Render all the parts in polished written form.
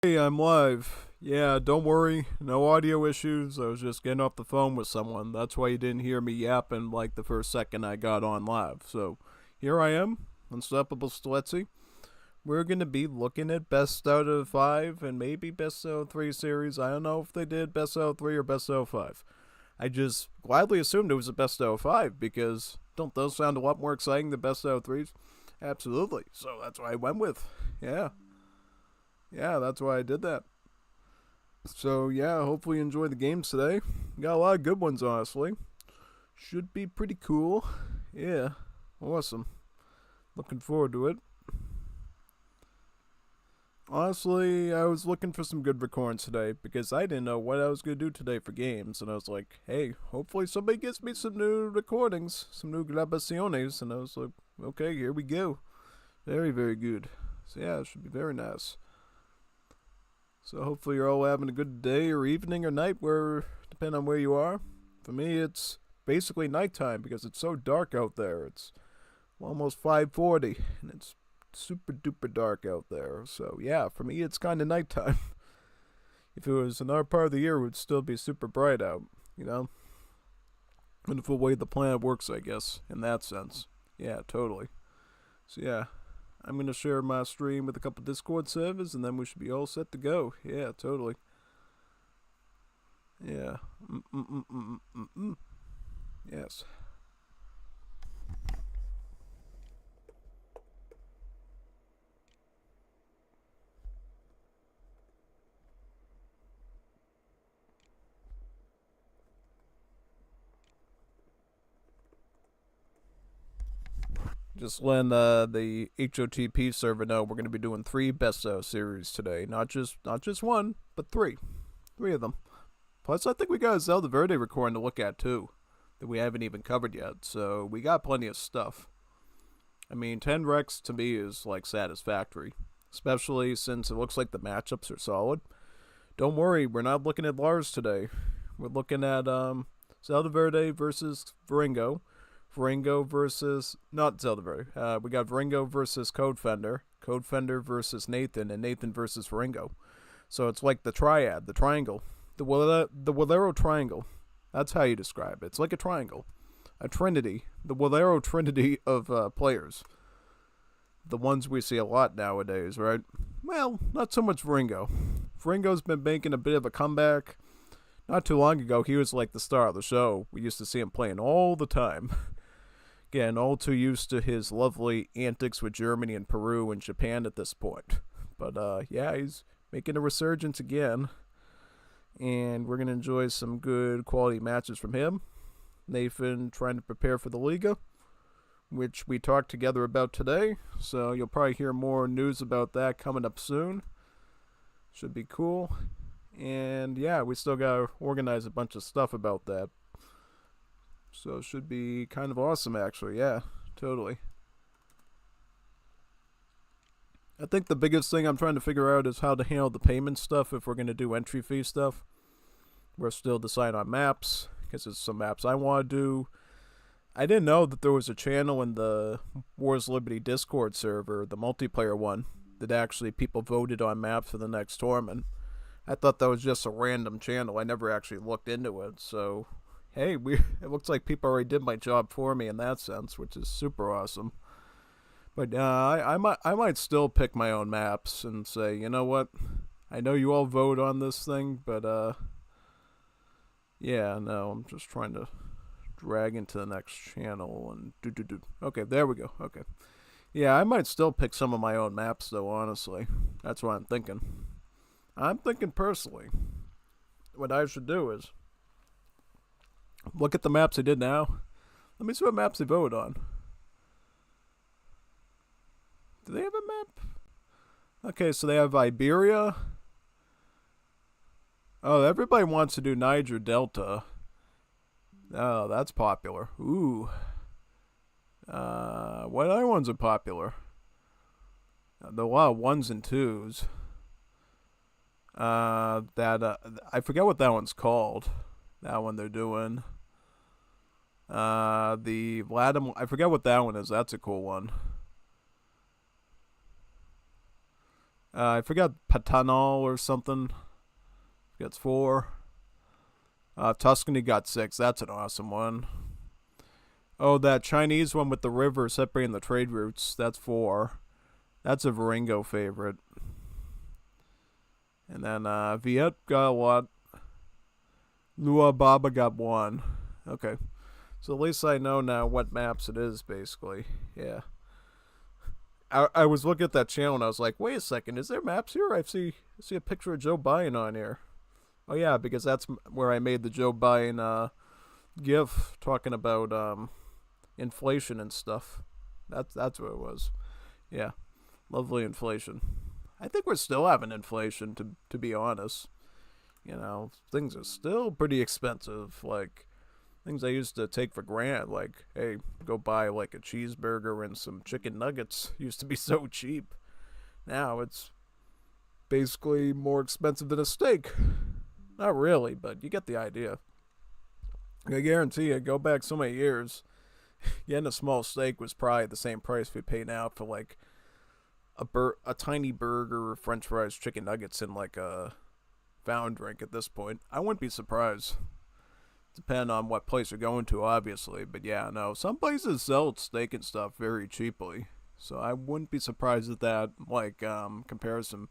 Hey, I'm live. Yeah, don't worry, no audio issues. I was just getting off the phone with someone. That's why you didn't hear me yapping like the first second I got on live. So, here I am, Unstoppable Steletsy. We're going to be looking at best out of 5 and maybe best out of 3 series. I don't know if they did best out of 3 or best out of 5. I just gladly assumed it was a best out of 5 because don't those sound a lot more exciting than best out of 3s? Absolutely. So that's what I went with. Yeah. Yeah, that's why I did that. So yeah, hopefully you enjoy the games today. Got a lot of good ones, honestly. Should be pretty cool. Yeah, awesome. Looking forward to it. Honestly, I was looking for some good recordings today because I didn't know what I was going to do today for games. And I was like, hey, hopefully somebody gets me some new recordings, some new grabaciones. And I was like, okay, here we go. Very, very good. So yeah, it should be very nice. So hopefully you're all having a good day or evening or night, where depending on where you are. For me, it's basically nighttime because it's so dark out there. It's almost 5:40 and it's super duper dark out there. So yeah, for me, it's kind of nighttime. If it was another part of the year, it would still be super bright out. You know, wonderful way the planet works, I guess, in that sense. Yeah, totally. So yeah, I'm going to share my stream with a couple Discord servers, and then we should be all set to go. Yeah, totally. Yeah. Yes. Just letting the HOTP server know we're going to be doing 3 best of series today. Not just one, but 3. 3 of them. Plus, I think we got a Zelda Verde recording to look at too, that we haven't even covered yet. So we got plenty of stuff. I mean, 10 Rex to me is like satisfactory, especially since it looks like the matchups are solid. Don't worry, we're not looking at Lars today. We're looking at Zelda Verde versus Viringo. Viringo versus not Zelda Verde. We got Viringo versus Codefender. Codefender versus Nathan, and Nathan versus Viringo. So it's like the triad, the triangle, the Walero triangle. That's how you describe it. It's like a triangle, a trinity, the Walero trinity of players. The ones we see a lot nowadays, right? Well, not so much Viringo. Viringo's been making a bit of a comeback. Not too long ago, he was like the star of the show. We used to see him playing all the time. Getting all too used to his lovely antics with Germany and Peru and Japan at this point. But yeah, he's making a resurgence again. And we're going to enjoy some good quality matches from him. Nathan trying to prepare for the Liga, which we talked together about today. So you'll probably hear more news about that coming up soon. Should be cool. And yeah, we still got to organize a bunch of stuff about that. So it should be kind of awesome, actually. Yeah, totally. I think the biggest thing I'm trying to figure out is how to handle the payment stuff if we're going to do entry fee stuff. We're still deciding on maps, because there's some maps I want to do. I didn't know that there was a channel in the Wars Liberty Discord server, the multiplayer one, that actually people voted on maps for the next tournament. I thought that was just a random channel. I never actually looked into it, so hey, it looks like people already did my job for me in that sense, which is super awesome. But I might still pick my own maps and say, you know what? I know you all vote on this thing, but yeah, no, I'm just trying to drag into the next channel and do. Okay, there we go. Okay, yeah, I might still pick some of my own maps though. Honestly, that's what I'm thinking. I'm thinking personally, what I should do is look at the maps they did now. Let me see what maps they voted on. Do they have a map? Okay, so they have Iberia. Oh, everybody wants to do Niger Delta. Oh, that's popular. Ooh. What other ones are popular? There are a lot of ones and twos. I forget what that one's called. That one they're doing. The Vladimir, I forget what that one is. That's a cool one. I forgot Patanal or something. Gets 4. Tuscany got 6. That's an awesome one. Oh, that Chinese one with the river separating the trade routes. That's 4. That's a Viringo favorite. And then Viet got a lot. Lua Baba got 1. Okay. So at least I know now what maps it is, basically. Yeah. I was looking at that channel and I was like, wait a second, is there maps here? I see a picture of Joe Biden on here. Oh yeah, because that's where I made the Joe Biden GIF talking about inflation and stuff. That's what it was. Yeah. Lovely inflation. I think we're still having inflation, to be honest. You know, things are still pretty expensive. Like, things I used to take for granted, like, hey, go buy like a cheeseburger and some chicken nuggets, used to be so cheap. Now it's basically more expensive than a steak. Not really, but you get the idea. I guarantee you, go back so many years, getting a small steak was probably the same price we pay now for like a tiny burger, french fries, chicken nuggets, and like a fountain drink at this point. I wouldn't be surprised. Depend on what place you're going to, obviously. But yeah, no, some places sell steak and stuff very cheaply. So I wouldn't be surprised if that, like, comparison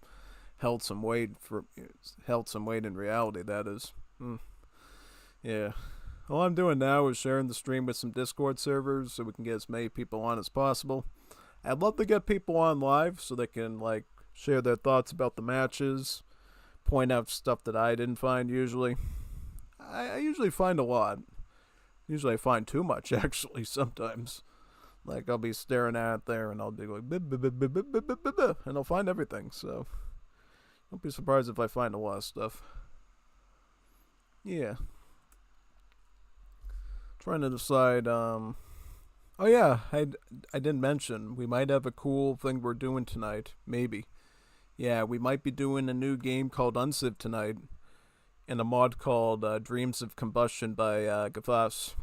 held some weight in reality, that is. Yeah. All I'm doing now is sharing the stream with some Discord servers so we can get as many people on as possible. I'd love to get people on live so they can, like, share their thoughts about the matches, point out stuff that I didn't find usually. I usually find a lot. Usually I find too much, actually, sometimes. Like, I'll be staring at it there and I'll be like, and I'll find everything, so don't be surprised if I find a lot of stuff. Yeah. Trying to decide, oh yeah, I didn't mention, we might have a cool thing we're doing tonight, maybe. Yeah, we might be doing a new game called Unciv tonight, and a mod called Dreams of Combustion by Gafas.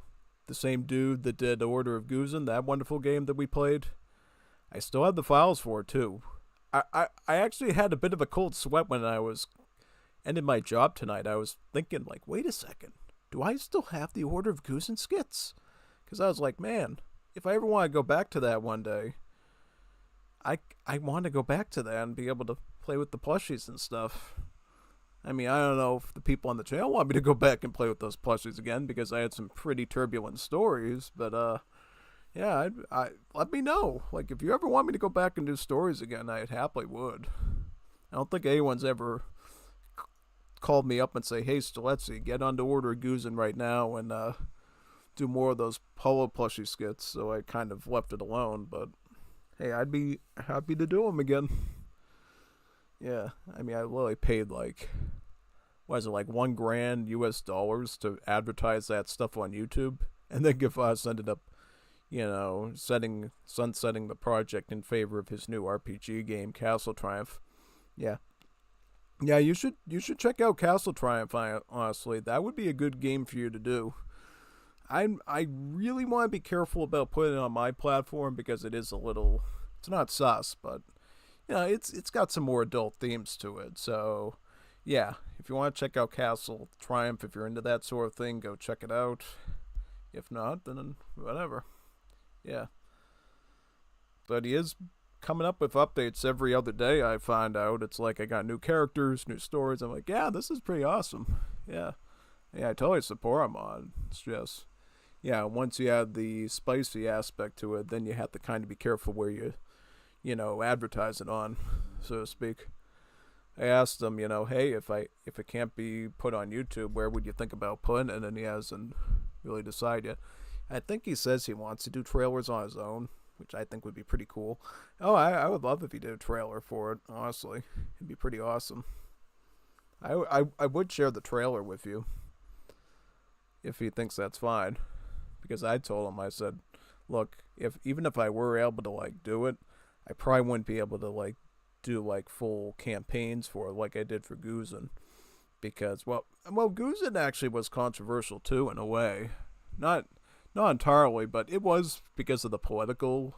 The same dude that did Order of Guzin, that wonderful game that we played. I still have the files for it, too. I actually had a bit of a cold sweat when I was ending my job tonight. I was thinking, like, wait a second. Do I still have the Order of Guzin skits? Because I was like, man, if I ever want to go back to that one day, I want to go back to that and be able to play with the plushies and stuff. I mean, I don't know if the people on the channel want me to go back and play with those plushies again, because I had some pretty turbulent stories, but, yeah, let me know. Like, if you ever want me to go back and do stories again, I happily would. I don't think anyone's ever called me up and say, hey, Stiletsy, get onto Order of Guzin right now and, do more of those Polo plushie skits, so I kind of left it alone, but, hey, I'd be happy to do them again. Yeah, I mean, I literally paid like, what is it, like $1,000 US to advertise that stuff on YouTube, and then Gafas ended up, you know, sunsetting the project in favor of his new RPG game, Castle Triumph. Yeah, you should check out Castle Triumph. Honestly, that would be a good game for you to do. I really want to be careful about putting it on my platform because it is a little, it's not sus, but you know, it's got some more adult themes to it. So, yeah, if you want to check out Castle Triumph, if you're into that sort of thing, go check it out. If not, then whatever. Yeah. But he is coming up with updates every other day, I find out. It's like I got new characters, new stories. I'm like, yeah, this is pretty awesome. Yeah. Yeah, I totally support him on. It's just, yeah, once you add the spicy aspect to it, then you have to kind of be careful where you know, advertise it on, so to speak. I asked him, you know, hey, if it can't be put on YouTube, where would you think about putting it? And he hasn't really decided yet. I think he says he wants to do trailers on his own, which I think would be pretty cool. Oh, I would love if he did a trailer for it, honestly. It'd be pretty awesome. I would share the trailer with you, if he thinks that's fine. Because I told him, I said, look, even if I were able to, like, do it, I probably wouldn't be able to, like, do, like, full campaigns for it like I did for Guzin. Because, well, Guzin actually was controversial, too, in a way. Not entirely, but it was because of the political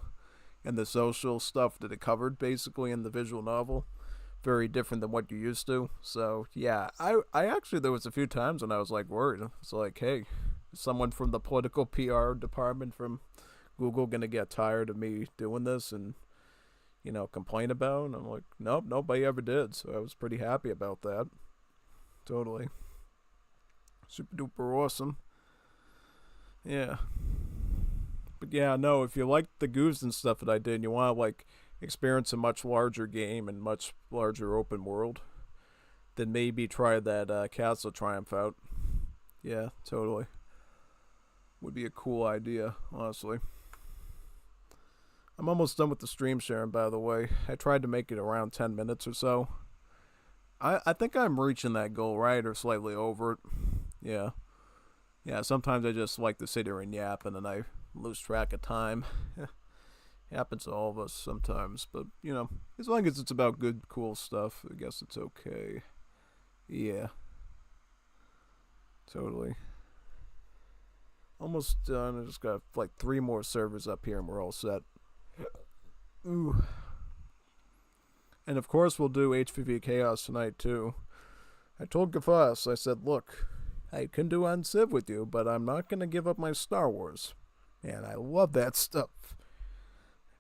and the social stuff that it covered, basically, in the visual novel. very different than what you're used to. So yeah, I actually, there was a few times when I was like worried. It's like, hey, is someone from the political PR department from Google gonna get tired of me doing this and complain about it? And I'm like, nope, nobody ever did. So I was pretty happy about that. Totally. Super duper awesome. Yeah. But yeah, no, if you like the goofs and stuff that I did and you want to like experience a much larger game and much larger open world, then maybe try that Castle Triumph out. Yeah, totally. Would be a cool idea, honestly. I'm almost done with the stream sharing, by the way. I tried to make it around 10 minutes or so. I think I'm reaching that goal, right? Or slightly over it. Yeah. Yeah, sometimes I just like to sit here and yap and then I lose track of time. Happens to all of us sometimes. But, as long as it's about good, cool stuff, I guess it's okay. Yeah. Totally. Almost done. I just got like 3 more servers up here and we're all set. Ooh. And of course we'll do HVV Chaos tonight too. I told Gafas, I said, look, I can do Unciv with you, but I'm not going to give up my Star Wars. And I love that stuff.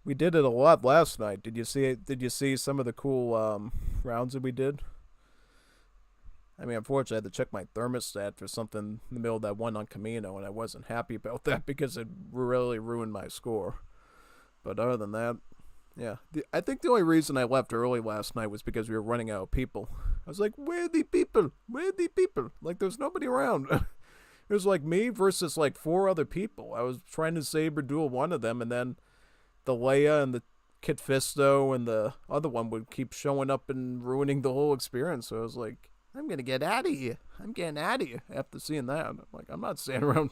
We did it a lot last night. Did you see it? Did you see some of the cool rounds that we did? I mean, unfortunately, I had to check my thermostat for something in the middle of that one on Camino, and I wasn't happy about that because it really ruined my score. But other than that, yeah. I think the only reason I left early last night was because we were running out of people. I was like, where are the people? Where are the people? Like, there's nobody around. It was like me versus like 4 other people. I was trying to saber duel one of them, and then the Leia and the Kit Fisto and the other one would keep showing up and ruining the whole experience. So I was like, I'm going to get out of here. I'm getting out of here after seeing that. I'm like, I'm not staying around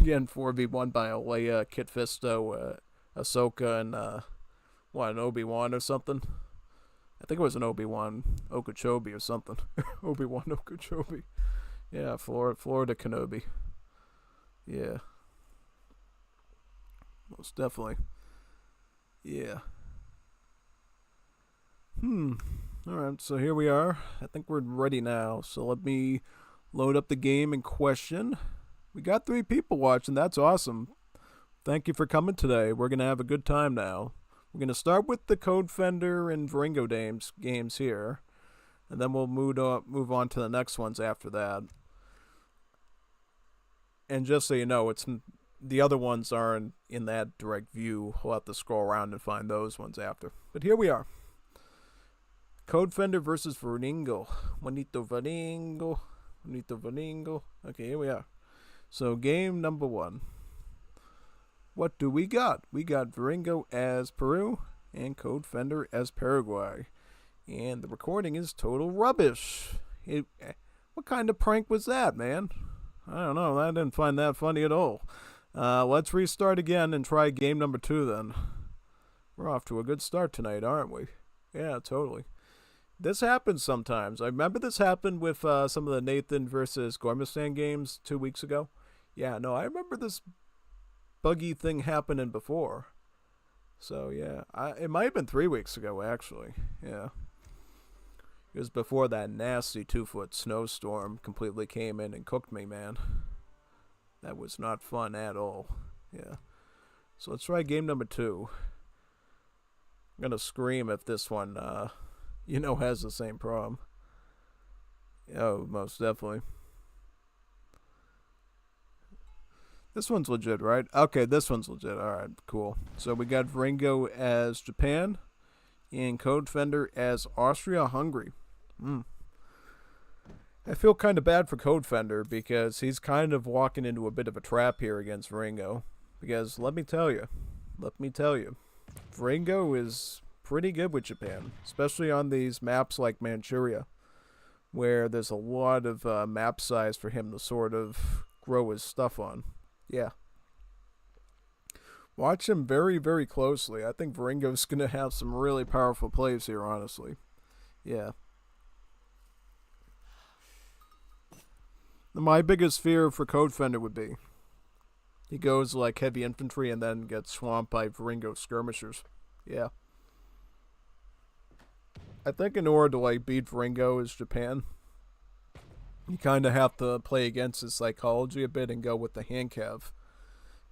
getting 4v1 by a Leia, Kit Fisto, Ahsoka, and an Obi-Wan or something. I think it was an Obi-Wan Okeechobee or something. Obi-Wan Okeechobee. Yeah, Florida Kenobi. Yeah. Most definitely. Yeah. Alright, so here we are. I think we're ready now. So let me load up the game in question. We got 3 people watching. That's awesome. Thank you for coming today. We're going to have a good time now. We're going to start with the Codefender and Viringo games here. And then we'll move on to the next ones after that. And just so you know, the other ones aren't in that direct view. We'll have to scroll around and find those ones after. But here we are. Codefender versus Viringo. Juanito Viringo. Okay, here we are. So game number 1. What do we got? We got Viringo as Peru and Codefender as Paraguay. And the recording is total rubbish. What kind of prank was that, man? I don't know. I didn't find that funny at all. Let's restart again and try game number 2 then. We're off to a good start tonight, aren't we? Yeah, totally. This happens sometimes. I remember this happened with some of the Nathan versus Gormistan games 2 weeks ago. Yeah, no, I remember this buggy thing happening before. So, yeah. It might have been 3 weeks ago, actually. Yeah. It was before that nasty 2-foot snowstorm completely came in and cooked me, man. That was not fun at all. Yeah. So let's try game number 2. I'm going to scream if this one, has the same problem. Oh, most definitely. This one's legit, right? Okay, this one's legit. Alright, cool. So we got Viringo as Japan and Codefender as Austria-Hungary. I feel kind of bad for Codefender because he's kind of walking into a bit of a trap here against Viringo. Because let me tell you, Viringo is pretty good with Japan, especially on these maps like Manchuria, where there's a lot of map size for him to sort of grow his stuff on. Yeah. Watch him very, very closely. I think Viringo's going to have some really powerful plays here, honestly. Yeah. My biggest fear for Codefender would be he goes like heavy infantry and then gets swamped by Viringo skirmishers. Yeah. I think in order to like beat Viringo as Japan, you kind of have to play against his psychology a bit and go with the hand cav.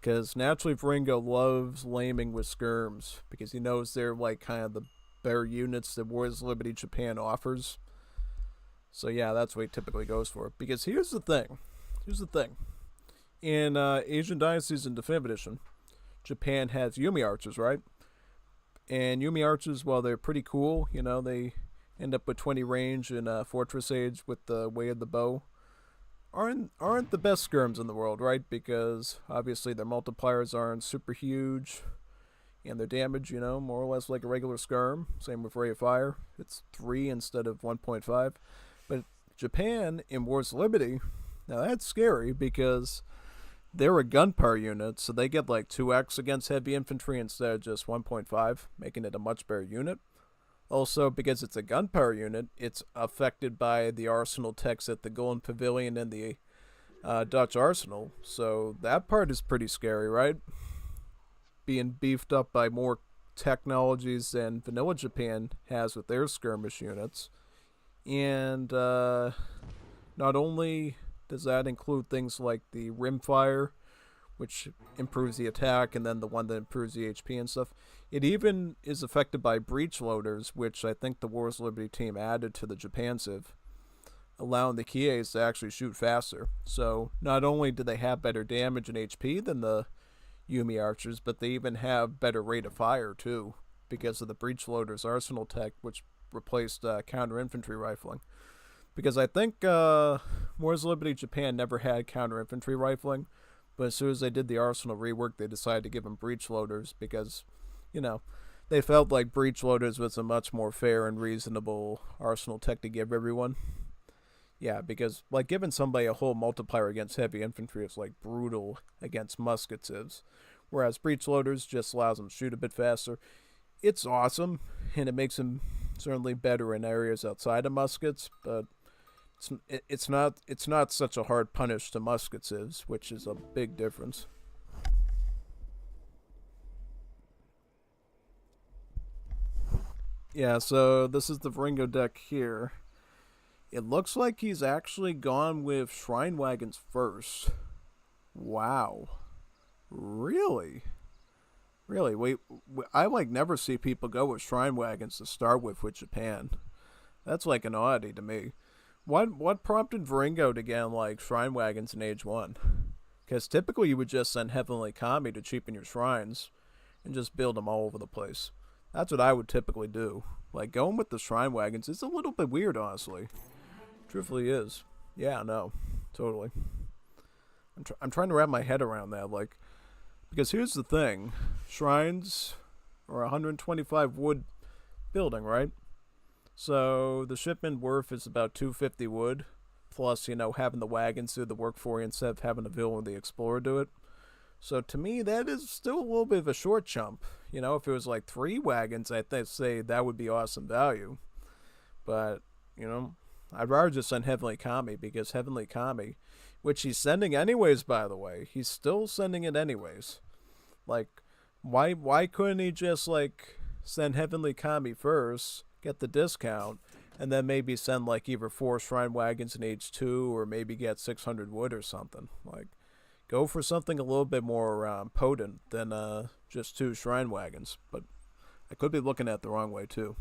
Because naturally Viringo loves laming with skirms because he knows they're like kind of the better units that Wars Liberty Japan offers. So yeah, that's what he typically goes for. Because here's the thing. In Asian Dynasties in Definitive Edition, Japan has Yumi archers, right? And Yumi archers, while they're pretty cool, they end up with 20 range in Fortress Age with the way of the bow, aren't the best skirms in the world, right? Because obviously their multipliers aren't super huge, and their damage, more or less like a regular skirm. Same with Ray of Fire. It's 3 instead of 1.5. But Japan in Wars of Liberty, now that's scary because they're a gunpowder unit, so they get like 2x against heavy infantry instead of just 1.5, making it a much better unit. Also, because it's a gunpowder unit, it's affected by the arsenal techs at the Golden Pavilion and the Dutch Arsenal, so that part is pretty scary, right? Being beefed up by more technologies than vanilla Japan has with their skirmish units. And not only does that include things like the rimfire, which improves the attack, and then the one that improves the HP and stuff. It even is affected by breach loaders, which I think the Wars Liberty team added to the Japan Civ, allowing the Kies to actually shoot faster. So not only do they have better damage and HP than the Yumi archers, but they even have better rate of fire too, because of the breach loaders arsenal tech, which replaced counter infantry rifling. Because I think Wars Liberty Japan never had counter infantry rifling, but as soon as they did the arsenal rework, they decided to give them breach loaders because, they felt like breach loaders was a much more fair and reasonable arsenal tech to give everyone. Yeah, because like giving somebody a whole multiplier against heavy infantry is like brutal against musket civs, whereas breach loaders just allows them to shoot a bit faster. It's awesome, and it makes them certainly better in areas outside of muskets, but it's not such a hard punish to musket civs, which is a big difference. Yeah, so this is the Viringo deck here. It looks like he's actually gone with Shrine Wagons first. Wow. Really? Really? Wait, I never see people go with Shrine Wagons to start with Japan. That's like an oddity to me. What prompted Viringo to get Shrine Wagons in Age 1? Because typically you would just send Heavenly Kami to cheapen your shrines and just build them all over the place. That's what I would typically do. Going with the Shrine Wagons is a little bit weird, honestly. Truthfully is. Yeah, no. Totally. I'm trying to wrap my head around that, because here's the thing. Shrines are 125 wood building, right? So the shipment worth is about 250 wood, plus, having the wagons do the work for you instead of having the villain or the explorer do it. So to me, that is still a little bit of a short jump. If it was 3 wagons, I'd say that would be awesome value. But, I'd rather just send Heavenly Kami, because Heavenly Kami, which he's sending anyways, by the way, he's still sending it anyways. Why couldn't he just, send Heavenly Kami first, get the discount, and then maybe send, either 4 Shrine Wagons in Age 2, or maybe get 600 wood or something. Go for something a little bit more potent than just 2 Shrine Wagons. But I could be looking at it the wrong way, too.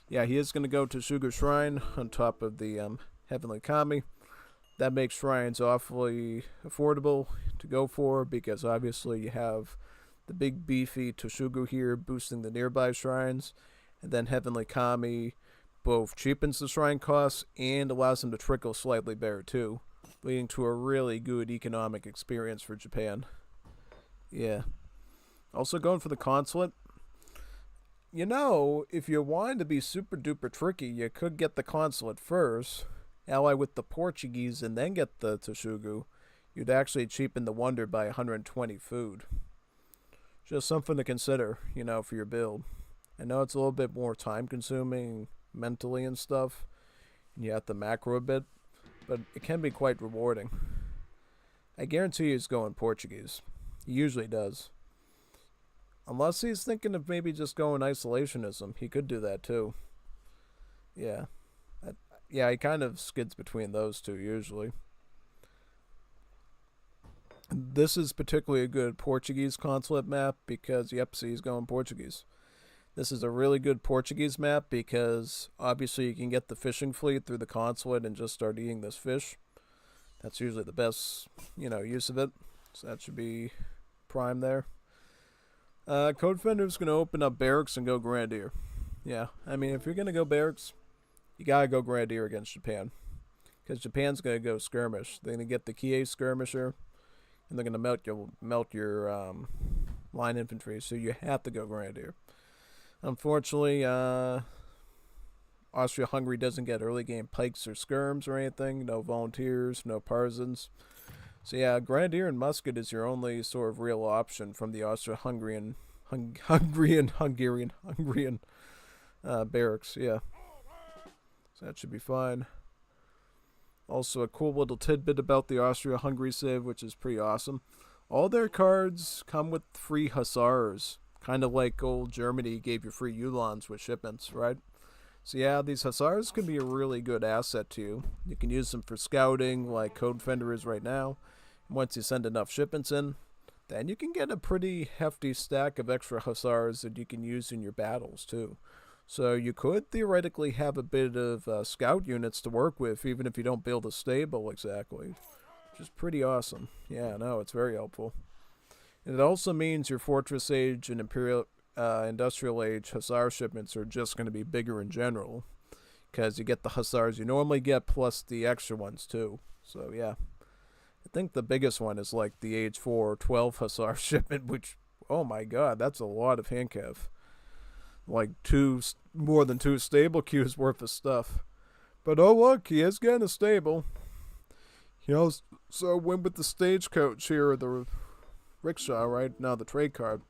Yeah, he is going to go to Sugar Shrine on top of the Heavenly Kami. That makes shrines awfully affordable to go for, because obviously you have the big beefy Toshugu here boosting the nearby shrines, and then Heavenly Kami both cheapens the shrine costs and allows them to trickle slightly better too, leading to a really good economic experience for Japan. Yeah. Also going for the consulate. If you wanted to be super duper tricky, you could get the consulate first, ally with the Portuguese, and then get the Toshugu. You'd actually cheapen the Wonder by 120 food. Just something to consider, for your build. I know it's a little bit more time consuming mentally and stuff, and you have to macro a bit, but it can be quite rewarding. I guarantee he's going Portuguese. He usually does. Unless he's thinking of maybe just going isolationism, he could do that too. Yeah. Yeah, he kind of skids between those two usually. This is particularly a good Portuguese consulate map because, yep, see, he's going Portuguese. This is a really good Portuguese map because obviously you can get the fishing fleet through the consulate and just start eating this fish. That's usually the best, use of it. So that should be prime there. Codefender's going to open up barracks and go Grandier. Yeah, I mean, if you're going to go barracks, you got to go Grandier against Japan. Because Japan's going to go skirmish. They're going to get the Kie skirmisher, and they're going to melt your line infantry, so you have to go Grandier. Unfortunately, Austria-Hungary doesn't get early game pikes or skirms or anything. No volunteers, no partisans. So yeah, Grandier and musket is your only sort of real option from the Austro-Hungarian barracks. Yeah, so that should be fine. Also, a cool little tidbit about the Austria-Hungary civ, which is pretty awesome. All their cards come with free hussars, kind of like old Germany gave you free Ulans with shipments, right? So yeah, these hussars can be a really good asset to you. You can use them for scouting, like Codefender is right now. Once you send enough shipments in, then you can get a pretty hefty stack of extra hussars that you can use in your battles too. So you could theoretically have a bit of scout units to work with, even if you don't build a stable exactly, which is pretty awesome. Yeah, no, it's very helpful. And it also means your Fortress Age and Industrial Age hussar shipments are just going to be bigger in general, because you get the hussars you normally get plus the extra ones too. So yeah. I think the biggest one is like the Age 4 12 Hussar shipment, which, oh my god, that's a lot of handcav. Like more than 2 stable queues worth of stuff. But oh look, he is getting a stable. So went with the stagecoach here, or the rickshaw, right? Now the trade card.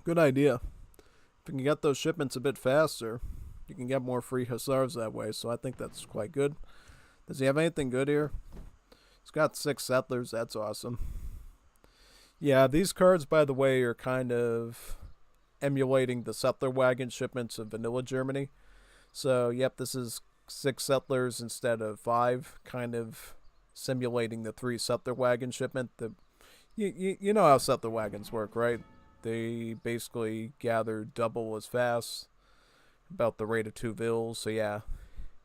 Good idea. If you can get those shipments a bit faster, you can get more free hussars that way, so I think that's quite good. Does he have anything good here? He's got 6 settlers. That's awesome. Yeah, these cards, by the way, are kind of emulating the settler wagon shipments of vanilla Germany. So, yep, this is 6 settlers instead of 5, kind of simulating the 3 settler wagon shipment. You know how settler wagons work, right? They basically gather double as fast, about the rate of 2 vills. So, yeah.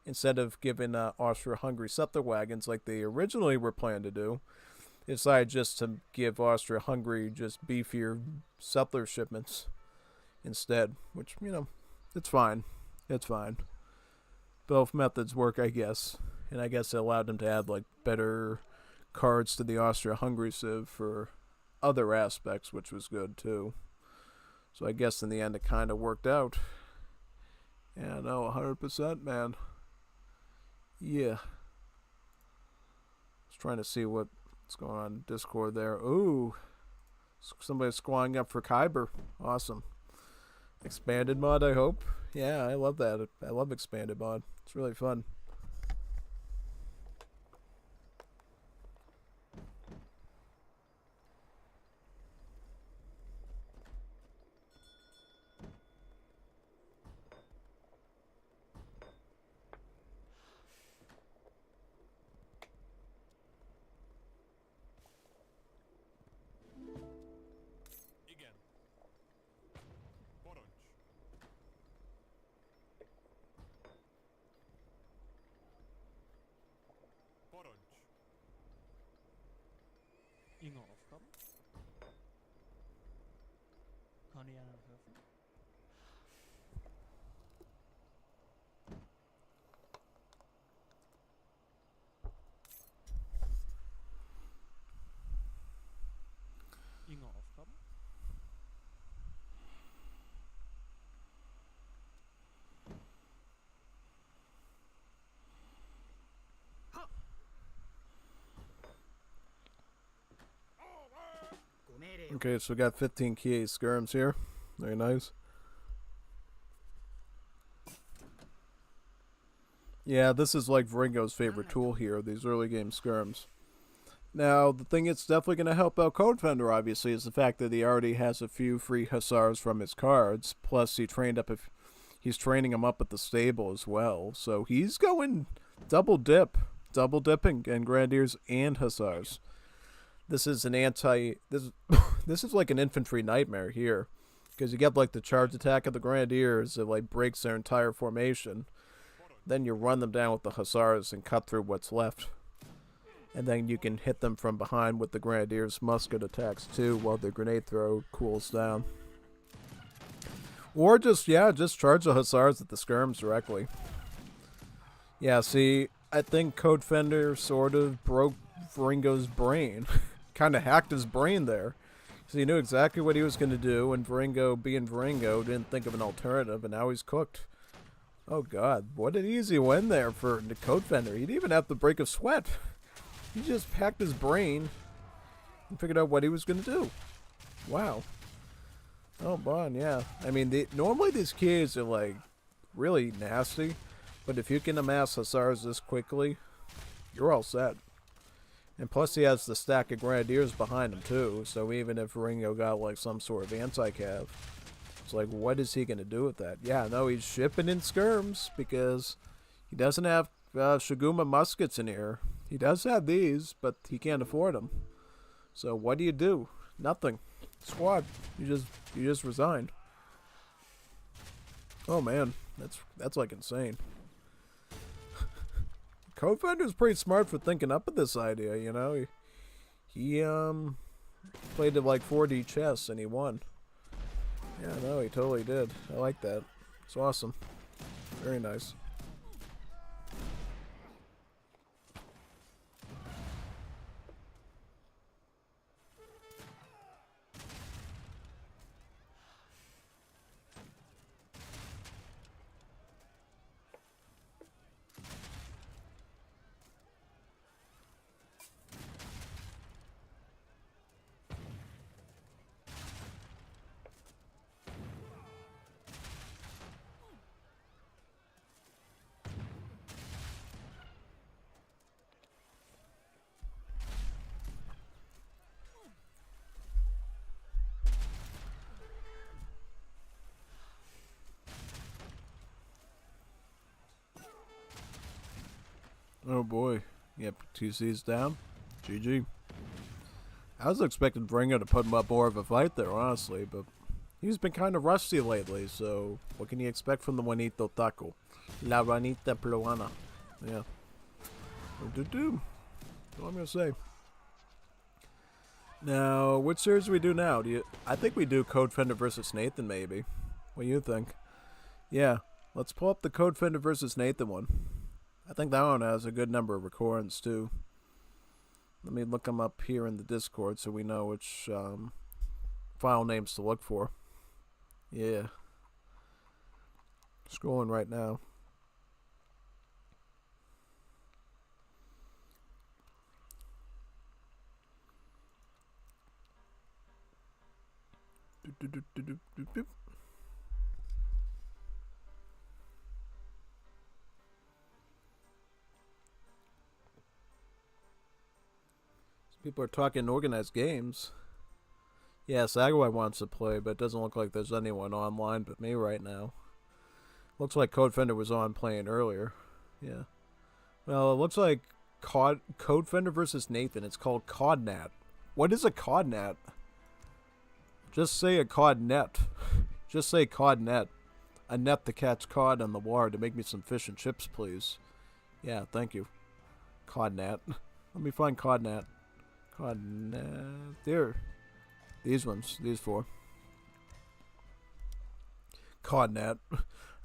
Instead of giving Austria-Hungary settler wagons like they originally were planned to do, they decided just to give Austria-Hungary just beefier settler shipments instead, which, it's fine. It's fine. Both methods work, I guess. And I guess it allowed them to add, like, better cards to the Austria-Hungary civ for other aspects, which was good, too. So I guess in the end it kind of worked out. Yeah, no, 100%, man. Yeah. Just trying to see what's going on in Discord there. Ooh. Somebody's squawing up for Kyber. Awesome. Expanded mod, I hope. Yeah, I love that. I love expanded mod. It's really fun. Inge Aufgaben? Kann ich Ihnen helfen? Inge Aufgaben? Okay, so we got 15 Kie skirms here. Very nice. Yeah, this is like Viringo's favorite tool here, these early game skirms. Now, the thing that's definitely going to help out Codefender, obviously, is the fact that he already has a few free hussars from his cards, plus he trained up he's training him up at the stable as well. So he's going double dipping in Grenadiers and Hussars. This is an this is like an infantry nightmare here, because you get like the charge attack of the Grenadiers. It like breaks their entire formation. Then you run them down with the Hussars and cut through what's left. And then you can hit them from behind with the Grenadiers' musket attacks too, while the grenade throw cools down. Or just charge the Hussars at the skirms directly. Yeah, see, I think Codefender sort of broke Viringo's brain. Kind of hacked his brain there. So he knew exactly what he was going to do, and Viringo, being Viringo, didn't think of an alternative, and now he's cooked. Oh god, what an easy win there for the Codefender. He didn't even have to break a sweat. He just packed his brain and figured out what he was going to do. Wow. Oh, Bon, yeah. I mean, normally these keys are, like, really nasty. But if you can amass Hussars this quickly, you're all set. And plus he has the stack of Grenadiers behind him, too. So even if Viringo got, like, some sort of anti-cav, it's like, what is he going to do with that? Yeah, no, he's shipping in skirms because he doesn't have Shiguma muskets in here. He does have these, but he can't afford them. So what do? Nothing. Squad. You just resign. Oh man, that's like insane. Codefender's pretty smart for thinking up of this idea, you know. He played it like 4D chess and he won. Yeah, no, he totally did. I like that. It's awesome. Very nice. Oh boy. Yep, TC's down. GG. I was expecting Viringo to put him up more of a fight there, honestly, but he's been kind of rusty lately, so what can you expect from the Juanito Taco? La Juanita Peruana. Yeah. That's what I'm gonna say. Now, which series do we do now? I think we do Codefender versus Nathan, maybe. What do you think? Yeah, let's pull up the Codefender versus Nathan one. I think that one has a good number of recordings, too. Let me look them up here in the Discord so we know which file names to look for. Yeah. Scrolling right now. People are talking organized games. Yeah, Sagawai wants to play, but it doesn't look like there's anyone online but me right now. Looks like Codefender was on playing earlier. Yeah. Well, it looks like Codefender versus Nathan. It's called CODNAT. What is a CODNAT? Just say a CODNET. Just say CODNET. A net to catch cod on the water to make me some fish and chips, please. Yeah, thank you. CODNAT. Let me find CODNAT. CODNAT. There. These ones. These four. CODNAT.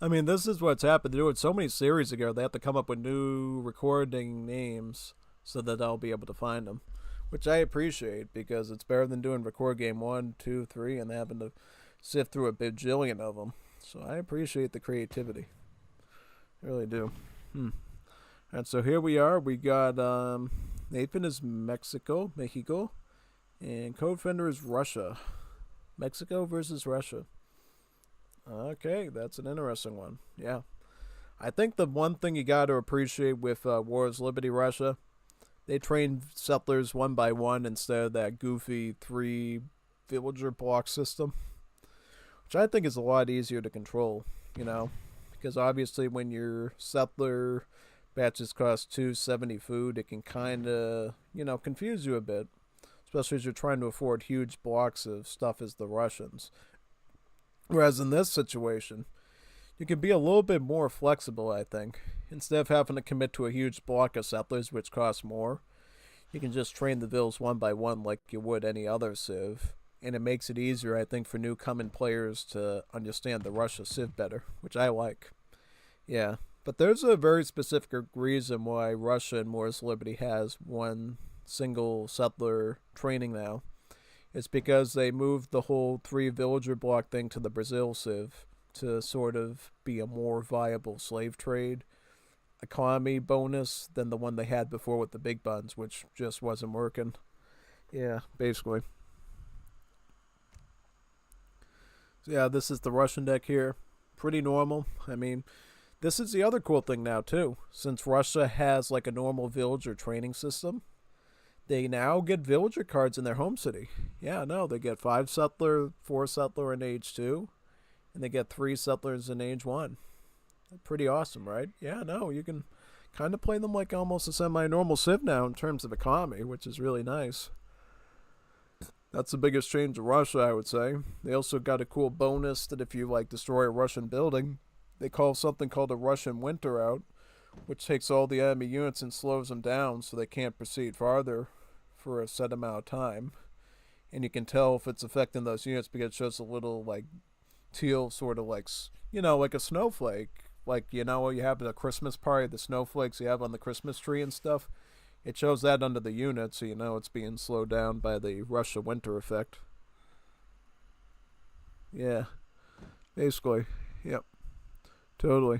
I mean, this is what's happened to do it so many series ago. They have to come up with new recording names so that I'll be able to find them. Which I appreciate, because it's better than doing record game 1, 2, 3, and having to sift through a bajillion of them. So I appreciate the creativity. I really do. Alright, so here we are. We got Nathan is Mexico, and Codefender is Russia. Mexico versus Russia. Okay, that's an interesting one. Yeah. I think the one thing you got to appreciate with Wars Liberty Russia, they train settlers one by one instead of that goofy 3 villager block system, which I think is a lot easier to control, you know. because obviously when your settler batches cost 270 food, it can kind of, confuse you a bit, especially as you're trying to afford huge blocks of stuff as the Russians. Whereas in this situation, you can be a little bit more flexible, I think. Instead of having to commit to a huge block of settlers, which costs more, you can just train the vills one by one like you would any other civ. And it makes it easier, I think, for new coming players to understand the Russia civ better, which I like. Yeah, but there's a very specific reason why Russia and Morris Liberty has one single settler training now. It's because they moved the whole 3 villager block thing to the Brazil civ to sort of be a more viable slave trade economy bonus than the one they had before with the big buns, which just wasn't working. Yeah, basically. So yeah, this is the Russian deck here. Pretty normal. I mean, this is the other cool thing now too. Since Russia has like a normal villager training system, they now get villager cards in their home city. Yeah, no, they get 5 settler, 4 settler in age 2, and they get 3 settlers in age 1. Pretty awesome, right? Yeah, no, you can kind of play them like almost a semi-normal civ now in terms of economy, which is really nice. That's the biggest change in Russia, I would say. They also got a cool bonus that if you like destroy a Russian building, they call something called a Russian winter out, which takes all the enemy units and slows them down so they can't proceed farther for a set amount of time. And you can tell if it's affecting those units because it shows a little like teal sort of like, like a snowflake. Like, you have the Christmas party, the snowflakes you have on the Christmas tree and stuff. It shows that under the unit, so it's being slowed down by the Russia winter effect. Yeah, basically. Yep, totally.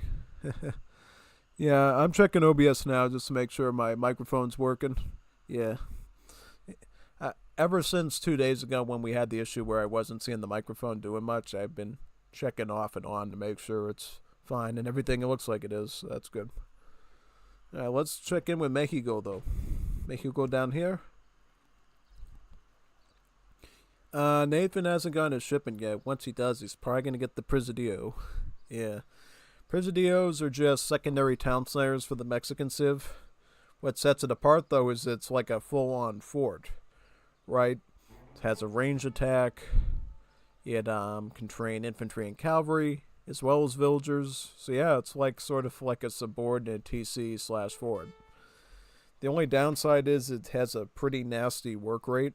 Yeah, I'm checking OBS now just to make sure my microphone's working. Yeah. Ever since 2 days ago when we had the issue where I wasn't seeing the microphone doing much, I've been checking off and on to make sure it's fine and everything it looks like it is. So that's good. Let's check in with Mexico though. Mexico down here. Nathan hasn't gotten his shipment yet. Once he does, he's probably gonna get the Presidio. Yeah. Presidios are just secondary town centers for the Mexican civ. What sets it apart though is it's like a full-on fort, right? It has a range attack. It can train infantry and cavalry as well as villagers. So yeah, it's like sort of like a subordinate TC/fort. The only downside is it has a pretty nasty work rate.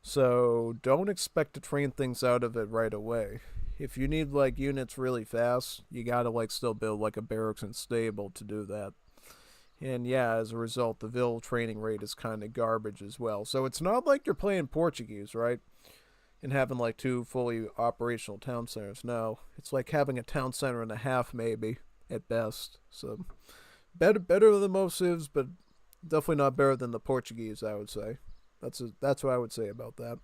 So don't expect to train things out of it right away. If you need like units really fast, you gotta like still build like a barracks and stable to do that. And yeah, as a result, the Vil training rate is kind of garbage as well. So it's not like you're playing Portuguese, right? And having like 2 fully operational town centers. No, it's like having a town center and a half maybe at best. So better than most civs, but definitely not better than the Portuguese, I would say. That's what I would say about that.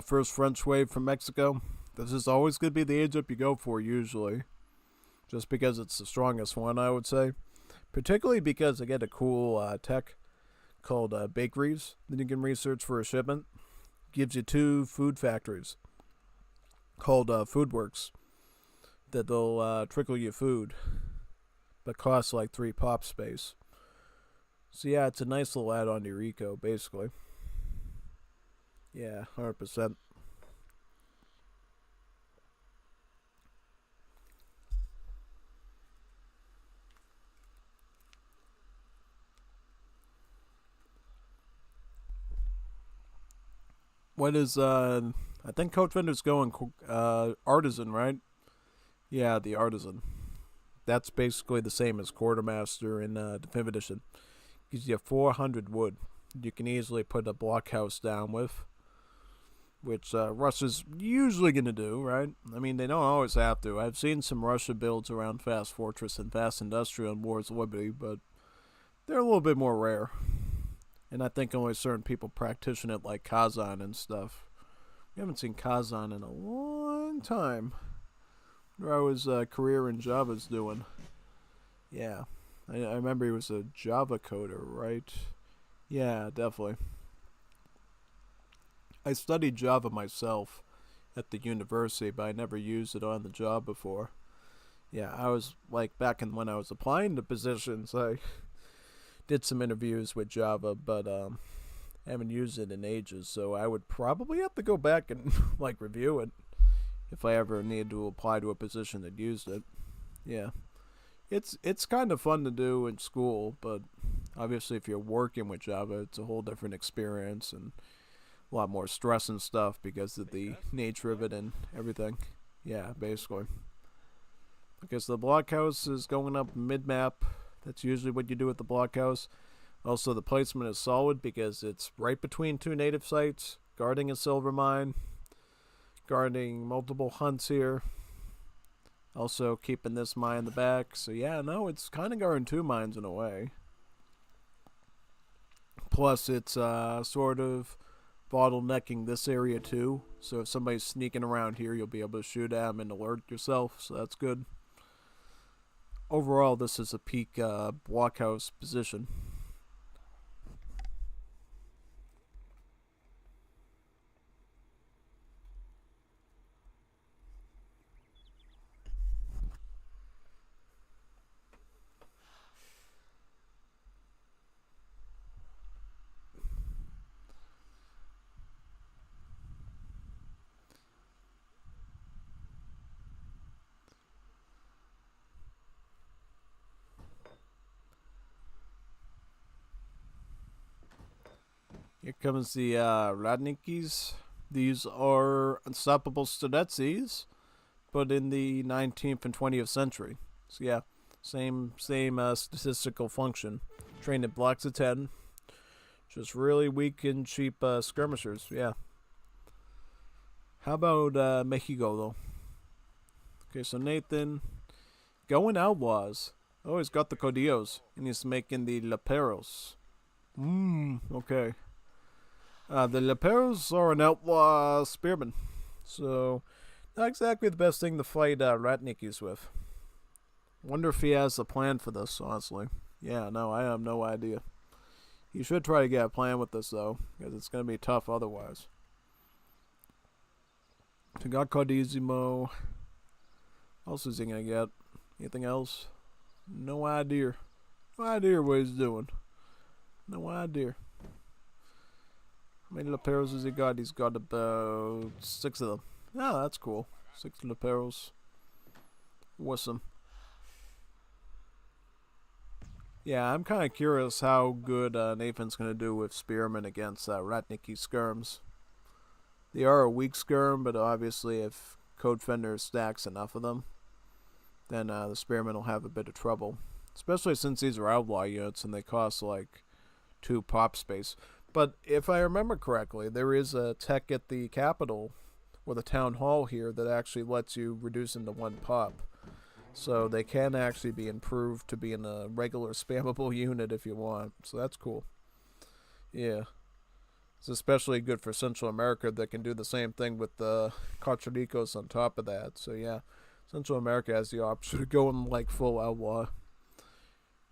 First French wave from Mexico. This is always going to be the age up you go for usually. Just because it's the strongest one, I would say. Particularly because they get a cool tech called bakeries that you can research for a shipment. Gives you 2 food factories called Foodworks. that they'll trickle you food, but costs like 3 pop space. So yeah, it's a nice little add-on to your eco, basically. Yeah, 100%. What is I think Codefender's going artisan, right? Yeah, the artisan. That's basically the same as quartermaster in Definitive Edition. Gives you 400 wood. You can easily put a blockhouse down with, which Russia's usually going to do, right? I mean, they don't always have to. I've seen some Russia builds around Fast Fortress and Fast Industrial and Wars of Liberty, but they're a little bit more rare. And I think only certain people practice it, like Kazan and stuff. We haven't seen Kazan in a long time. How his career in Java's doing. Yeah. I remember he was a Java coder, right? Yeah, definitely. I studied Java myself at the university, but I never used it on the job before. Yeah, I was like back in when I was applying to positions, I did some interviews with Java, but haven't used it in ages, so I would probably have to go back and like review it if I ever needed to apply to a position that used it. Yeah. It's kind of fun to do in school, but obviously if you're working with Java, it's a whole different experience and a lot more stress and stuff because of the nature of it and everything. Yeah, basically. Okay, so the blockhouse is going up mid-map. That's usually what you do with the blockhouse. Also, the placement is solid because it's right between 2 native sites, guarding a silver mine, guarding multiple hunts here. Also, keeping this mine in the back. So yeah, no, it's kind of guarding 2 mines in a way. Plus, it's sort of bottlenecking this area too. So if somebody's sneaking around here, you'll be able to shoot at them and alert yourself. So that's good. Overall, this is a peak blockhouse position. Here comes the Radnikis. These are unstoppable Studetsis, but in the 19th and 20th century. So yeah, same statistical function. Trained at blocks of 10. Just really weak and cheap skirmishers, yeah. How about Mexico, though? Okay, so Nathan, going outlaws. Oh, he's got the Codillos, and he's making the Leperos. Okay. The Leperos are an outlaw spearman, so not exactly the best thing to fight Ratnikis with. Wonder if he has a plan for this, honestly. Yeah, no, I have no idea. He should try to get a plan with this, though, because it's going to be tough otherwise. So got Codizimo. What else is he going to get? Anything else? No idea. No idea what he's doing. No idea. How many Leperos has he got? He's got about 6 of them. Oh, that's cool. 6 Leperos. Awesome. Yeah, I'm kind of curious how good Nathan's going to do with Spearmen against Ratniki skirms. They are a weak skirm, but obviously if Codefender stacks enough of them, then the Spearmen will have a bit of trouble. Especially since these are outlaw units and they cost like 2 pop space. But if I remember correctly, there is a tech at the capital, or the town hall here, that actually lets you reduce them to 1 pop. So they can actually be improved to being a regular spammable unit if you want. So that's cool. Yeah. It's especially good for Central America that can do the same thing with the Costa on top of that. So yeah, Central America has the option of going like full outlaw.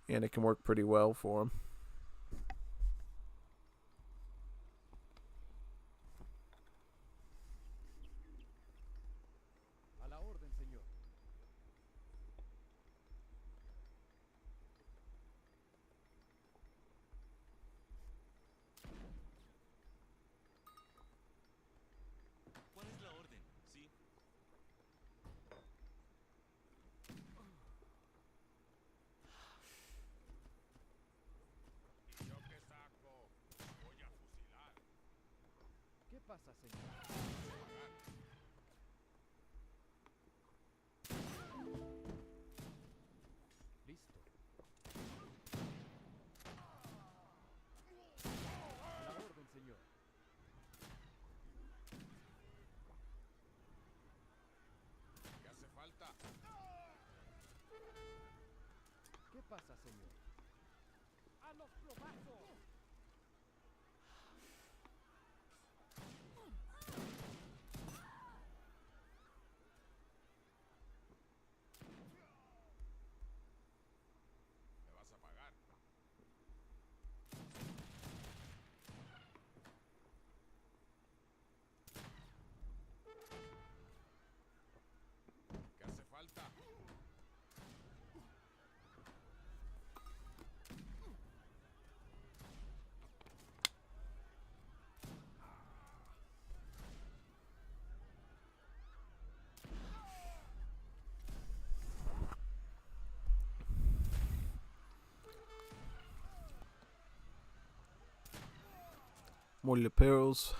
And it can work pretty well for them. pasa, señor? Listo. A la orden, señor. ¿Qué hace falta? ¿Qué pasa, señor? ¡A los plomazos! ¿Me vas a pagar? ¿Qué hace falta? More lapels.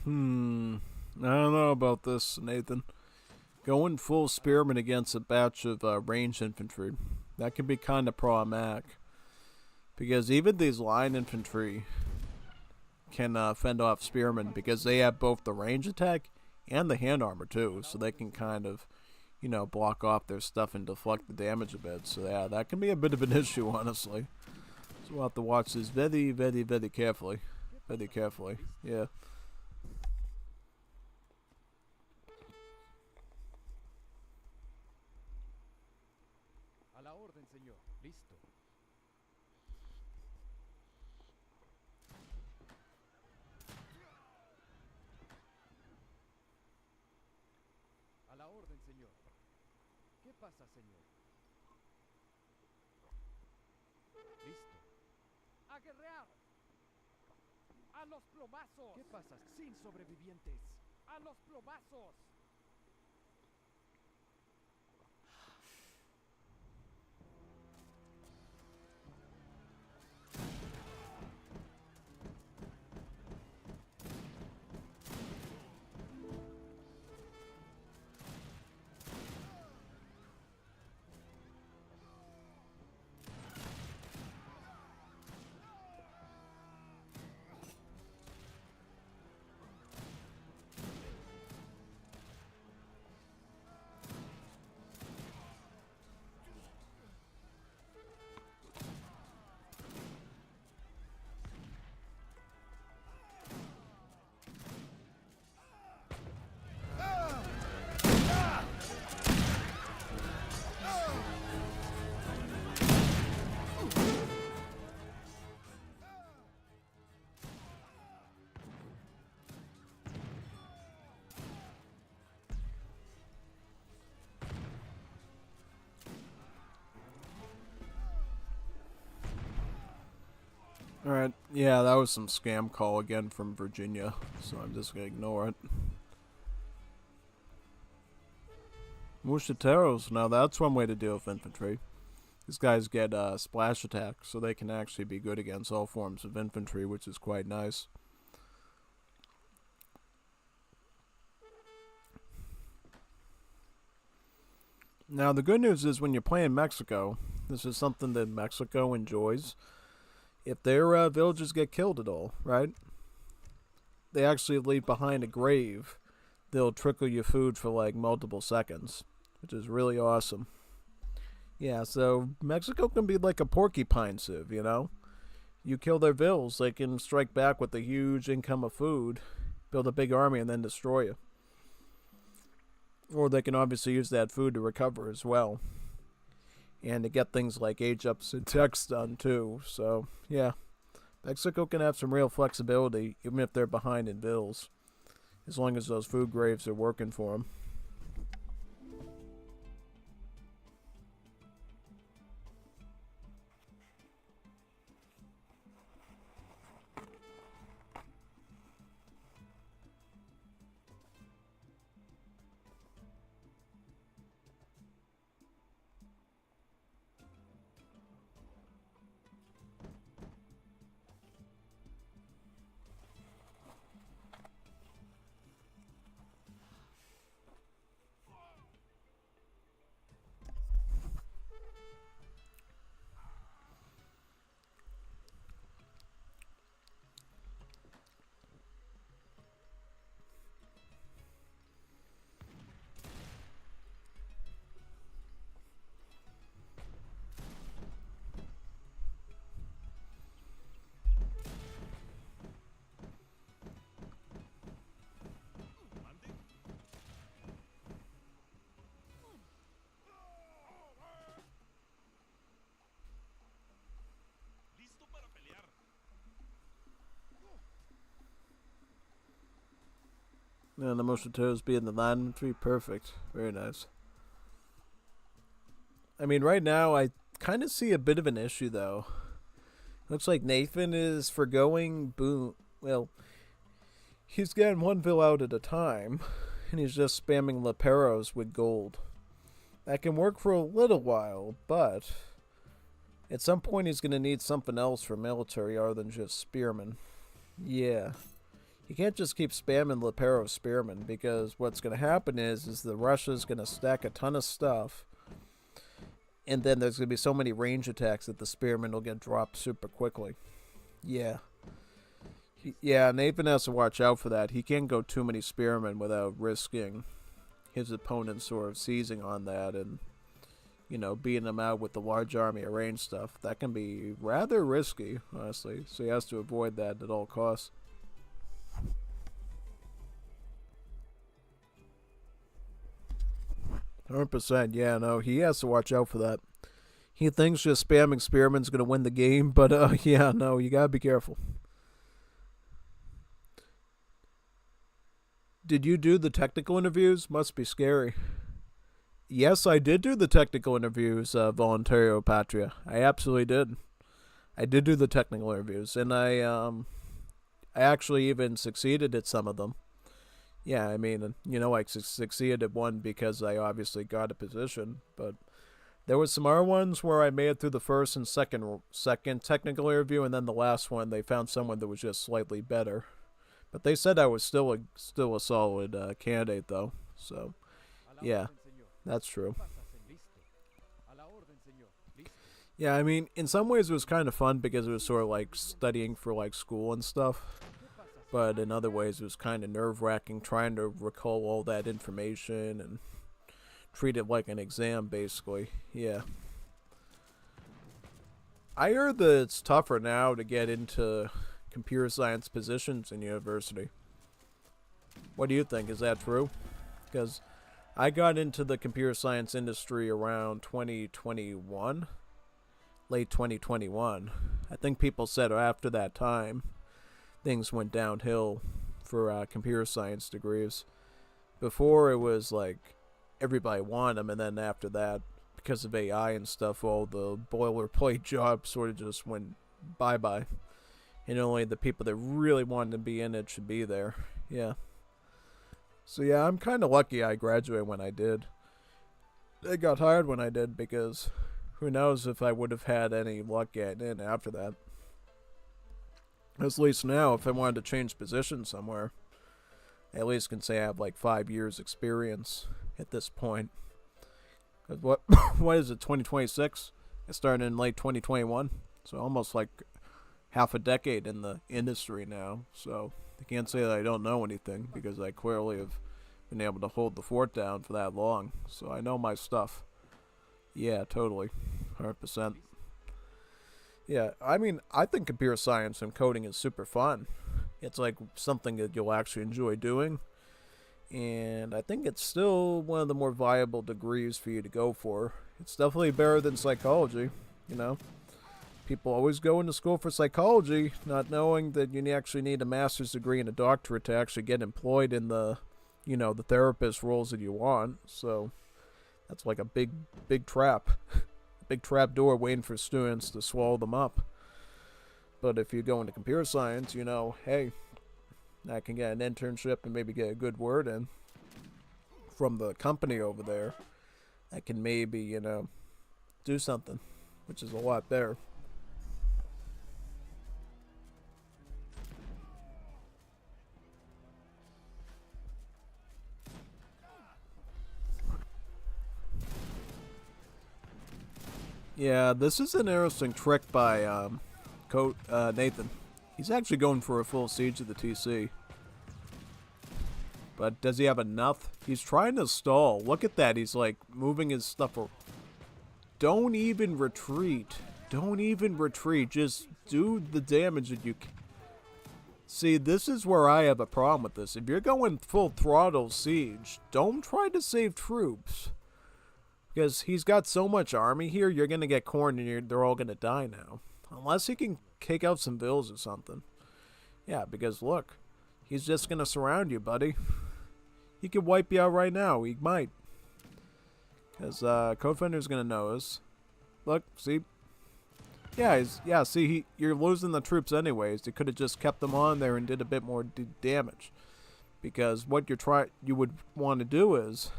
I don't know about this, Nathan. Going full spearman against a batch of ranged infantry, that can be kind of problematic. Because even these line infantry can fend off spearmen because they have both the range attack and the hand armor too, so they can kind of, block off their stuff and deflect the damage a bit. So yeah, that can be a bit of an issue, honestly. So we'll have to watch this very, very, very carefully. Very carefully. Yeah. A la orden, señor. Listo. A la orden, señor. ¿Qué pasa, señor? Listo. ¡A guerrear! ¡A los plomazos! ¿Qué pasa? Sin sobrevivientes. ¡A los plomazos! Alright, yeah, that was some scam call again from Virginia, so I'm just gonna ignore it. Musketeros, now that's one way to deal with infantry. These guys get splash attack, so they can actually be good against all forms of infantry, which is quite nice. Now, the good news is when you're playing Mexico, this is something that Mexico enjoys. If their villagers get killed at all, right? They actually leave behind a grave. They'll trickle you food for like multiple seconds, which is really awesome. Yeah, so Mexico can be like a porcupine sieve, You kill their vills, they can strike back with a huge income of food, build a big army, and then destroy you. Or they can obviously use that food to recover as well. And to get things like age-ups and techs done too. So, yeah. Mexico can have some real flexibility, even if they're behind in bills. as long as those food graves are working for him. And the motion toes being the 9 and 3, perfect. Very nice. I mean, right now I kind of see a bit of an issue though. Looks like Nathan is forgoing boom. Well, he's getting one bill out at a time, and he's just spamming Leperos with gold. That can work for a little while, but at some point he's going to need something else for military other than just spearmen. Yeah. You can't just keep spamming Lepero Spearman, because what's going to happen is the Russia's going to stack a ton of stuff, and then there's going to be so many range attacks that the Spearman will get dropped super quickly. Yeah. Yeah, Nathan has to watch out for that. He can't go too many Spearmen without risking his opponent sort of seizing on that and, you know, beating them out with the large army of range stuff. That can be rather risky, honestly, so he has to avoid that at all costs. 100%, yeah, no, he has to watch out for that. He thinks just spamming Spearman's going to win the game, but, yeah, no, you got to be careful. Did you do the technical interviews? Must be scary. Yes, I did do the technical interviews, Voluntario Patria. I absolutely did. I did do the technical interviews, and I actually even succeeded at some of them. Yeah, I mean, you know, I succeeded at one because I obviously got a position, but there was some other ones where I made it through the first and second technical interview, and then the last one they found someone that was just slightly better. But they said I was still a solid candidate, though. So, yeah, that's true. Yeah, I mean, in some ways it was kind of fun because it was sort of like studying for like school and stuff. But in other ways, it was kind of nerve-wracking trying to recall all that information and treat it like an exam, basically. Yeah. I heard that it's tougher now to get into computer science positions in university. What do you think? Is that true? Because I got into the computer science industry around 2021. Late 2021. I think people said after that time things went downhill for computer science degrees. Before, it was like everybody wanted them, and then after that, because of AI and stuff, all the boilerplate jobs sort of just went bye-bye. And only the people that really wanted to be in it should be there. Yeah. So yeah, I'm kind of lucky I graduated when I did. I got hired when I did, because who knows if I would have had any luck getting in after that. At least now, if I wanted to change position somewhere, I at least can say I have like 5 years experience at this point. What is it, 2026? I started in late 2021, so almost like half a decade in the industry now. So I can't say that I don't know anything, because I clearly have been able to hold the fort down for that long. So I know my stuff. Yeah, totally. 100%. Yeah, I mean, I think computer science and coding is super fun. It's like something that you'll actually enjoy doing. And I think it's still one of the more viable degrees for you to go for. It's definitely better than psychology, you know. People always go into school for psychology, not knowing that you actually need a master's degree and a doctorate to actually get employed in the, the therapist roles that you want. So that's like a big trap. Big trap door waiting for students to swallow them up. But if you go into computer science, hey, I can get an internship and maybe get a good word in from the company over there. I can maybe, do something, which is a lot better. Yeah, this is an interesting trick by Nathan. He's actually going for a full siege of the TC. But does he have enough? He's trying to stall. Look at that. He's like moving his stuff. Don't even retreat. Don't even retreat. Just do the damage that you can. See, this is where I have a problem with this. If you're going full throttle siege, don't try to save troops. Because he's got so much army here, you're going to get cornered and they're all going to die now. Unless he can kick out some vills or something. Yeah, because look, he's just going to surround you, buddy. He could wipe you out right now. He might. Because Codefender's going to notice. Look, see? Yeah, see, you're losing the troops anyways. You could have just kept them on there and did a bit more damage. Because what you would want to do is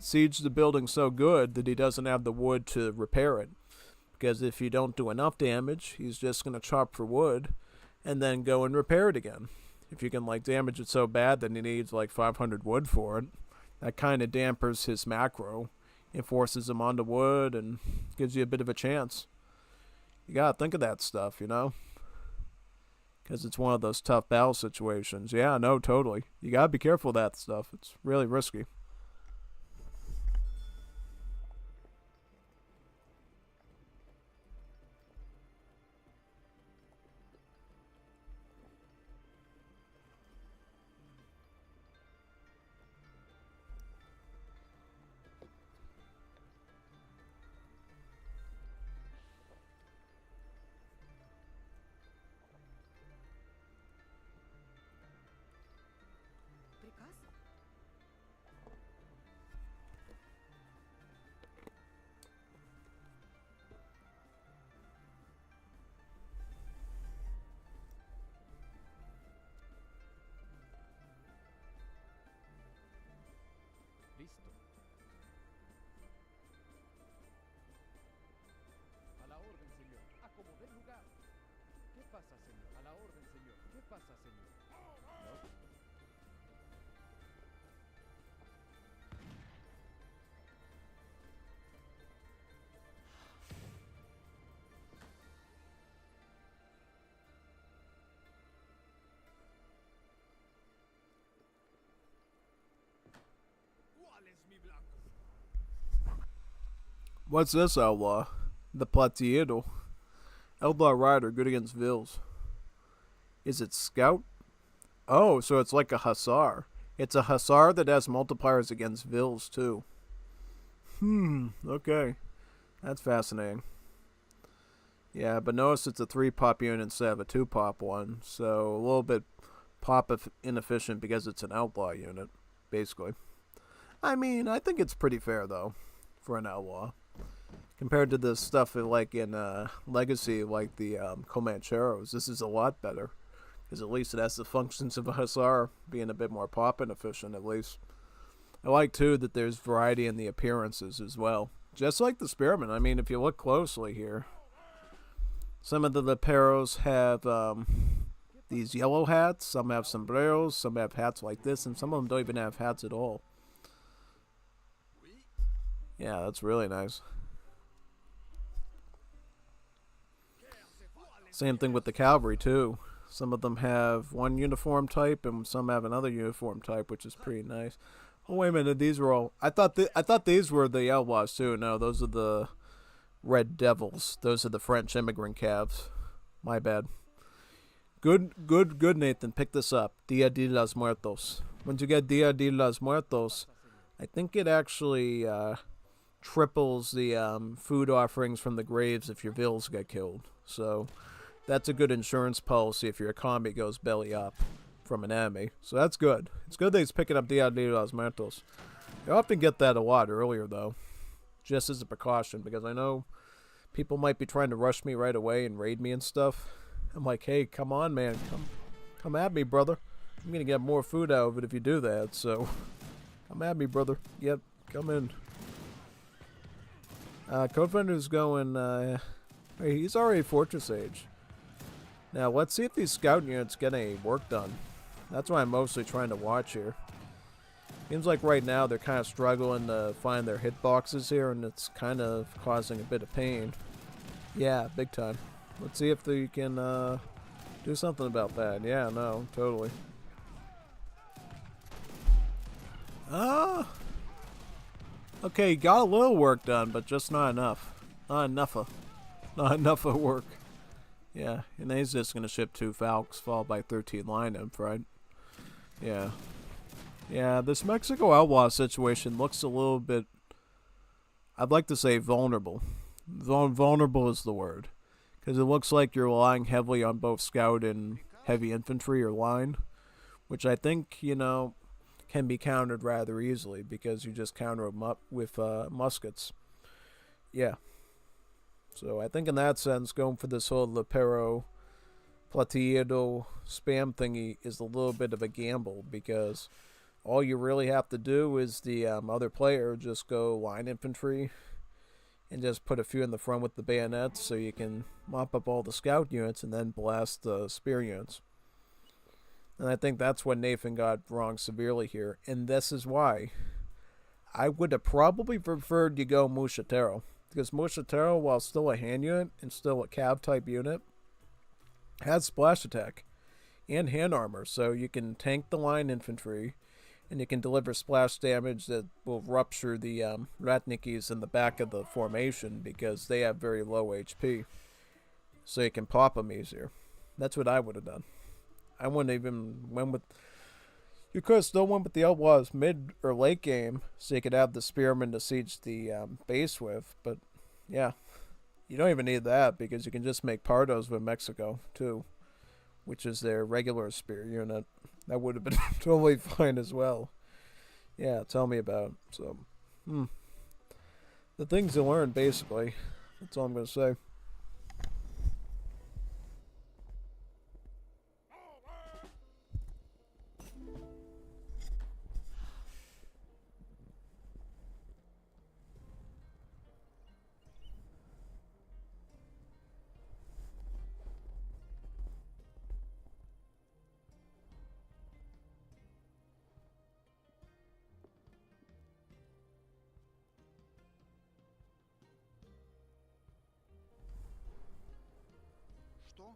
siege the building so good that he doesn't have the wood to repair it. Because if you don't do enough damage, he's just going to chop for wood and then go and repair it again. If you can damage it so bad that he needs 500 wood for it, that kind of dampers his macro. It forces him onto wood and gives you a bit of a chance. You gotta think of that stuff, because it's one of those tough battle situations. Yeah, no, totally. You gotta be careful of that stuff. It's really risky. Listo. A la orden, señor. Acomodé el lugar. ¿Qué pasa, señor? A la orden, señor. ¿Qué pasa, señor? ¿No? ¿Cuál es mi blanco? What's this outlaw? The Plateado. Outlaw Rider, good against Vills. Is it Scout? Oh, so it's like a Hussar. It's a Hussar that has multipliers against Vills, too. Okay. That's fascinating. Yeah, but notice it's a 3-pop unit instead of a 2-pop one. So, a little bit pop inefficient because it's an outlaw unit, basically. I mean, I think it's pretty fair, though, for an outlaw. Compared to the stuff in Legacy, like the Comancheros, this is a lot better. Because at least it has the functions of a Hussar, being a bit more pop inefficient, at least. I like, too, that there's variety in the appearances as well. Just like the Spearmen. I mean, if you look closely here, some of the Leperos have these yellow hats, some have sombreros, some have hats like this, and some of them don't even have hats at all. Yeah, that's really nice. Same thing with the cavalry too. Some of them have one uniform type and some have another uniform type, which is pretty nice. Oh wait a minute, these were all. I thought these were the outlaws too. No, those are the Red Devils. Those are the French immigrant calves. My bad. Good, Nathan. Pick this up. Dia de los Muertos. Once you get Dia de los Muertos, I think it actually triples the food offerings from the graves if your vills get killed. So that's a good insurance policy if your economy goes belly up from an enemy. So that's good. It's good that he's picking up Dia de los Muertos. I often get that a lot earlier, though, just as a precaution, because I know people might be trying to rush me right away and raid me and stuff. I'm like, hey, come on, man. Come at me, brother. I'm going to get more food out of it if you do that, so come at me, brother. Yep, come in. Codefender's going, he's already Fortress Age. Now, let's see if these scout units get any work done. That's what I'm mostly trying to watch here. Seems like right now they're kind of struggling to find their hitboxes here, and it's kind of causing a bit of pain. Yeah, big time. Let's see if they can do something about that. Yeah, no, totally. Okay, got a little work done, but just not enough. Not enough of work. Yeah, and he's just going to ship 2 Falcons followed by 13 line imp, right? Yeah. Yeah, this Mexico Outlaw situation looks a little bit, I'd like to say vulnerable. Vulnerable is the word. Because it looks like you're relying heavily on both scout and heavy infantry or line. Which I think, you know, can be countered rather easily. Because you just counter them up with muskets. Yeah. So I think in that sense, going for this whole Lepero Plateado spam thingy is a little bit of a gamble. Because all you really have to do is the other player just go line infantry and just put a few in the front with the bayonets so you can mop up all the scout units and then blast the spear units. And I think that's what Nathan got wrong severely here. And this is why. I would have probably preferred you go Muchatero. Because Muchatero, while still a hand unit and still a cav type unit, has splash attack and hand armor. So you can tank the line infantry and you can deliver splash damage that will rupture the Ratnikis in the back of the formation because they have very low HP. So you can pop them easier. That's what I would have done. I wouldn't even went with... You could have still went with the Outlaws mid or late game so you could have the Spearmen to siege the base with. But yeah, you don't even need that because you can just make Pardos with Mexico too, which is their regular spear unit. That would have been totally fine as well. Yeah, tell me about it. So, the things to learn, basically. That's all I'm going to say. Что?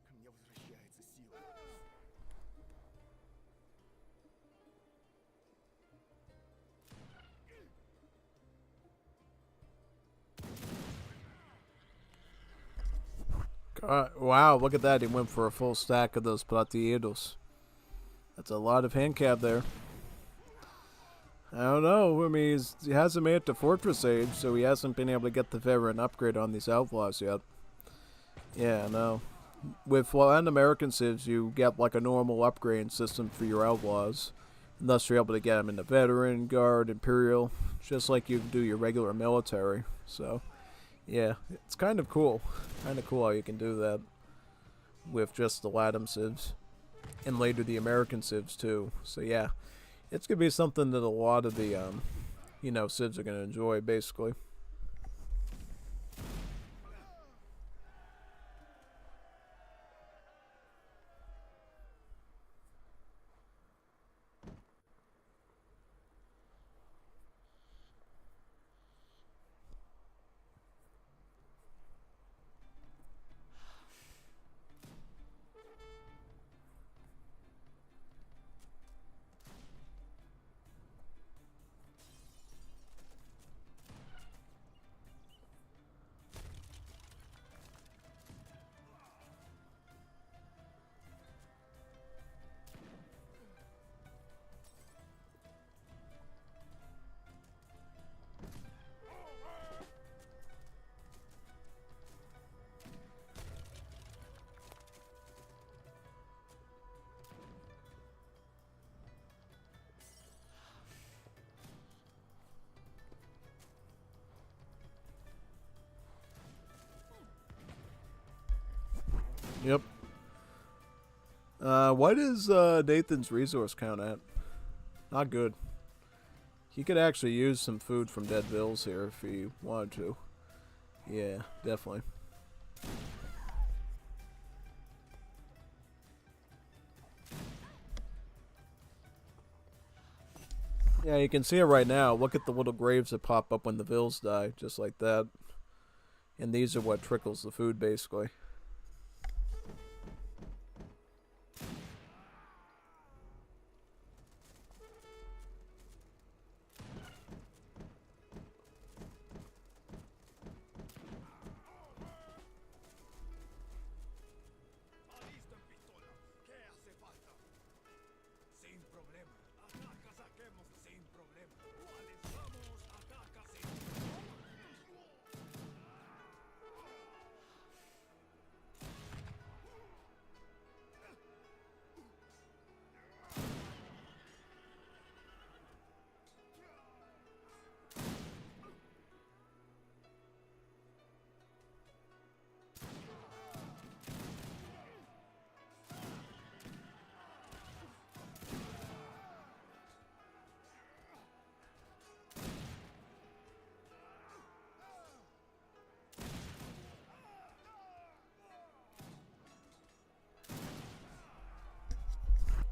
Ко мне возвращается сила. Wow, look at that. He went for a full stack of those Plateados. That's a lot of hand cab there. I don't know. I mean, he hasn't made it to Fortress Age, so he hasn't been able to get the veteran upgrade on these Outlaws yet. Yeah, no. With Latin American civs, you get like a normal upgrade system for your Outlaws. And thus you're able to get them into Veteran, Guard, Imperial, just like you do your regular military. So, yeah, it's kind of cool. Kind of cool how you can do that with just the Latin civs. And later the American civs too. So yeah, it's going to be something that a lot of the, civs are going to enjoy, basically. Yep. What is Nathan's resource count at? Not good. He could actually use some food from Dead Bills here if he wanted to. Yeah, definitely. Yeah, you can see it right now. Look at the little graves that pop up when the Vills die, just like that. And these are what trickles the food, basically. Alisten pistola. ¿Qué hace falta? Sin problema. Ataca, saquemos sin problema. ¿Cuáles vamos? Ataca sin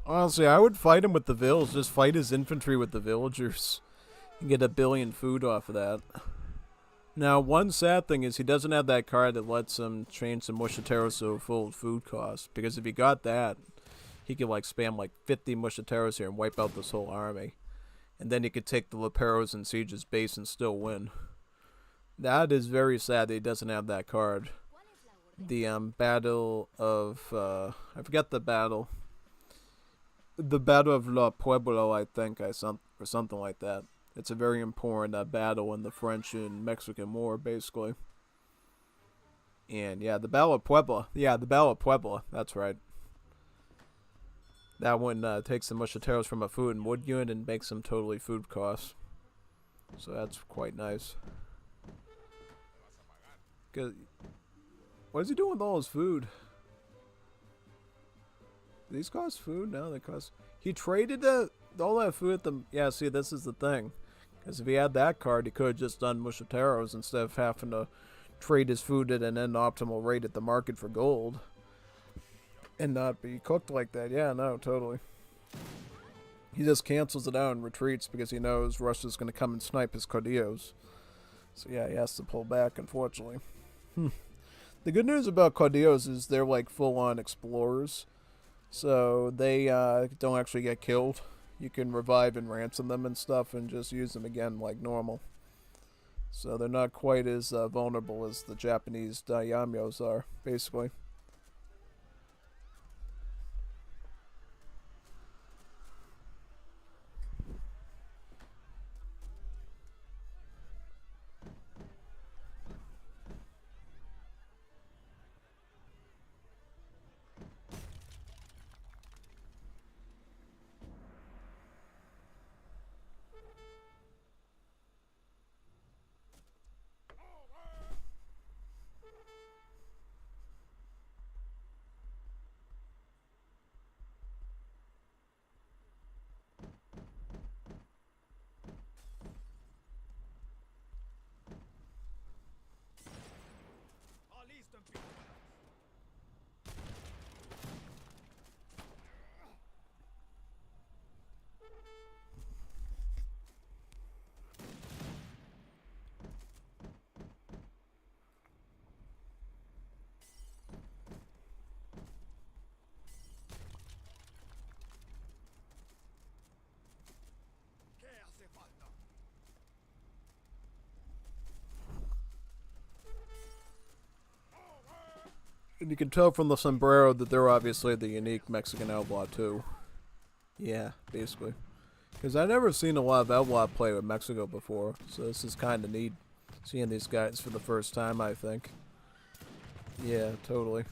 Honestly, I would fight him with the Vills. Just fight his infantry with the villagers. And get 1 billion food off of that. Now, one sad thing is he doesn't have that card that lets him train some Mushateros to full food cost. Because if he got that, he could like spam like 50 Mushateros here and wipe out this whole army. And then he could take the Leperos and siege his base and still win. That is very sad that he doesn't have that card. The battle of I forget the battle. The Battle of La Pueblo, I think, or something like that. It's a very important battle in the French and Mexican War, basically. And yeah, the Battle of Puebla. Yeah, the Battle of Puebla. That's right. That one takes the Mushateros from a food and wood unit and makes them totally food costs. So that's quite nice. What is he doing with all his food? Do these cost food? No, they cost... He traded all that food at them. Yeah, see, this is the thing. Because if he had that card, he could have just done Mushateros instead of having to trade his food at an optimal rate at the market for gold. And not be cooked like that. Yeah, no, totally. He just cancels it out and retreats because he knows Russia's going to come and snipe his Caudillos. So yeah, he has to pull back, unfortunately. The good news about Caudillos is they're like full-on explorers. So they don't actually get killed. You can revive and ransom them and stuff and just use them again like normal. So they're not quite as vulnerable as the Japanese daimyos are, basically. Alisten pistola. ¿Qué hace falta? And you can tell from the sombrero that they're obviously the unique Mexican outlaw too. Yeah, basically. Because I've never seen a lot of outlaw play with Mexico before, so this is kind of neat seeing these guys for the first time, I think. Yeah, totally.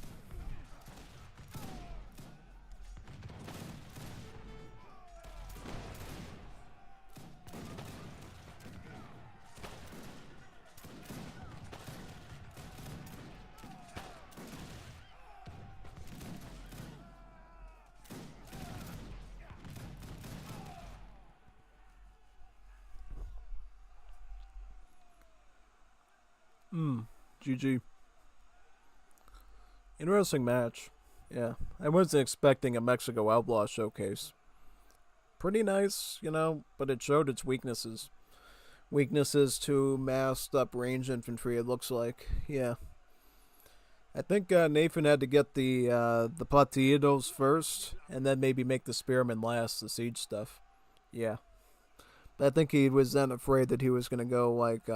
GG. Interesting match. Yeah, I wasn't expecting a Mexico Outlaw showcase. Pretty nice, you know, but it showed its weaknesses. Weaknesses to masked up range infantry, it looks like. Yeah. I think Nathan had to get the Platillos first, and then maybe make the Spearmen last, the siege stuff. Yeah. But I think he was then afraid that he was going to go like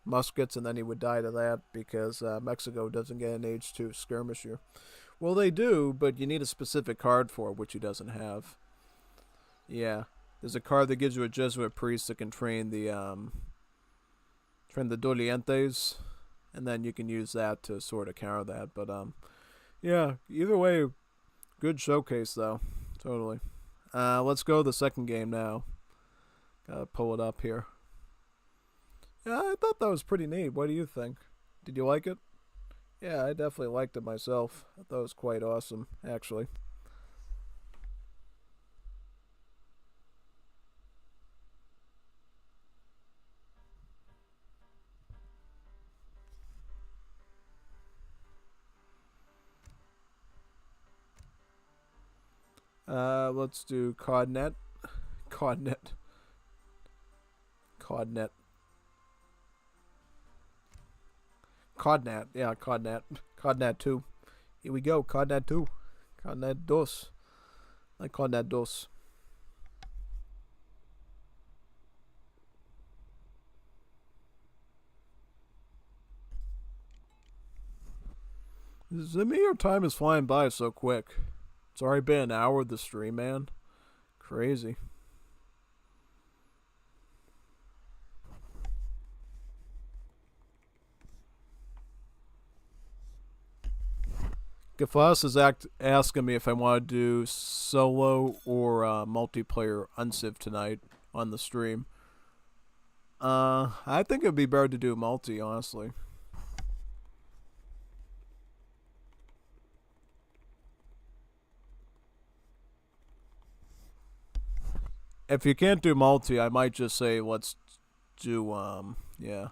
muskets, and then he would die to that because Mexico doesn't get an H2 skirmisher. Well, they do, but you need a specific card for it, which he doesn't have. Yeah. There's a card that gives you a Jesuit priest that can train the Dolientes, and then you can use that to sort of counter that. But yeah, either way, good showcase though. Totally. Let's go to the second game now. Gotta pull it up here. Yeah, I thought that was pretty neat. What do you think? Did you like it? Yeah, I definitely liked it myself. I thought it was quite awesome, actually. Let's do Codnet. Codnet. Codnet. Codnet. Yeah, Codnet. Codnet 2. Here we go. Codnet 2. Codnet 2. Like Codnet 2. Is it me or time is flying by so quick? It's already been an hour of the stream, man. Crazy. Gafas is asking me if I want to do solo or multiplayer Unciv tonight on the stream. I think it'd be better to do multi, honestly. If you can't do multi, I might just say let's do yeah.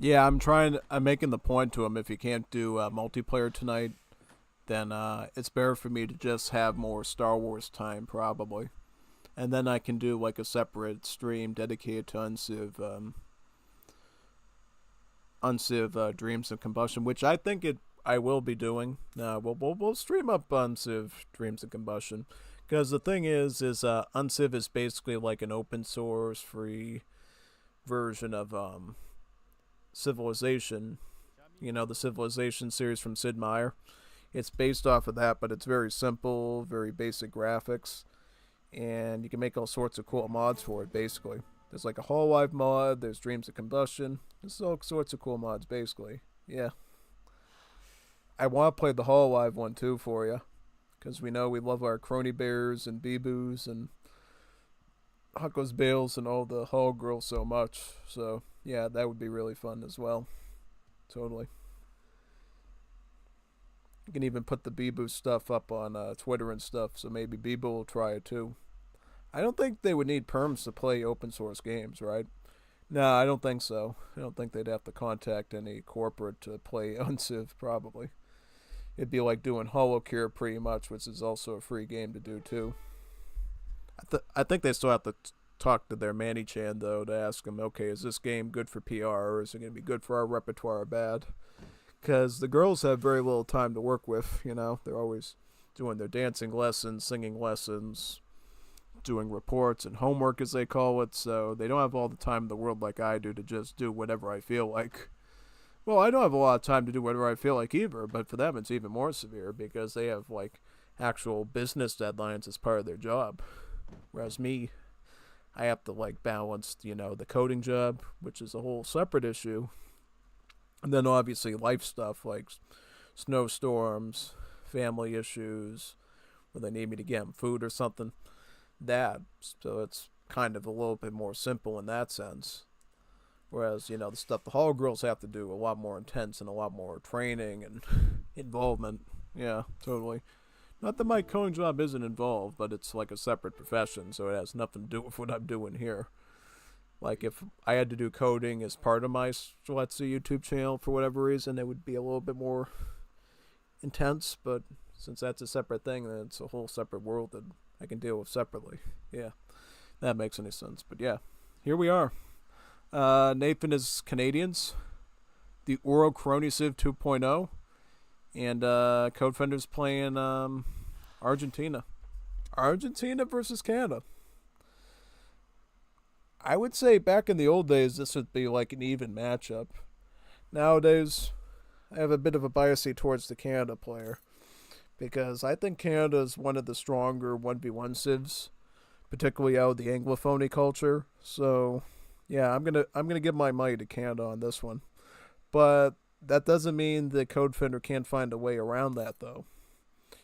Yeah, I'm making the point to him if you can't do multiplayer tonight, then it's better for me to just have more Star Wars time, probably. And then I can do like a separate stream dedicated to Unciv Dreams of Combustion, which I think I will be doing. We'll stream up Unciv Dreams of Combustion. Because the thing is Unciv is basically like an open source, free version of Civilization, you know, the Civilization series from Sid Meier. It's based off of that, but it's very simple, very basic graphics, and you can make all sorts of cool mods for it, basically. There's like a Hololive mod, there's Dreams of Combustion, there's all sorts of cool mods, basically. Yeah. I want to play the Hololive one, too, for you, because we know we love our Crony Bears and Beeboos and Huckle's Bales and all the Hall Girls so much, so yeah, that would be really fun as well. Totally. You can even put the Beeboo stuff up on Twitter and stuff, so maybe Beebo will try it too. I don't think they would need perms to play open source games, right? No, I don't think so. I don't think they'd have to contact any corporate to play Unciv, probably. It'd be like doing HoloCure pretty much, which is also a free game to do too. I think they still have to talk to their Manny-chan, though, to ask them, okay, is this game good for PR, or is it going to be good for our repertoire or bad? Because the girls have very little time to work with, you know. They're always doing their dancing lessons, singing lessons, doing reports and homework, as they call it, so they don't have all the time in the world like I do to just do whatever I feel like. Well, I don't have a lot of time to do whatever I feel like either, but for them it's even more severe because they have like actual business deadlines as part of their job. Whereas me, I have to like balance, the coding job, which is a whole separate issue. And then obviously life stuff like snowstorms, family issues, where they need me to get them food or something. So it's kind of a little bit more simple in that sense. Whereas, the stuff the hall girls have to do a lot more intense and a lot more training and involvement. Yeah, totally. Not that my coding job isn't involved, but it's like a separate profession, so it has nothing to do with what I'm doing here. Like, if I had to do coding as part of my, let's say, YouTube channel for whatever reason, it would be a little bit more intense, but since that's a separate thing, then it's a whole separate world that I can deal with separately. Yeah, that makes any sense. But yeah, here we are. Nathan is Canadians, the Unciv 2.0, and Codefender's playing Argentina. Argentina versus Canada. I would say back in the old days, this would be like an even matchup. Nowadays, I have a bit of a bias towards the Canada player because I think Canada is one of the stronger 1v1 civs, particularly out of the Anglophony culture. So, yeah, I'm gonna give my money to Canada on this one, but that doesn't mean the Codefender can't find a way around that, though.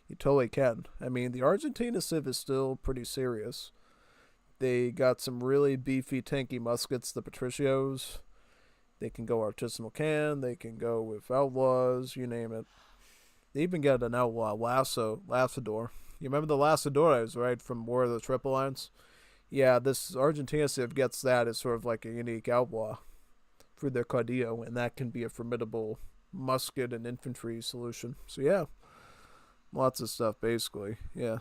You totally can. I mean, the Argentina civ is still pretty serious. They got some really beefy, tanky muskets, the Patricios. They can go artisanal can. They can go with outlaws, you name it. They even got an outlaw, Lassador. You remember the Lassadores, right, from War of the Triple Lines? Yeah, this Argentina civ gets that as sort of like a unique outlaw for their Caudillo, and that can be a formidable musket and infantry solution. So yeah, lots of stuff basically, yeah.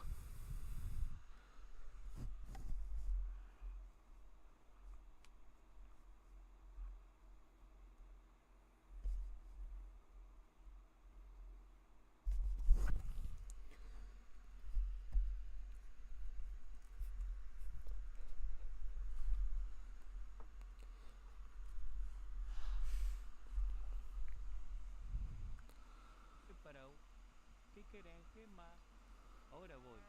¿Qué parado? ¿Qué querés? ¿Qué más? Ahora voy.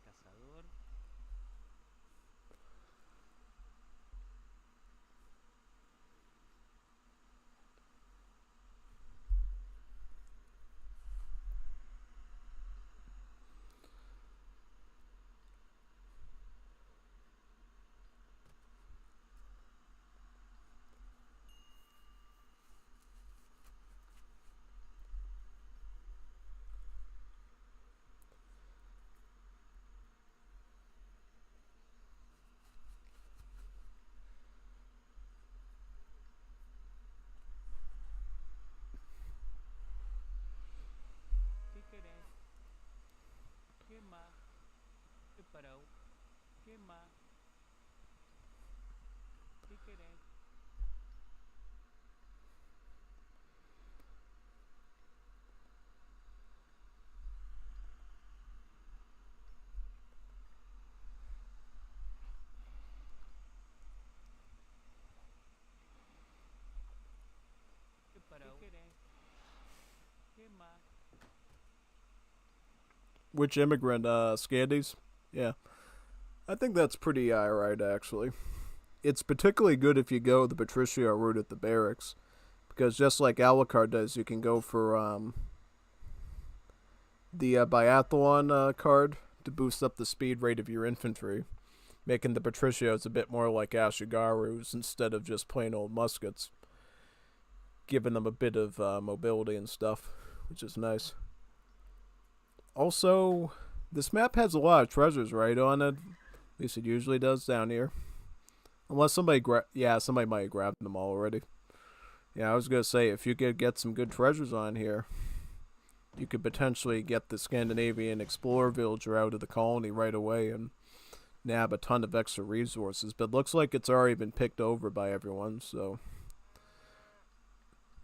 Cazador. ¿Qué querés? ¿Qué más? ¿Qué parado? ¿Qué más? ¿Qué querés? ¿Qué parado? ¿Qué querés? ¿Qué más? Which immigrant, Scandies? Yeah. I think that's pretty alright, actually. It's particularly good if you go the Patricio route at the barracks, because just like Alucard does, you can go for the biathlon card to boost up the speed rate of your infantry, making the Patricios a bit more like Ashigarus instead of just plain old muskets, giving them a bit of mobility and stuff, which is nice. Also, this map has a lot of treasures right on it. At least it usually does down here. Unless somebody somebody might have grabbed them all already. Yeah, I was going to say, if you could get some good treasures on here, you could potentially get the Scandinavian explorer villager out of the colony right away and nab a ton of extra resources. But it looks like it's already been picked over by everyone, so...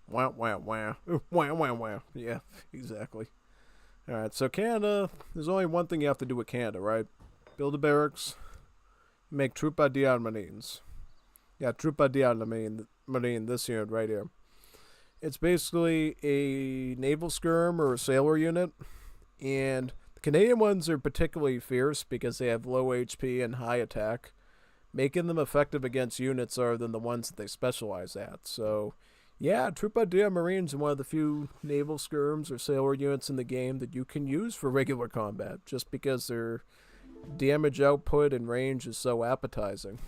Wow, wow, wow. Wow, wow, wow. Yeah, exactly. Alright, so Canada, there's only one thing you have to do with Canada, right? Build a barracks, make Trupa de Armanines. Yeah, Trupa de Armanines. Marine, this unit right here. It's basically a naval skirm or a sailor unit, and the Canadian ones are particularly fierce because they have low HP and high attack, making them effective against units other than the ones that they specialize at. So, yeah, Troop Idea Marines are one of the few naval skirms or sailor units in the game that you can use for regular combat, just because their damage output and range is so appetizing.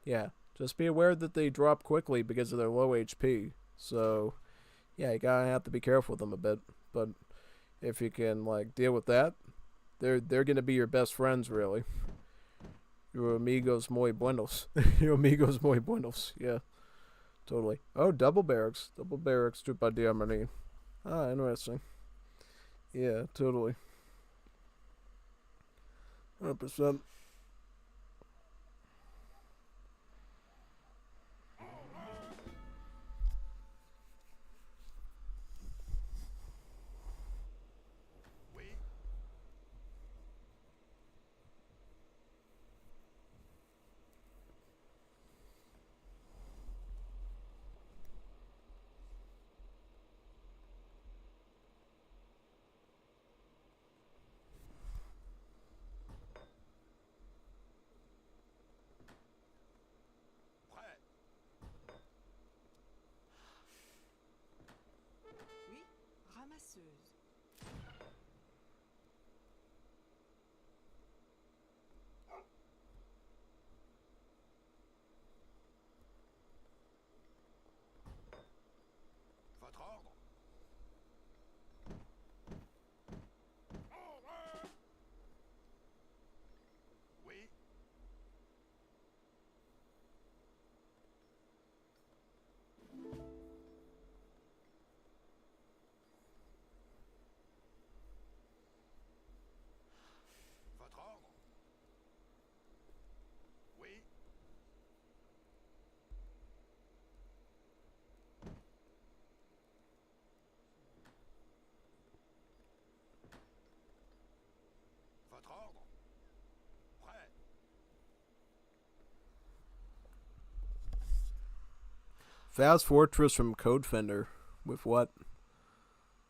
Yeah, just be aware that they drop quickly because of their low HP. So, yeah, you gotta have to be careful with them a bit. But if you can like deal with that, they're gonna be your best friends, really. Your amigos muy buenos. Your amigos muy buenos. Yeah, totally. Oh, double barracks. Double barracks, Tropa de Armani. Ah, interesting. Yeah, totally. 100%. Oui. Prêt. Oui, ramasseuse. Votre ordre. Oui. Votre ordre. Oui. Votre ordre. Prêt. Fast Fortress from Codefender. With what?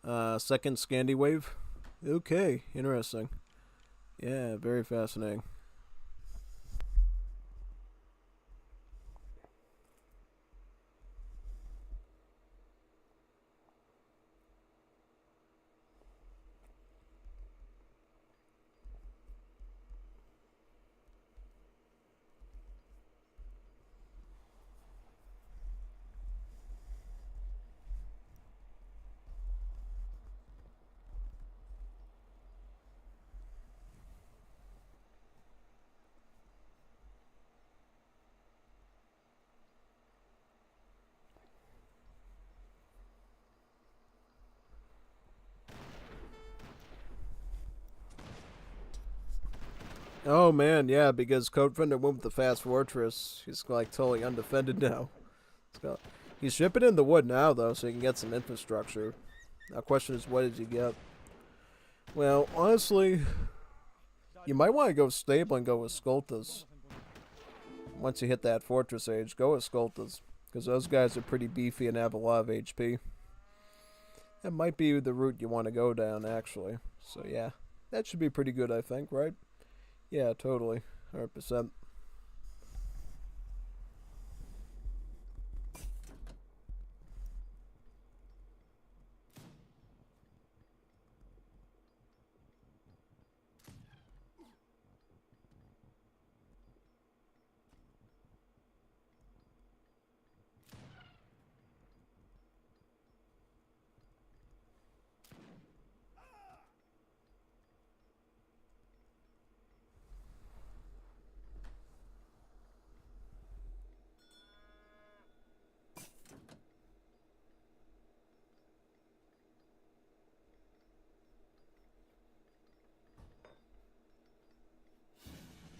Second Scandi Wave? Okay, interesting. Yeah, very fascinating. Oh man, yeah, because Codefender went with the Fast Fortress. He's like totally undefended now. He's shipping in the wood now though, so he can get some infrastructure. Now, question is, what did you get? Well, honestly, you might want to go stable and go with Skultas. Once you hit that Fortress age, go with Skultas, because those guys are pretty beefy and have a lot of HP. That might be the route you want to go down, actually. So yeah, that should be pretty good, I think, right? Yeah, totally. 100%.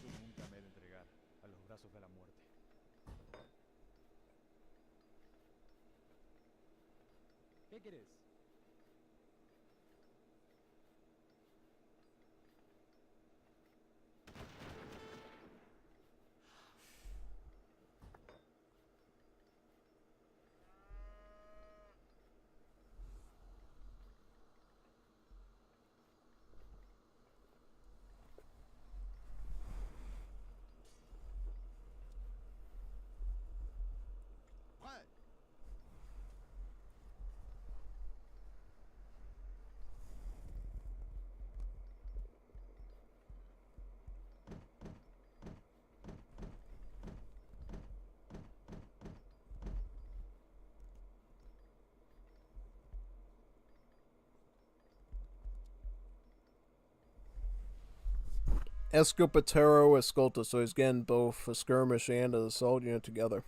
Yo nunca me he de entregar a los brazos de la muerte. ¿Qué querés? Escopetero Escolta, so he's getting both a skirmish and an assault unit together.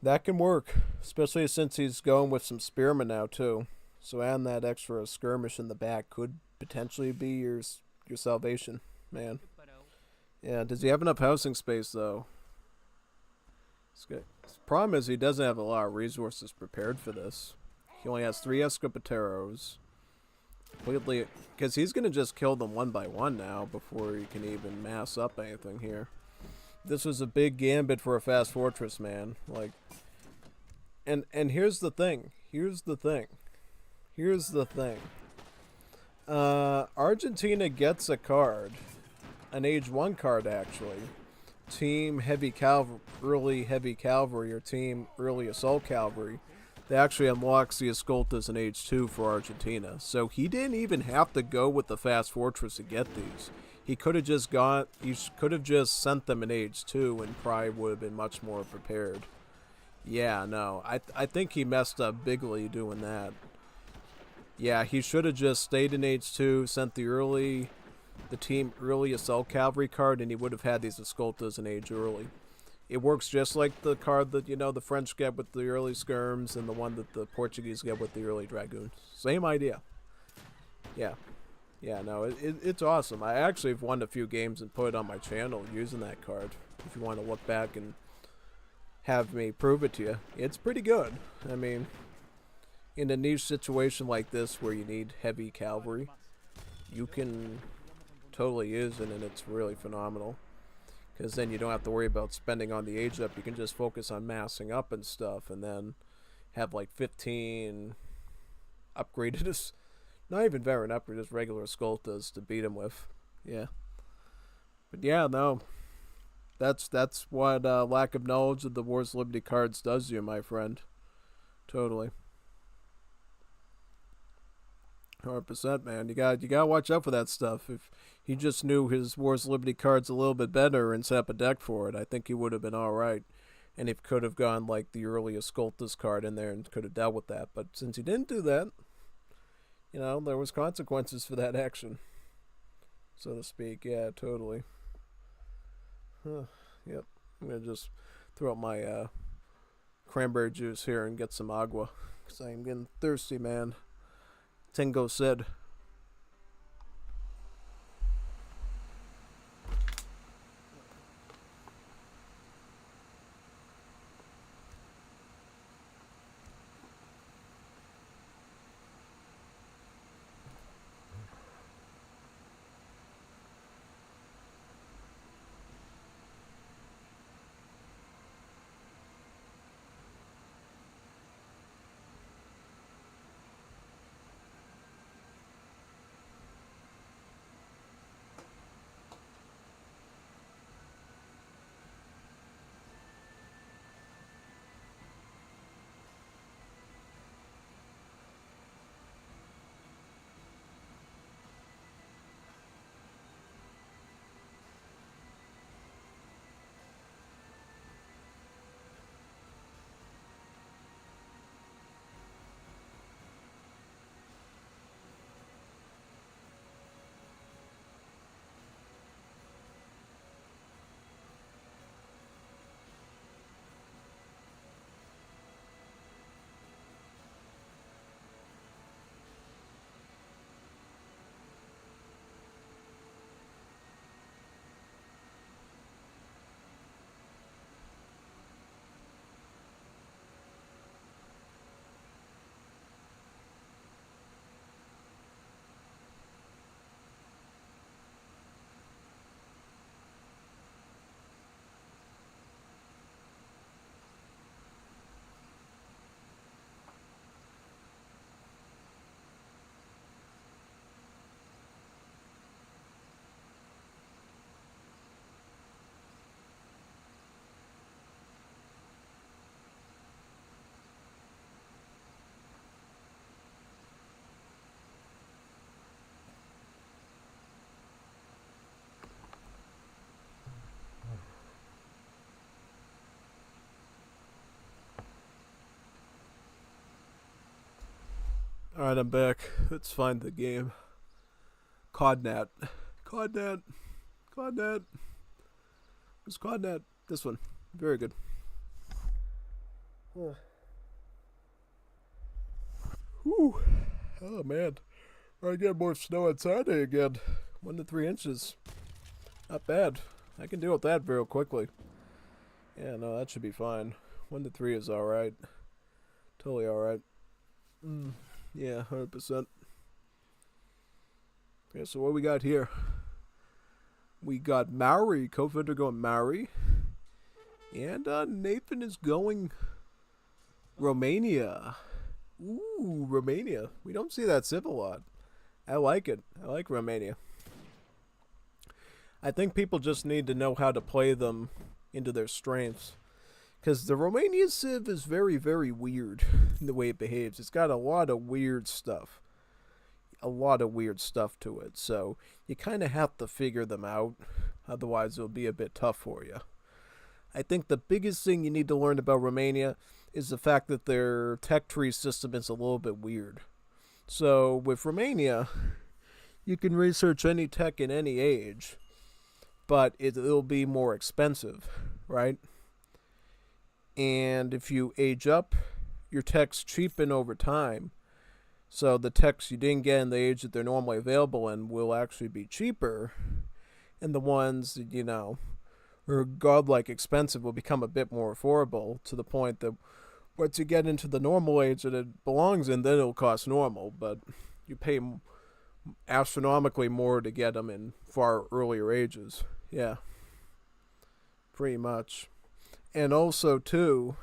That can work, especially since he's going with some spearmen now too. So adding that extra skirmish in the back could potentially be your salvation, man. Yeah, does he have enough housing space though? His problem is he doesn't have a lot of resources prepared for this. He only has 3 Escopeteros. Completely, because he's going to just kill them one by one now before he can even mass up anything here. This was a big gambit for a fast fortress, man. Like, and here's the thing. Argentina gets a card, an Age 1 card actually. Team Heavy Cavalry, early Heavy Cavalry, or Team Early Assault Cavalry. That actually unlocks the Escoltas in Age 2 for Argentina. So he didn't even have to go with the Fast Fortress to get these. He could have just sent them in Age 2 and probably would have been much more prepared. Yeah, no. I think he messed up bigly doing that. Yeah, he should have just stayed in Age 2, sent the Team Early Assault Cavalry card, and he would have had these Escoltas in Age early. It works just like the card that, the French get with the early skirms and the one that the Portuguese get with the early dragoons. Same idea. Yeah. Yeah, no, it's awesome. I actually have won a few games and put it on my channel using that card. If you want to look back and have me prove it to you. It's pretty good. I mean, in a niche situation like this where you need heavy cavalry, you can totally use it, and it's really phenomenal. Because then you don't have to worry about spending on the age up. You can just focus on massing up and stuff, and then have like 15 upgraded, not even veteran upgraded, just regular Escoltas to beat him with. Yeah. But yeah, no. That's what lack of knowledge of the Wars of Liberty cards does to you, my friend. Totally. 100%, man. You gotta watch out for that stuff. If he just knew his Wars of Liberty cards a little bit better and set up a deck for it, I think he would have been alright. And he could have gone like the early Escoltas card in there and could have dealt with that. But since he didn't do that, there was consequences for that action, so to speak. Yeah, totally. Yep. I'm gonna just throw out my cranberry juice here and get some agua, because I'm getting thirsty, man. Tingo said. Alright, I'm back. Let's find the game. CODNAT. Codnet. Codnet. Who's Codnet? This one. Very good. Whew. Oh man. I get more snow on Saturday again. 1 to 3 inches. Not bad. I can deal with that very quickly. Yeah, no, that should be fine. 1 to 3 is alright. Totally alright. Yeah, 100%. Yeah, so what we got here? We got Maori. Codefender going Maori. And Nathan is going Romania. Ooh, Romania. We don't see that civ a lot. I like it. I like Romania. I think people just need to know how to play them into their strengths. Because the Romania civ is very, very weird in the way it behaves. It's got a lot of weird stuff. A lot of weird stuff to it. So you kind of have to figure them out. Otherwise it'll be a bit tough for you. I think the biggest thing you need to learn about Romania is the fact that their tech tree system is a little bit weird. So with Romania, you can research any tech in any age, but it'll be more expensive, right? And if you age up, your techs cheapen over time. So the techs you didn't get in the age that they're normally available in will actually be cheaper. And the ones that, you know, are godlike expensive will become a bit more affordable, to the point that once you get into the normal age that it belongs in, then it'll cost normal. But you pay astronomically more to get them in far earlier ages. Yeah. Pretty much. And also, too,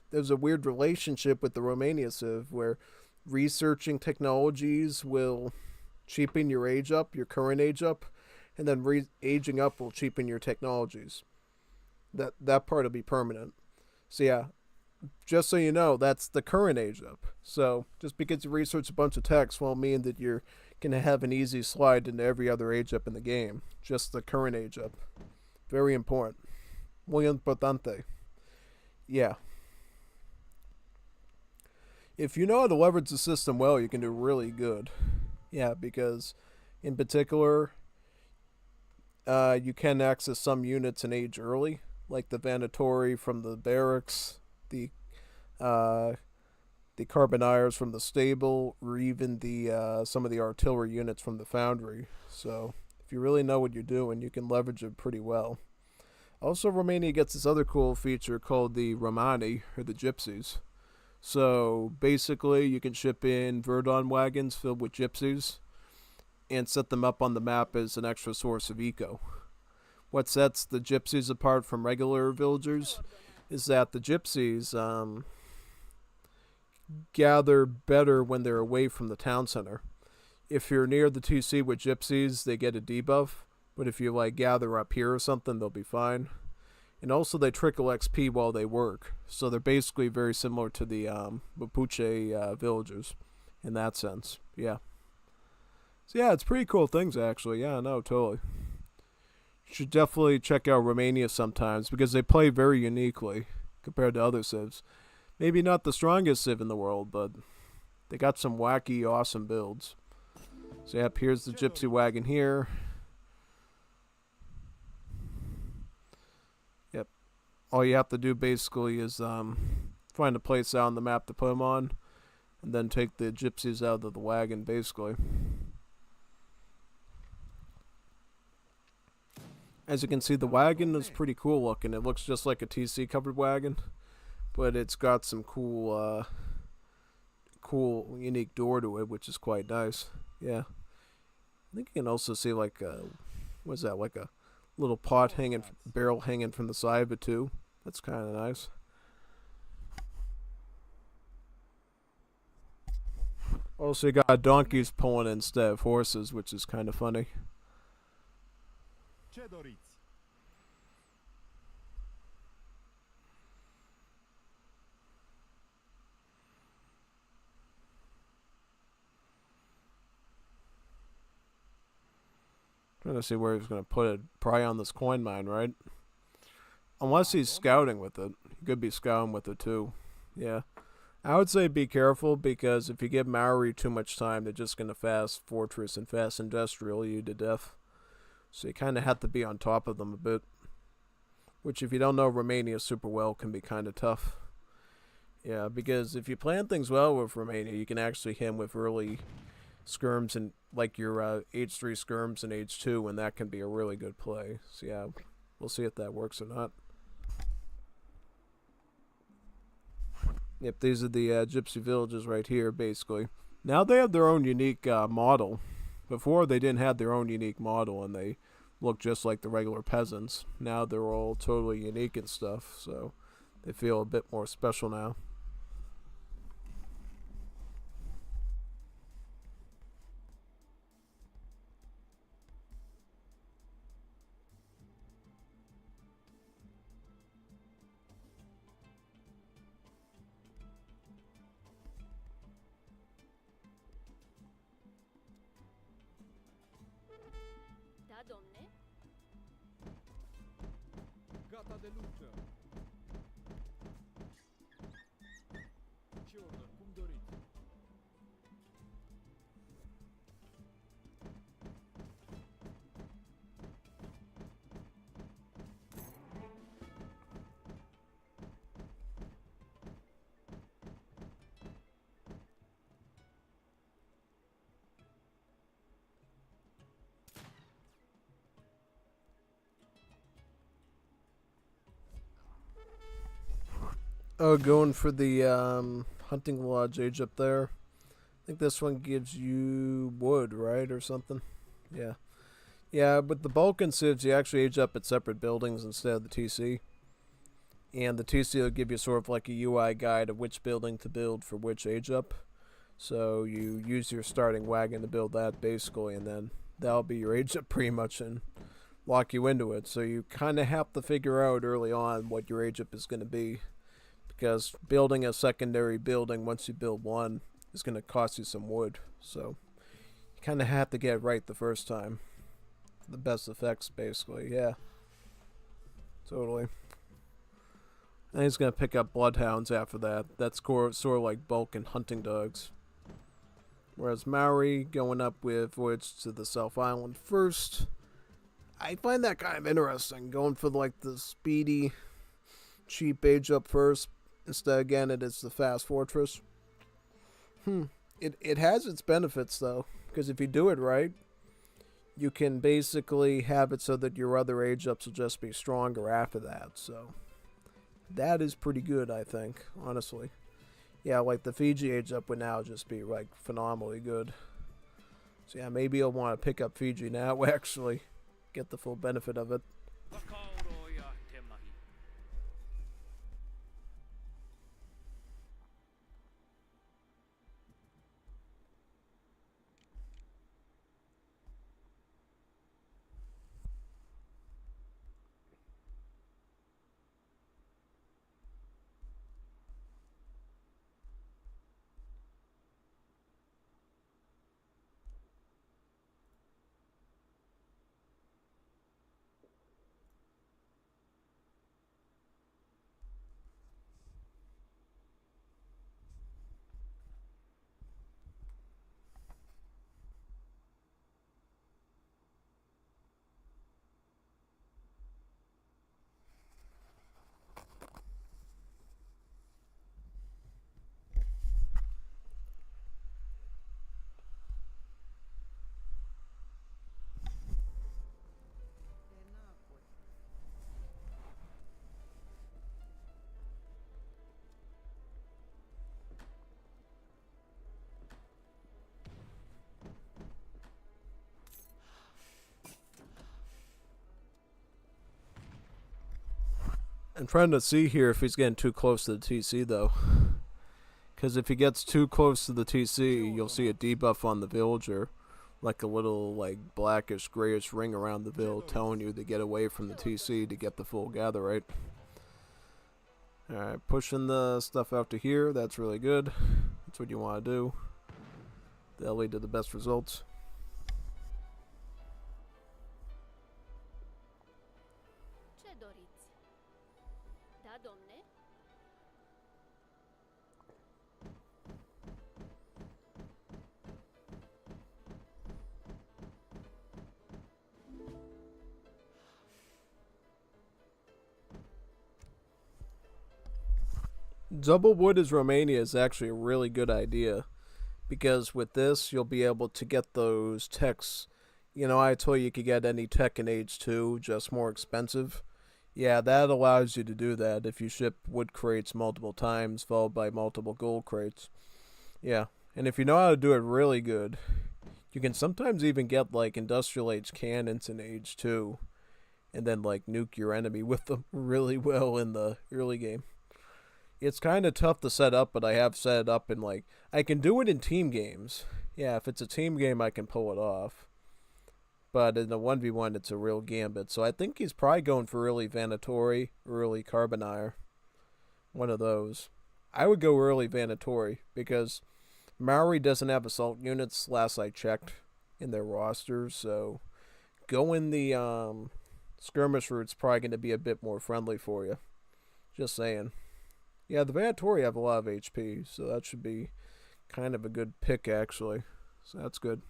there's a weird relationship with the Romania civ where researching technologies will cheapen your age up, your current age up, and then aging up will cheapen your technologies. That part will be permanent. So yeah, just so you know, that's the current age up. So just because you research a bunch of techs won't mean that you're going to have an easy slide into every other age up in the game. Just the current age up. Very important. Muy importante. Yeah. If you know how to leverage the system well, you can do really good. Yeah, because in particular, you can access some units in age early, like the Vanatori from the barracks, the Carboniers from the stable, or even the some of the artillery units from the foundry. So if you really know what you're doing, you can leverage it pretty well. Also, Romania gets this other cool feature called the Romani, or the Gypsies. So basically, you can ship in Verdon wagons filled with gypsies and set them up on the map as an extra source of eco. What sets the gypsies apart from regular villagers is that the gypsies gather better when they're away from the town center. If you're near the TC with gypsies, they get a debuff, but if you like gather up here or something, they'll be fine. And also they trickle XP while they work, so they're basically very similar to the Mapuche villagers in that sense. Yeah. So yeah, it's pretty cool things actually. Yeah, no, totally. You should definitely check out Romania sometimes because they play very uniquely compared to other civs. Maybe not the strongest civ in the world, but they got some wacky, awesome builds. So yep, here's the gypsy wagon here. Yep. All you have to do basically is find a place out on the map to put them on, and then take the gypsies out of the wagon, basically. As you can see, the wagon is pretty cool looking. It looks just like a TC covered wagon, but it's got some cool, unique door to it, which is quite nice. Yeah. I think you can also see like what is that? Like a little pot hanging, barrel hanging from the side of it too. That's kind of nice. Also, you got donkeys pulling instead of horses, which is kind of funny. Ce doriți? Trying to see where he's going to put it. Probably on this coin mine, right? Unless he's scouting with it. He could be scouting with it too. Yeah. I would say be careful, because if you give Maori too much time, they're just going to fast fortress and fast industrial you to death. So you kind of have to be on top of them a bit. Which, if you don't know Romania super well, can be kind of tough. Yeah, because if you plan things well with Romania, you can actually hit him with early skirms and like your H3 skirms in H2, and that can be a really good play. So yeah, we'll see if that works or not. Yep, these are the gypsy villages right here, basically. Now they have their own unique model. Before, they didn't have their own unique model, and they look just like the regular peasants. Now they're all totally unique and stuff, so they feel a bit more special now. Da, domne? Gata de luptă! Ce ordă? Cum doriți? Oh, going for the hunting lodge age up there. I think this one gives you wood, right, or something? Yeah. Yeah, with the Balkan civs, you actually age up at separate buildings instead of the TC. And the TC will give you sort of like a UI guide of which building to build for which age up. So you use your starting wagon to build that, basically, and then that'll be your age up pretty much and lock you into it. So you kind of have to figure out early on what your age up is going to be. Because building a secondary building once you build one is going to cost you some wood. So you kind of have to get it right the first time. For the best effects, basically. Yeah. Totally. And he's going to pick up bloodhounds after that. That's sort of like Balkan hunting dogs. Whereas Maori going up with voyage to the South Island first. I find that kind of interesting. Going for like the speedy, cheap age up first. Instead, again, it is the fast fortress. It has its benefits, though. Because if you do it right, you can basically have it so that your other age ups will just be stronger after that. So that is pretty good, I think, honestly. Yeah, like the Fiji age up would now just be like phenomenally good. So yeah, maybe you'll want to pick up Fiji now, actually. Get the full benefit of it. Whakaoroia te mahi. I'm trying to see here if he's getting too close to the TC, though. Because if he gets too close to the TC, you'll see a debuff on the villager. Like a little, like, blackish, grayish ring around the village telling you to get away from the TC to get the full gather, right? Alright, pushing the stuff out to here. That's really good. That's what you want to do. That'll lead to the best results. Ce doriți? Da, domne? Double wood as Romania is actually a really good idea. Because with this, you'll be able to get those techs. You know, I told you could get any tech in Age 2, just more expensive. Yeah, that allows you to do that if you ship wood crates multiple times, followed by multiple gold crates. Yeah, and if you know how to do it really good, you can sometimes even get, like, industrial age cannons in Age 2, and then, like, nuke your enemy with them really well in the early game. It's kind of tough to set up, but I have set it up in, like, I can do it in team games. Yeah, if it's a team game, I can pull it off. But in a 1v1, it's a real gambit. So I think he's probably going for early Vanatori, early Carbonire. One of those. I would go early Vanatori, because Maori doesn't have assault units, last I checked, in their rosters. So going the skirmish route's probably going to be a bit more friendly for you. Just saying. Yeah, the Vanatori have a lot of HP, so that should be kind of a good pick, actually. So that's good.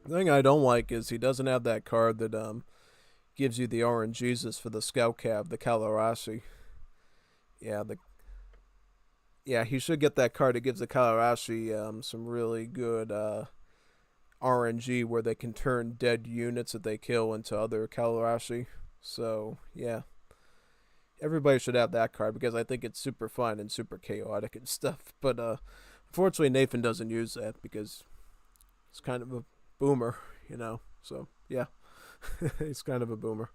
The thing I don't like is he doesn't have that card that gives you the RNGesus for the Scout Cav, the Kalarashi. Yeah, he should get that card that gives the Kalarashi some really good RNG where they can turn dead units that they kill into other Kalarashi. So, yeah. Everybody should have that card because I think it's super fun and super chaotic and stuff. But unfortunately, Nathan doesn't use that because he's kind of a boomer, you know. So, yeah. He's kind of a boomer.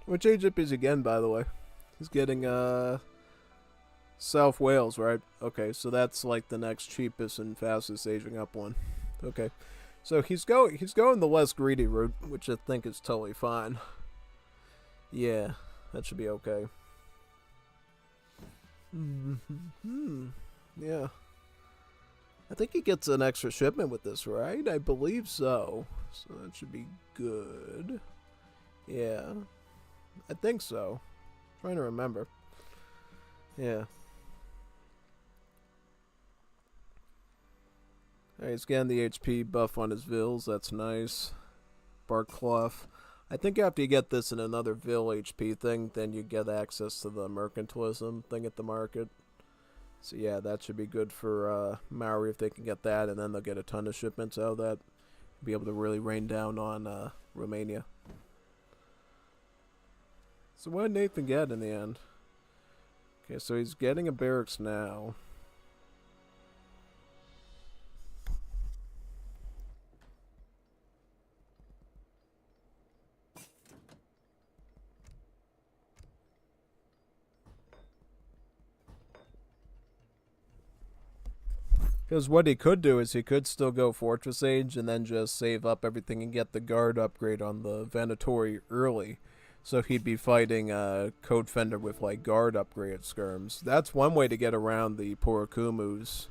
Which age up is again, by the way? He's getting South Wales, right? Okay, so that's like the next cheapest and fastest aging up one. Okay, so he's going the less greedy route, which I think is totally fine. Yeah, that should be okay. Yeah, I think he gets an extra shipment with this, right? I believe so. So that should be good. Yeah. I think so. I'm trying to remember. Yeah. Alright, he's getting the HP buff on his Vils. That's nice. Bark Cloth. I think after you get this in another Vil HP thing, then you get access to the mercantilism thing at the market. So yeah, that should be good for Maori if they can get that, and then they'll get a ton of shipments out of that. Be able to really rain down on Romania. So what did Nathan get in the end? Okay, so he's getting a barracks now. Because what he could do is he could still go Fortress Age and then just save up everything and get the guard upgrade on the Vanatori early. So he'd be fighting Codefender with like guard upgrade skirms. That's one way to get around the Porokumu's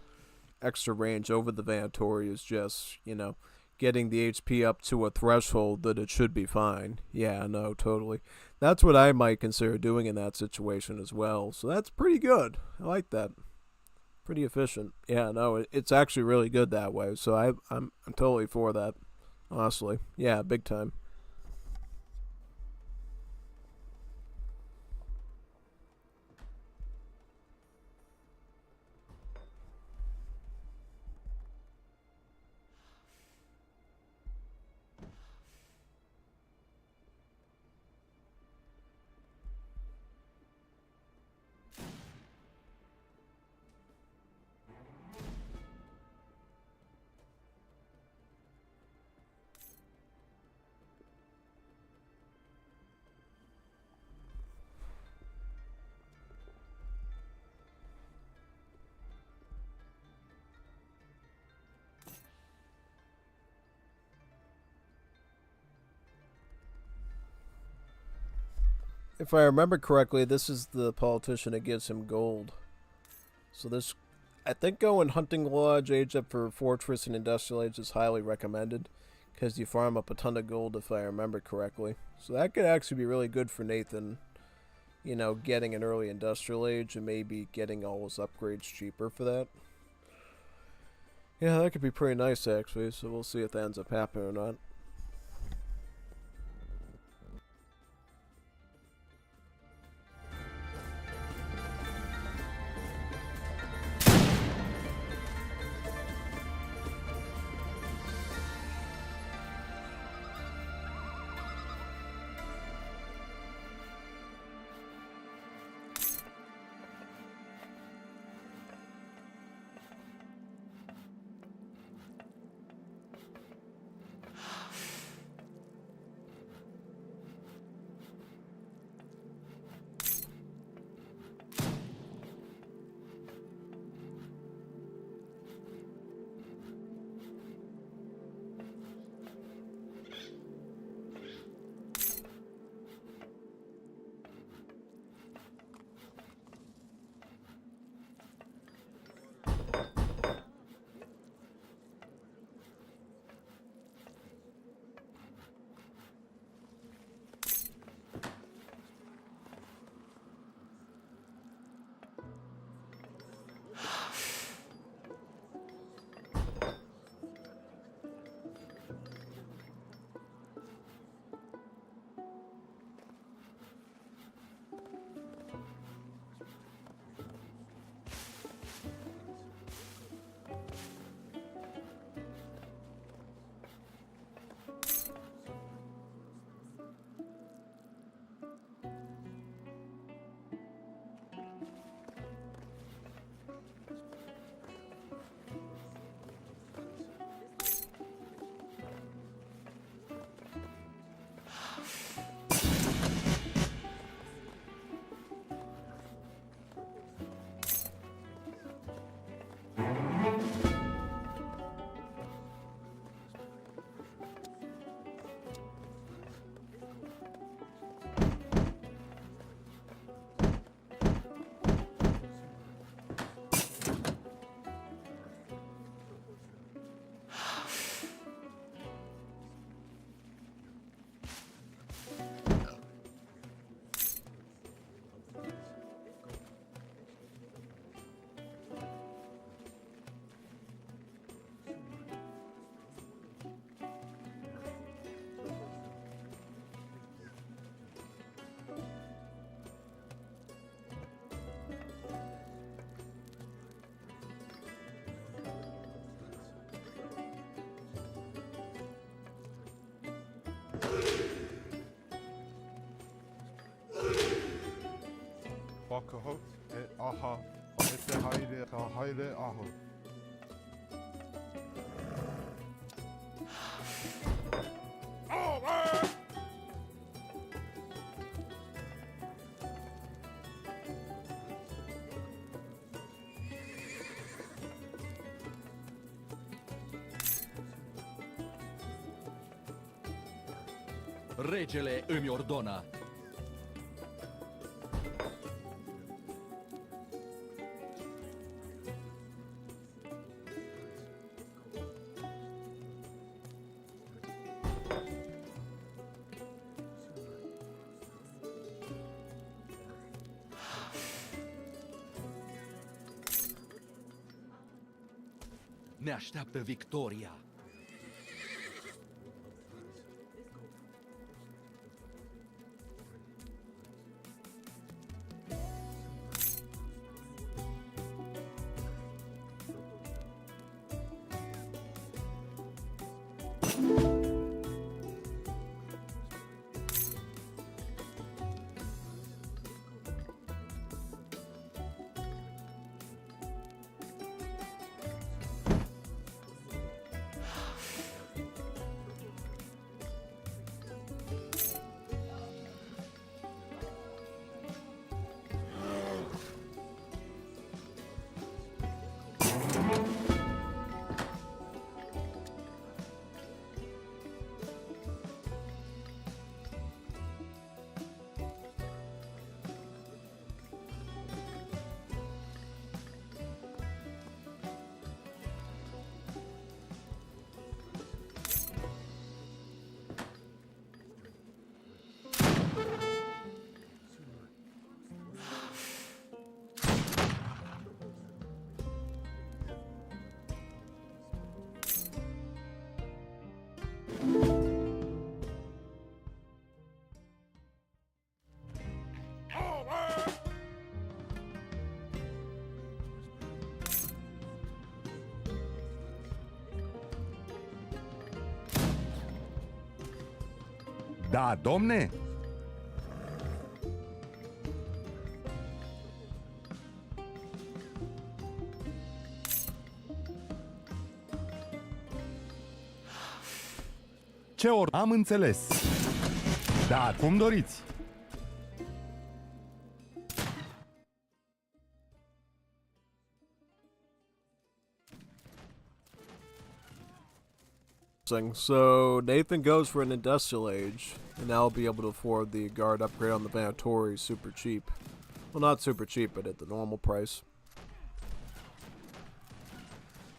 extra range over the Vanatori is just, you know, getting the HP up to a threshold that it should be fine. Yeah, no, totally. That's what I might consider doing in that situation as well. So that's pretty good. I like that. Pretty efficient. Yeah, no, it's actually really good that way. So I'm totally for that. Honestly. Yeah, big time. If I remember correctly, this is the politician that gives him gold. So this, I think going Hunting Lodge, Age Up for Fortress, and Industrial Age is highly recommended. Because you farm up a ton of gold if I remember correctly. So that could actually be really good for Nathan. You know, getting an early Industrial Age and maybe getting all his upgrades cheaper for that. Yeah, that could be pretty nice actually. So we'll see if that ends up happening or not. Bakahot et aha. Ete hayre hayre aho. Regele îmi ordona. Ne așteaptă victoria. Da, domne? Ce ori? Am înțeles. Da, cum doriți. So Nathan goes for an industrial age, and now he'll be able to afford the guard upgrade on the Vanatori super cheap. Well, not super cheap, but at the normal price.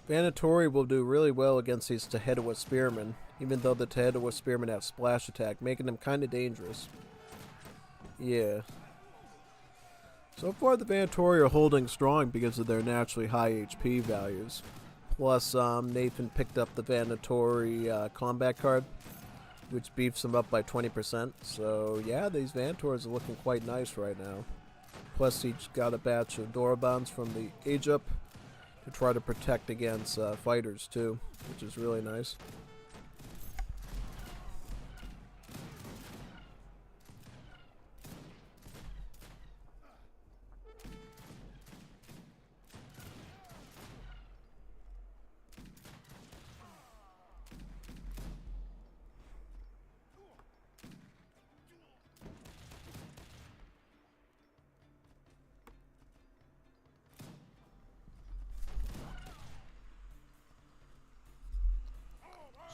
Vanatori will do really well against these Tehedawa Spearmen, even though the Tehedawa Spearmen have splash attack, making them kind of dangerous. Yeah. So far the Vanatori are holding strong because of their naturally high HP values. Plus, Nathan picked up the Vanatori combat card, which beefs them up by 20%. So, yeah, these Vanatoris are looking quite nice right now. Plus, he's got a batch of Dorabans from the Age Up to try to protect against fighters, too, which is really nice.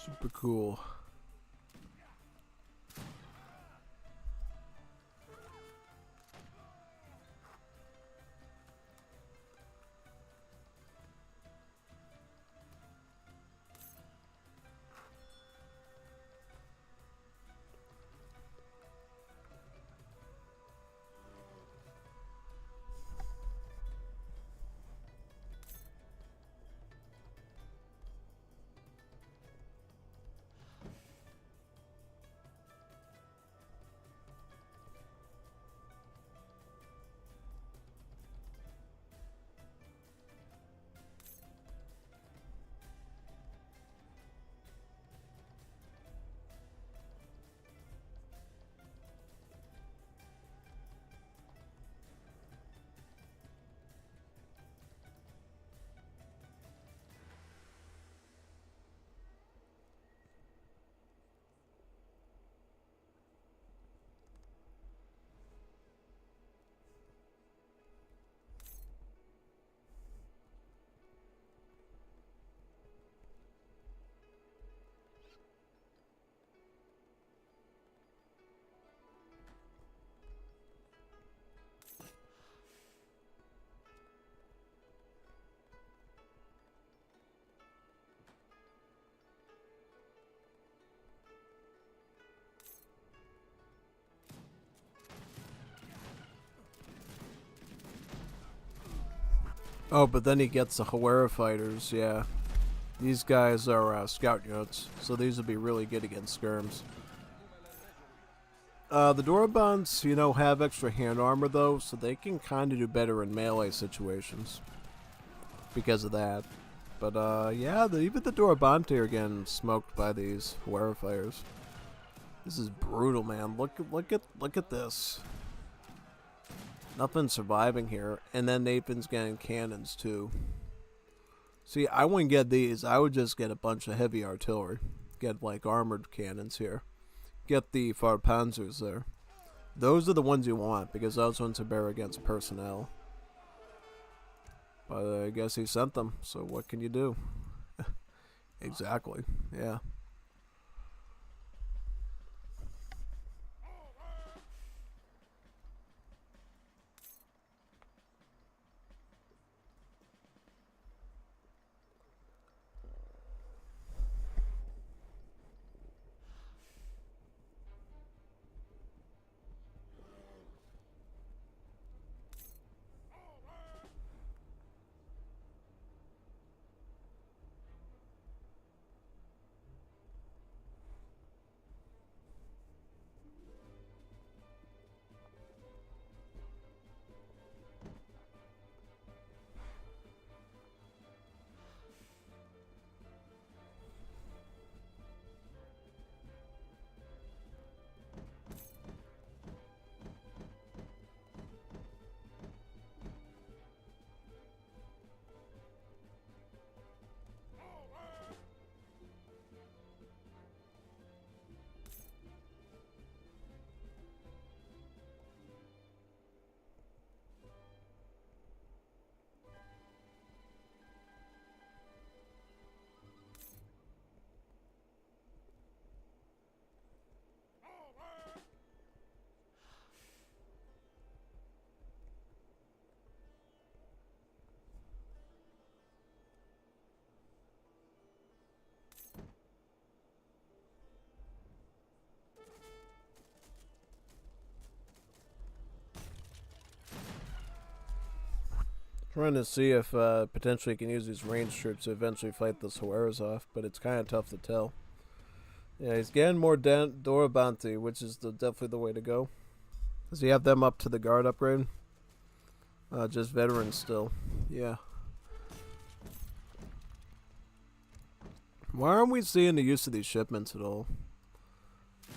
Super cool. Oh, but then he gets the Hawera fighters, yeah. These guys are scout units, so these would be really good against skirms. The Dorabans, you know, have extra hand armor though, so they can kind of do better in melee situations because of that. But yeah, even the Dorabante are getting smoked by these Warfires. This is brutal, man. Look at this. Nothing surviving here, and then Nathan's getting cannons too. See, I wouldn't get these. I would just get a bunch of heavy artillery. Get like armored cannons here. Get the Farpanzers there. Those are the ones you want because those ones are better against personnel. But I guess he sent them, so what can you do? Exactly, yeah. Trying to see if potentially can use these ranged troops to eventually fight the Hueras off, but it's kind of tough to tell. Yeah, he's getting more Dorabante, which is definitely the way to go. Does he have them up to the guard upgrade? Just veterans still. Yeah. Why aren't we seeing the use of these shipments at all?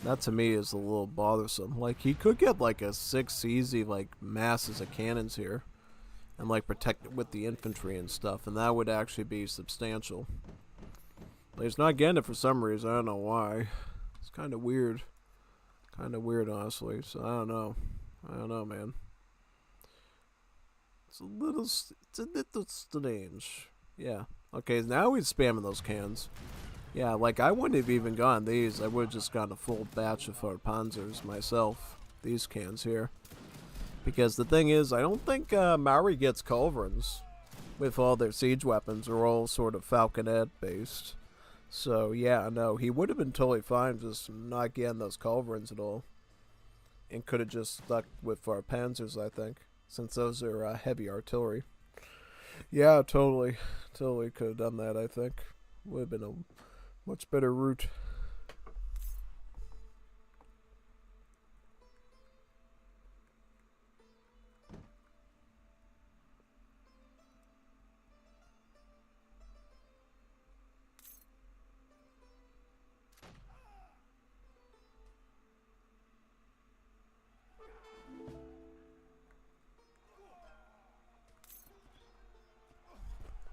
That to me is a little bothersome. Like, he could get like a 6 easy like masses of cannons here. And like protect it with the infantry and stuff, and that would actually be substantial. But he's not getting it for some reason. I don't know why. It's kind of weird. Kind of weird, honestly. So I don't know. I don't know, man. It's a little strange. Yeah. Okay, now he's spamming those cans. Yeah, like I wouldn't have even gotten these. I would have just gotten a full batch of Panzers myself. These cans here. Because the thing is, I don't think Maori gets culverins with all their siege weapons. They're all sort of falconet based. So yeah, no, he would have been totally fine just not getting those culverins at all. And could have just stuck with our panzers, I think. Since those are heavy artillery. Yeah, totally. Totally could have done that, I think. Would have been a much better route.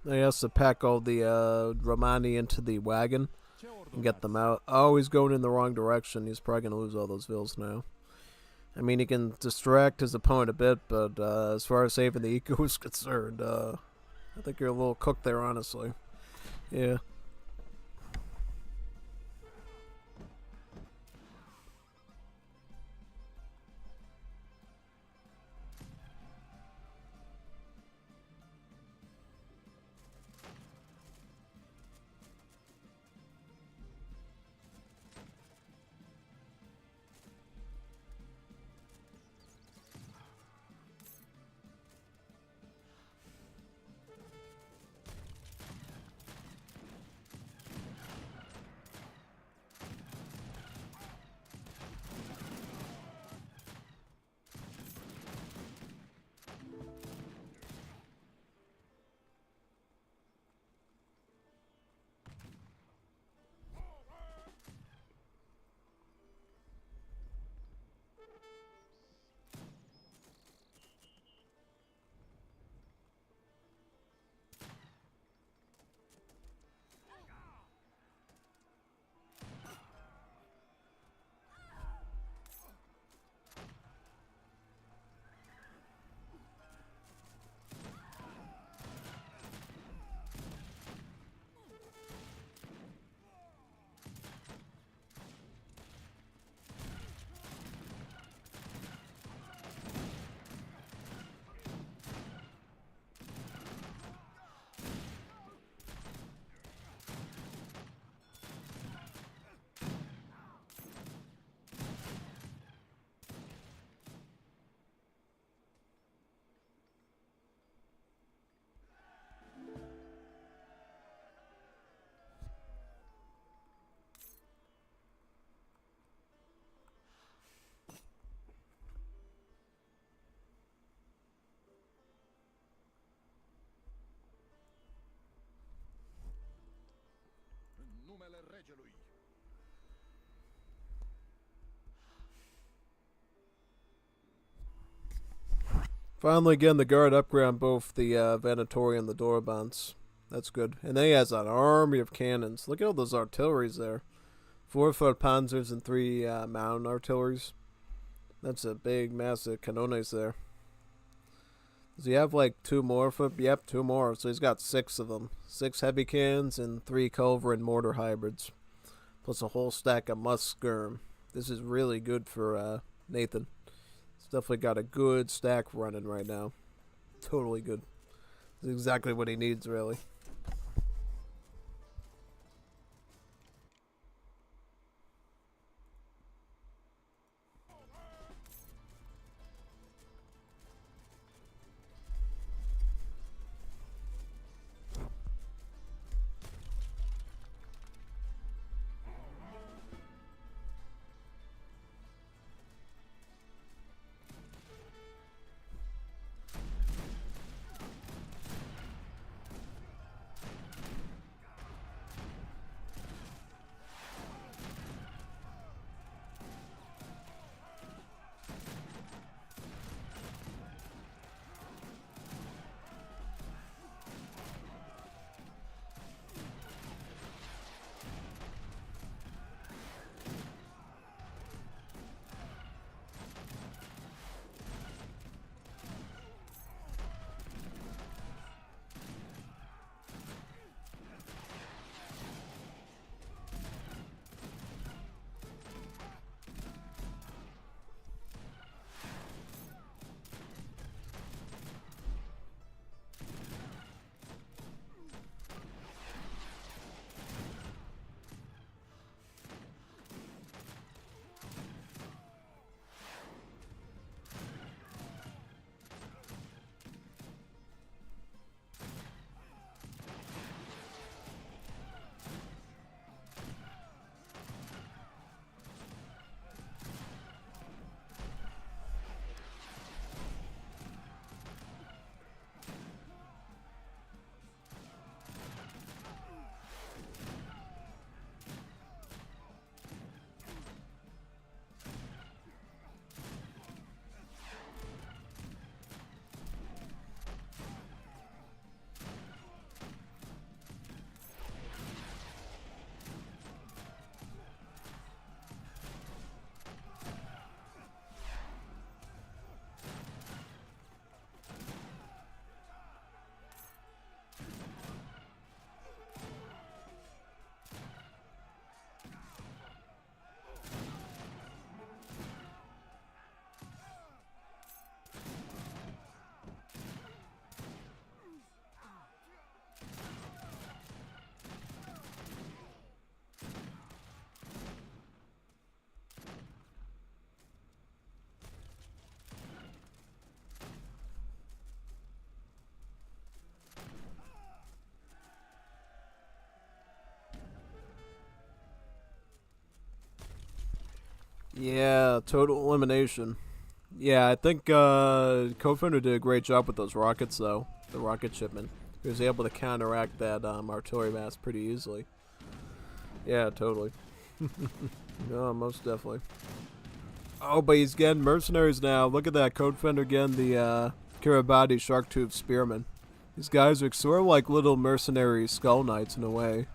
He has to pack all the Romani into the wagon and get them out. Oh, he's going in the wrong direction. He's probably going to lose all those vills now. I mean, he can distract his opponent a bit, but as far as saving the eco is concerned, I think you're a little cooked there, honestly. Yeah. Finally getting the guard upgrade on both the Venatori and the Dorabants. That's good. And then he has an army of cannons. Look at all those artilleries there. 4-foot panzers and 3 mountain artilleries. That's a big, massive canones there. Does he have like 2 more foot? Yep, 2 more. So he's got 6 of them. 6 heavy cannons and 3 culver and mortar hybrids. Plus a whole stack of muskern. This is really good for Nathan. He's definitely got a good stack running right now. Totally good. This is exactly what he needs, really. Yeah, total elimination. Yeah, I think Codefender did a great job with those rockets, though. The rocket shipment. He was able to counteract that artillery mass pretty easily. Yeah, totally. No, most definitely. Oh, but he's getting mercenaries now. Look at that. Codefender getting the Kiribati Shark Tooth Spearmen. These guys are sort of like little mercenary Skull Knights in a way.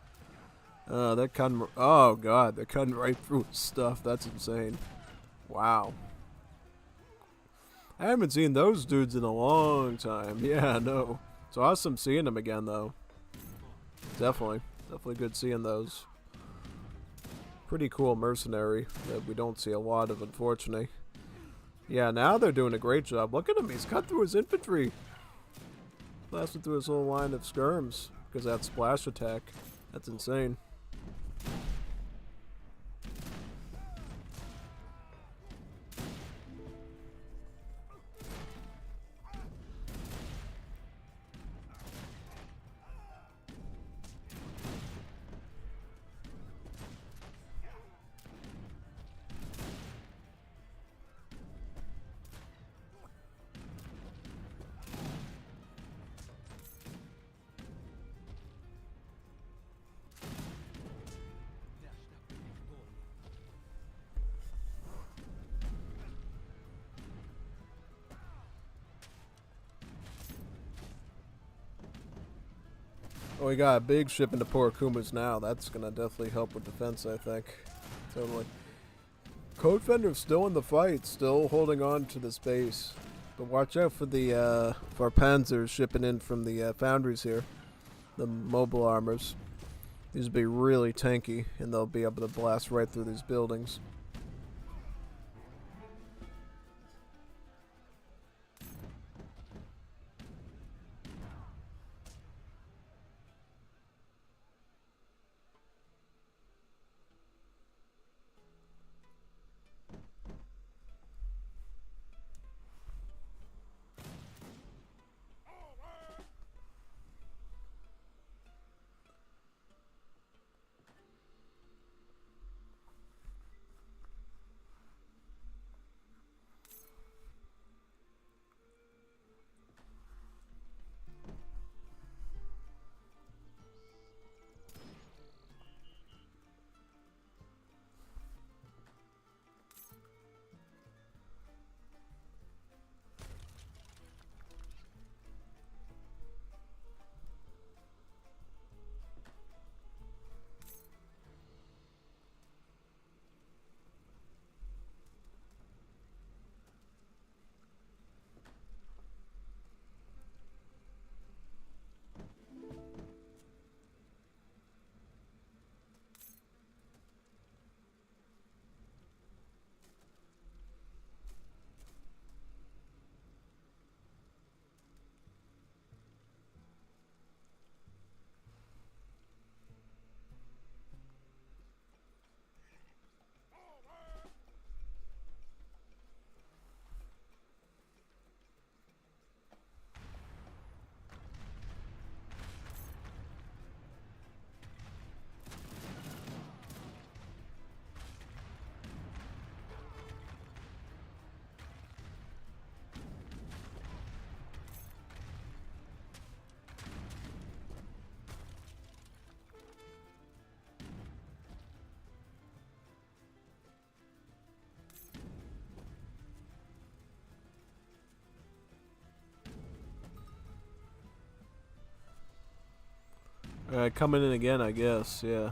They're cutting. Oh god, they're cutting right through stuff. That's insane. Wow. I haven't seen those dudes in a long time. Yeah, no. It's awesome seeing them again, though. Definitely good seeing those. Pretty cool mercenary that we don't see a lot of, unfortunately. Yeah, now they're doing a great job. Look at him. He's cut through his infantry. Blasted through his whole line of skirms because of that splash attack. That's insane. Oh, we got a big ship into Port Kumas now. That's gonna definitely help with defense, I think. Totally. Codefender's still in the fight, still holding on to this base. But watch out for the for our panzers shipping in from the foundries here. The mobile armors. These will be really tanky, and they'll be able to blast right through these buildings. Alright, coming in again, I guess, yeah.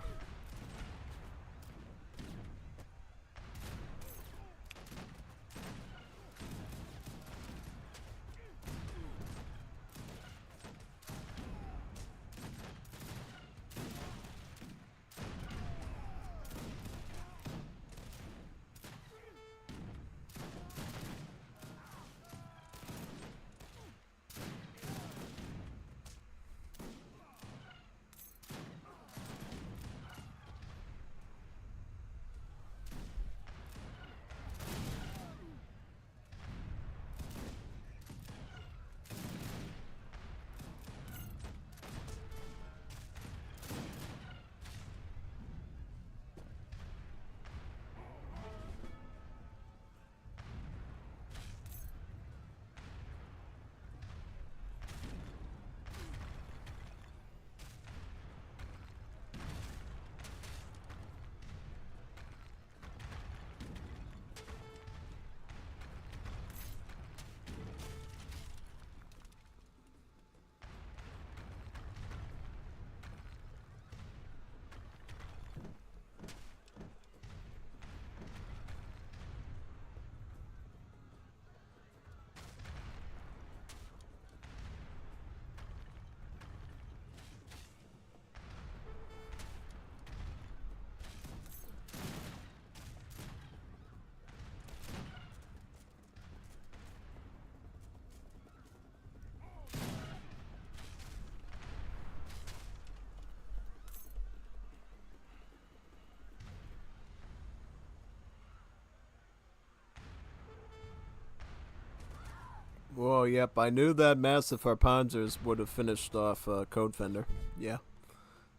Well, yep, I knew that massive Harpanzers would have finished off Codefender. Yeah,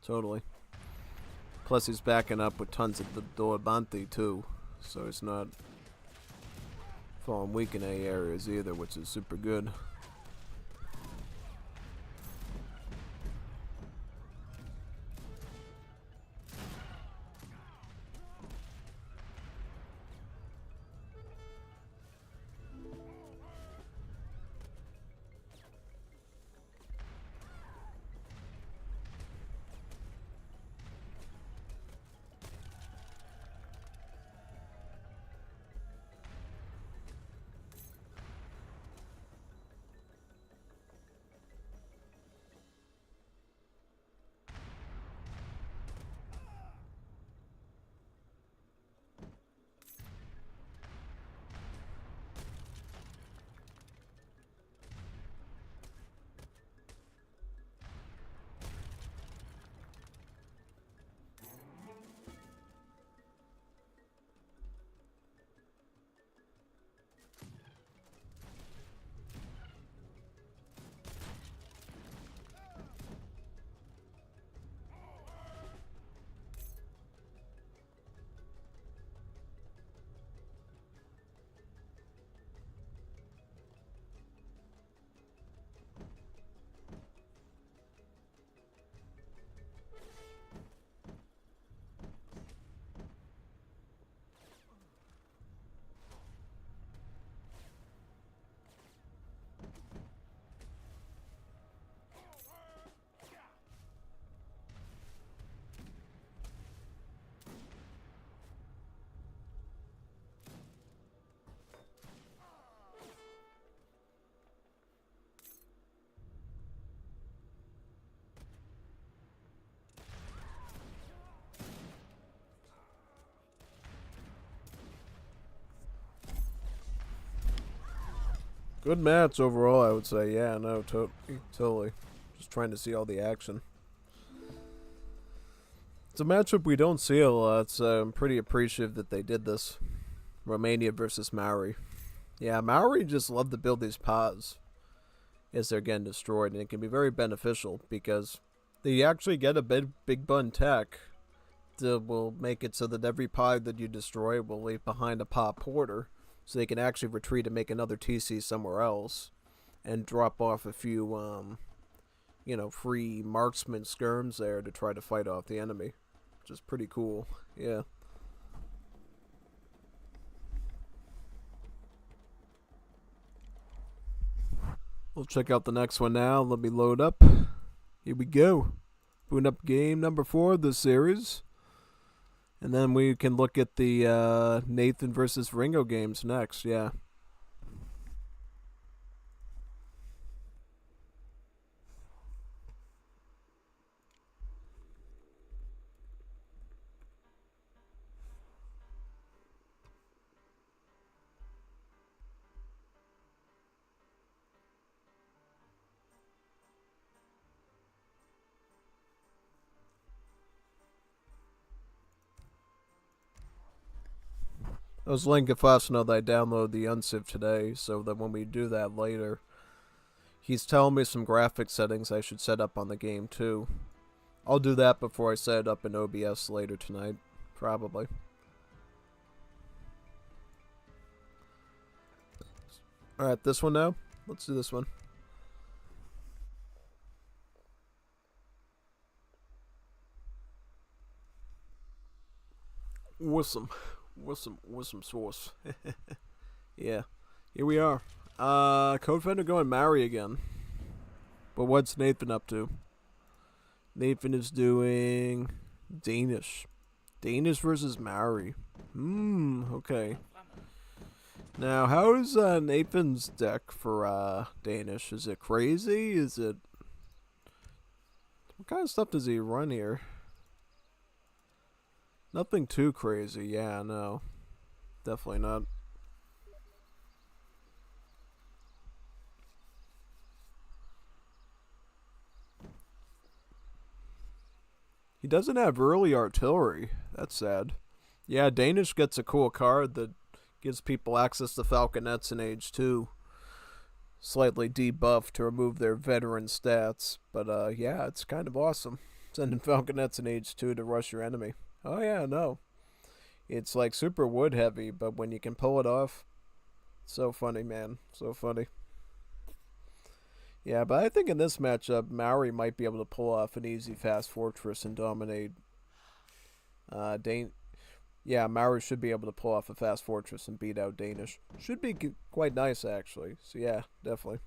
totally. Plus he's backing up with tons of the Doabanti too, so it's not falling weak in A areas either, which is super good. Good match overall, I would say. Yeah, no, totally. Just trying to see all the action. It's a matchup we don't see a lot, so I'm pretty appreciative that they did this. Romania versus Maori. Yeah, Maori just love to build these pods as they're getting destroyed, and it can be very beneficial because they actually get a big bun tech that will make it so that every pod that you destroy will leave behind a pod porter, so they can actually retreat and make another TC somewhere else and drop off a few, free marksman skirms there to try to fight off the enemy, which is pretty cool. Yeah. We'll check out the next one now. Let me load up. Here we go. Booting up game number 4 of this series. And then we can look at the Nathan versus Viringo games next. Yeah. I was letting Gafas know that I downloaded the Unciv today, so that when we do that later, he's telling me some graphic settings I should set up on the game too. I'll do that before I set it up in OBS later tonight, probably. Alright, this one now? Let's do this one. With some sauce. Yeah. Here we are. Codefender going Maori again. But what's Nathan up to? Nathan is doing Danish. Danish versus Maori. Okay. Now, how is Nathan's deck for Danish? Is it crazy? Is it... What kind of stuff does he run here? Nothing too crazy. Yeah, no. Definitely not. He doesn't have early artillery. That's sad. Yeah, Danish gets a cool card that gives people access to Falconets in Age 2. Slightly debuffed to remove their veteran stats. But yeah, it's kind of awesome. Sending Falconets in Age 2 to rush your enemy. Oh yeah, no. It's like super wood heavy, but when you can pull it off, so funny, man. So funny. Yeah, but I think in this matchup, Maori might be able to pull off an easy fast fortress and dominate. Yeah, Maori should be able to pull off a fast fortress and beat out Danish. Should be quite nice, actually. So yeah, definitely.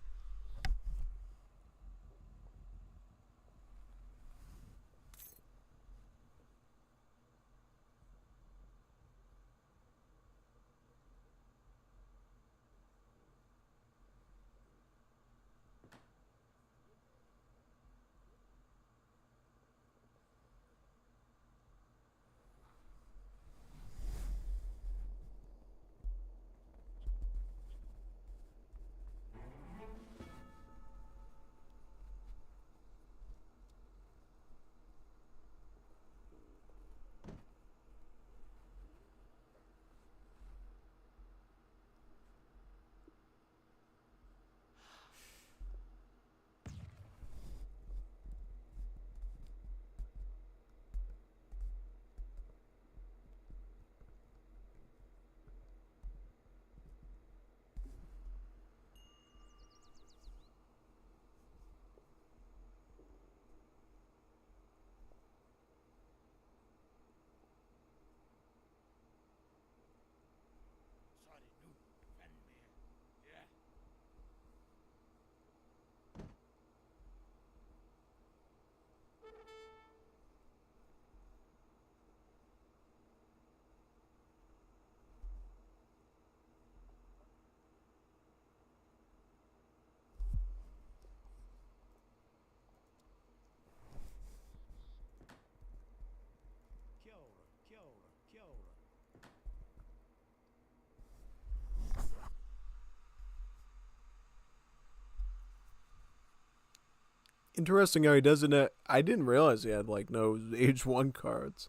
Interesting how he doesn't. I didn't realize he had like no age 1 cards.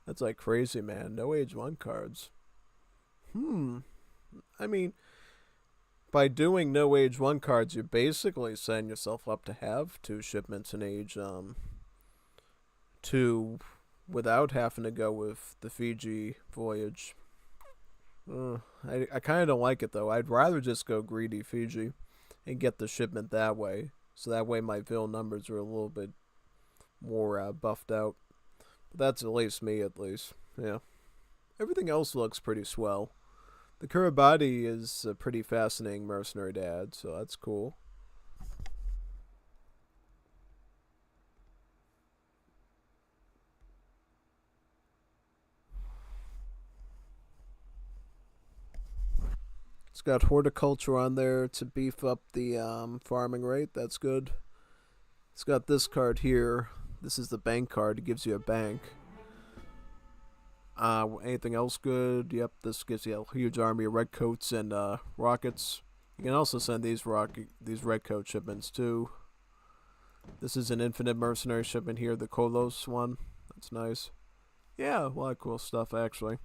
That's like crazy, man. No age 1 cards. I mean, by doing no age 1 cards, you're basically setting yourself up to have 2 shipments in age 2 without having to go with the Fiji voyage. I kind of don't like it, though. I'd rather just go greedy Fiji and get the shipment that way. So that way my Vil numbers are a little bit more buffed out. But that's at least me, at least. Yeah. Everything else looks pretty swell. The Kiribati is a pretty fascinating mercenary to add, so that's cool. It's got horticulture on there to beef up the farming rate. That's good. It's got this card here. This is the bank card. It gives you a bank. Anything else good? Yep, this gives you a huge army of redcoats and rockets. You can also send these redcoat shipments too. This is an infinite mercenary shipment here, the Kolos one. That's nice. Yeah, a lot of cool stuff actually.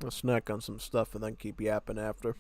I'll snack on some stuff and then keep yapping after.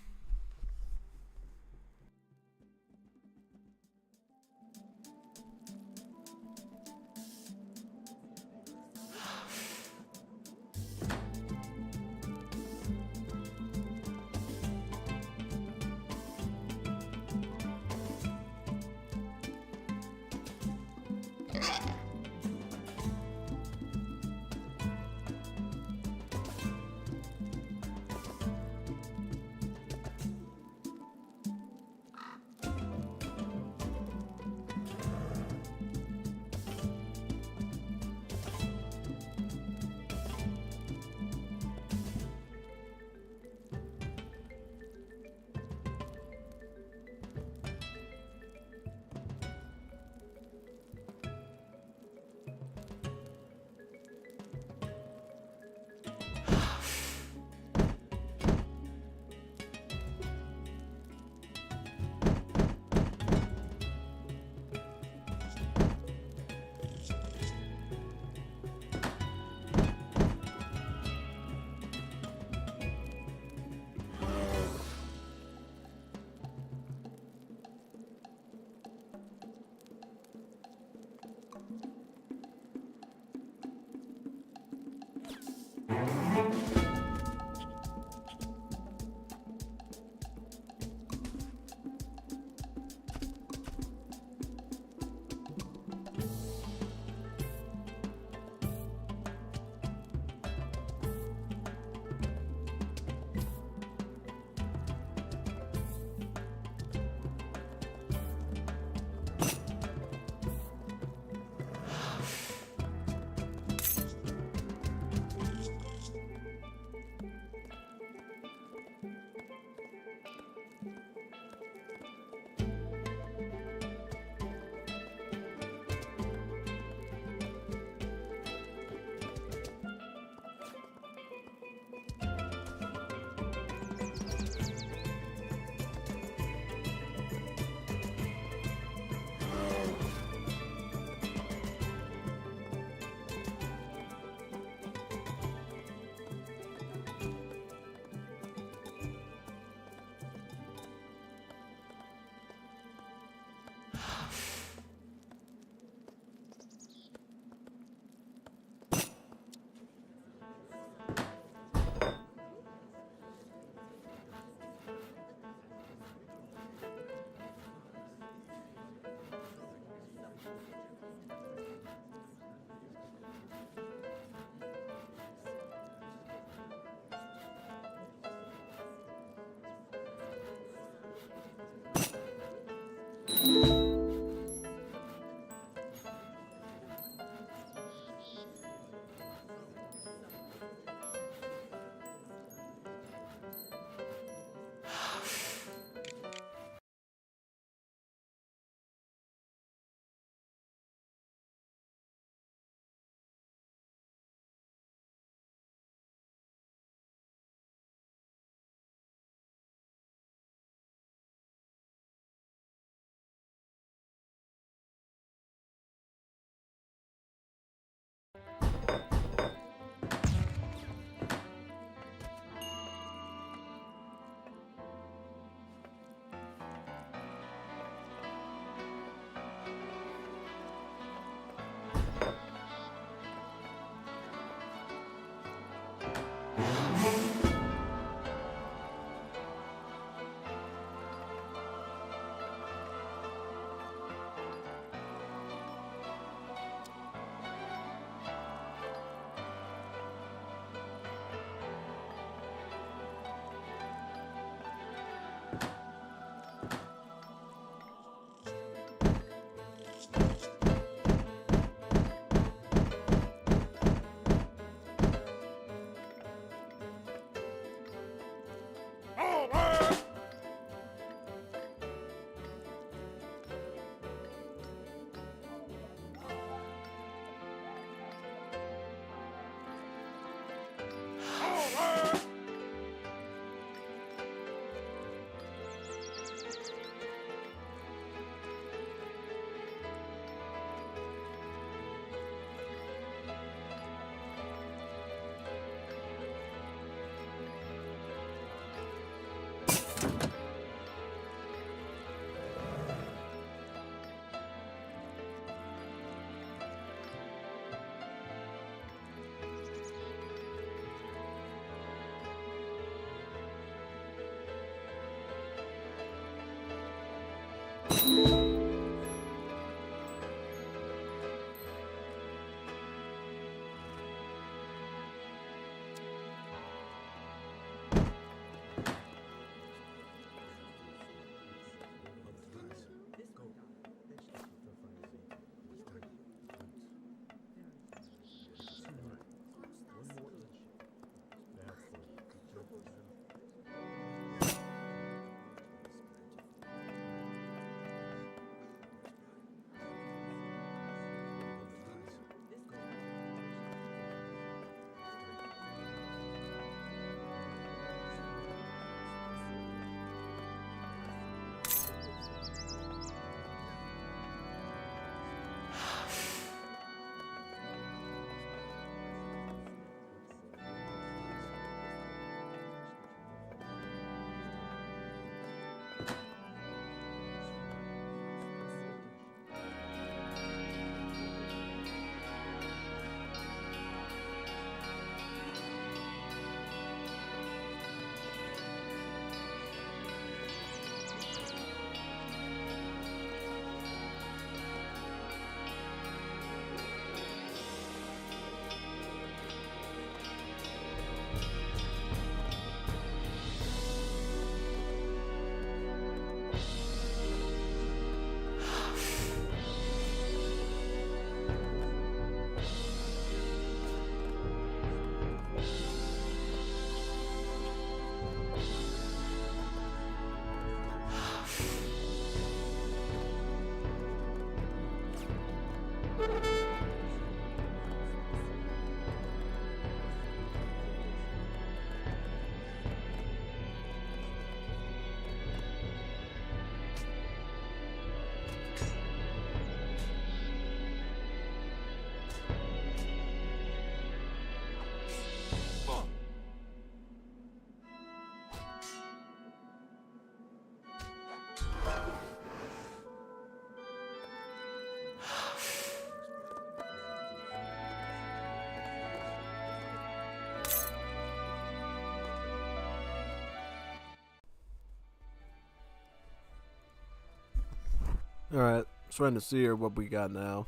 Alright, trying to see here what we got now.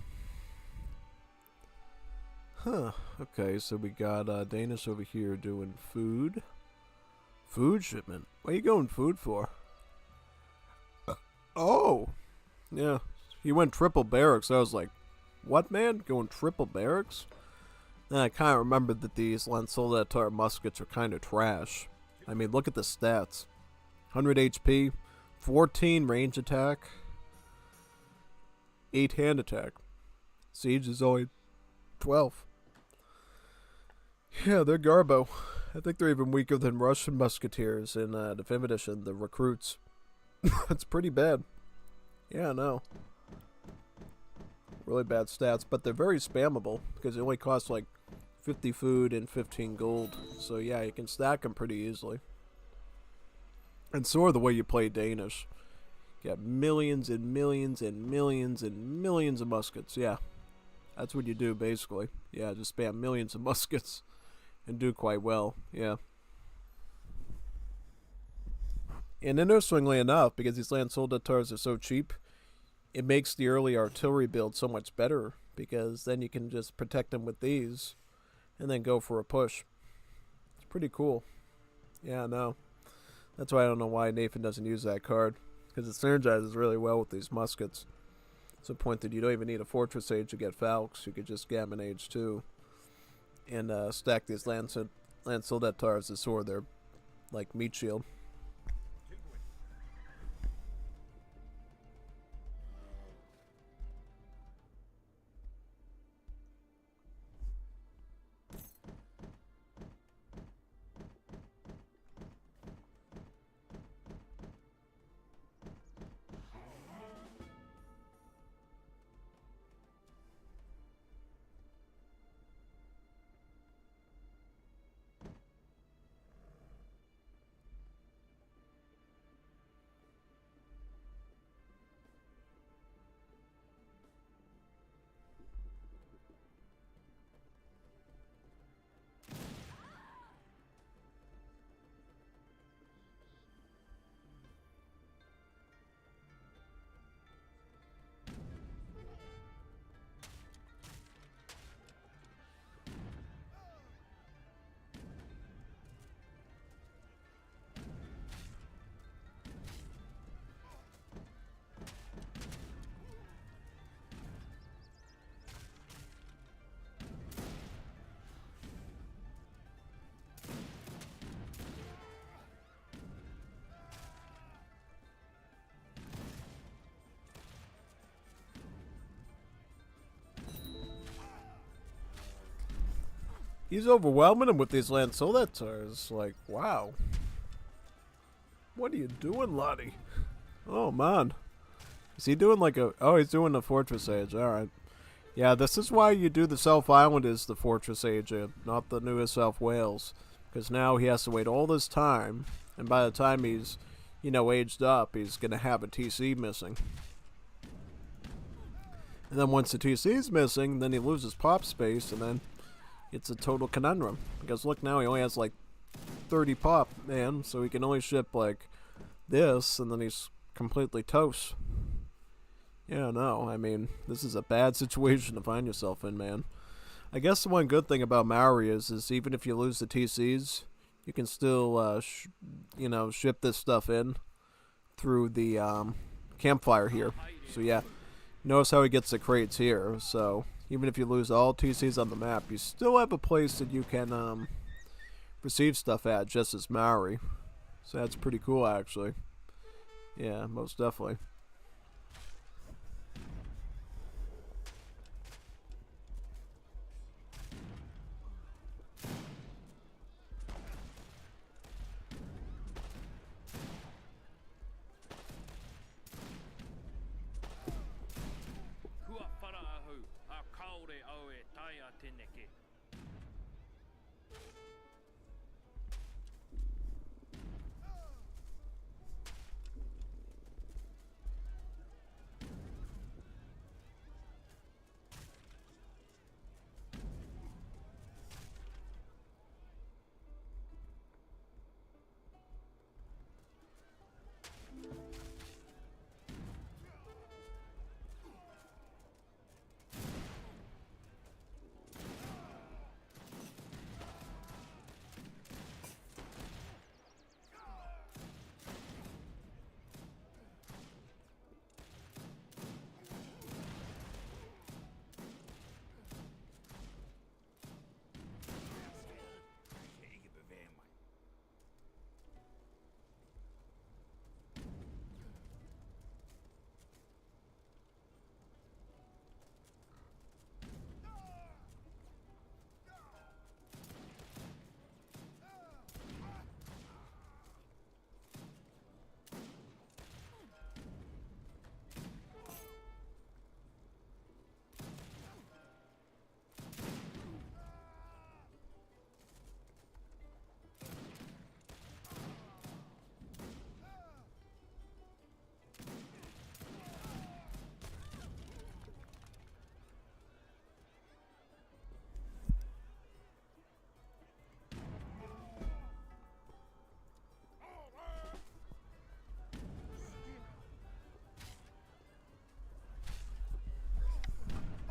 Huh. Okay, so we got Danish over here doing food. Food shipment. What are you going food for? Oh! Yeah. He went triple barracks. I was like, what, man? Going triple barracks? Then I kind of remembered that these Lanceoldatar muskets are kind of trash. I mean, look at the stats. 100 HP, 14 range attack, 8 hand attack. Siege is only 12. Yeah, they're Garbo. I think they're even weaker than Russian musketeers in the 5th edition, the recruits. That's pretty bad. Yeah, I know. Really bad stats, but they're very spammable because they only cost like 50 food and 15 gold. So yeah, you can stack them pretty easily. And so are the way you play Danish. You got millions and millions and millions and millions of muskets. Yeah, that's what you do basically. Yeah, just spam millions of muskets and do quite well. Yeah. And interestingly enough, because these Lanceoldatars are so cheap, it makes the early artillery build so much better, because then you can just protect them with these and then go for a push. It's pretty cool. Yeah, I know. That's why I don't know why Nathan doesn't use that card, because it synergizes really well with these muskets. To the point that you don't even need a Fortress Age to get Falx. You could just Gammon Age too, and stack these Lanceoldatars as sort of their like meat shield. He's overwhelming him with these Lanceoldatars. Like, wow. What are you doing, Lottie? Oh, man. Is he doing like a... Oh, he's doing the Fortress Age. Alright. Yeah, this is why you do the South Island as the Fortress Age, not the newest South Wales. Because now he has to wait all this time, and by the time he's, you know, aged up, he's going to have a TC missing. And then once the TC is missing, then he loses pop space, and then it's a total conundrum. Because look, now he only has like 30 pop, man, so he can only ship like this, and then he's completely toast. Yeah, no, I mean, this is a bad situation to find yourself in, man. I guess the one good thing about Maori is even if you lose the TCs, you can still, you know, ship this stuff in through the campfire here. So yeah, notice how he gets the crates here. So even if you lose all TCs on the map, you still have a place that you can receive stuff at, just as Maori. So that's pretty cool, actually. Yeah, most definitely. Kua wharaahu, a kaore au e tai a teneke.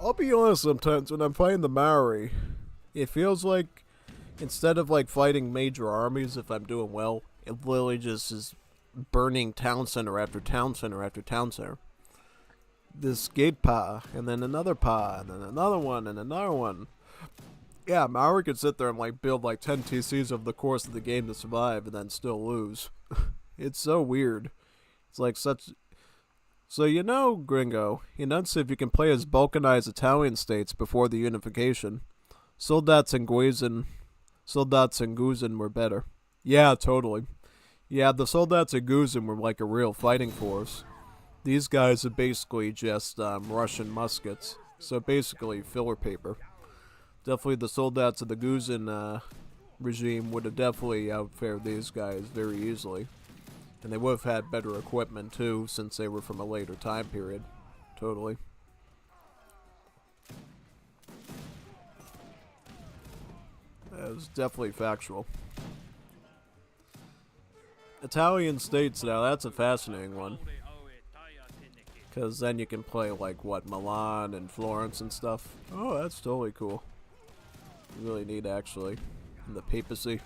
I'll be honest, sometimes when I'm fighting the Maori, it feels like instead of like fighting major armies, if I'm doing well, it literally just is burning town center after town center after town center. This gate pa, and then another pa, and then another one, and another one. Yeah, Maori could sit there and like build like 10 TCs over the course of the game to survive and then still lose. It's so weird. It's like such... So you know, Gringo, in Unciv you can play as balkanized Italian states before the unification. Soldats and Guzan were better. Yeah, totally. Yeah, the Soldats and Guzan were like a real fighting force. These guys are basically just Russian muskets. So basically filler paper. Definitely the Soldats of the Guzan regime would have definitely outfared these guys very easily. And they would have had better equipment too, since they were from a later time period. Totally. That was definitely factual. Italian states, now that's a fascinating one. Because then you can play like, what, Milan and Florence and stuff. Oh, that's totally cool. Really neat, actually. And the papacy.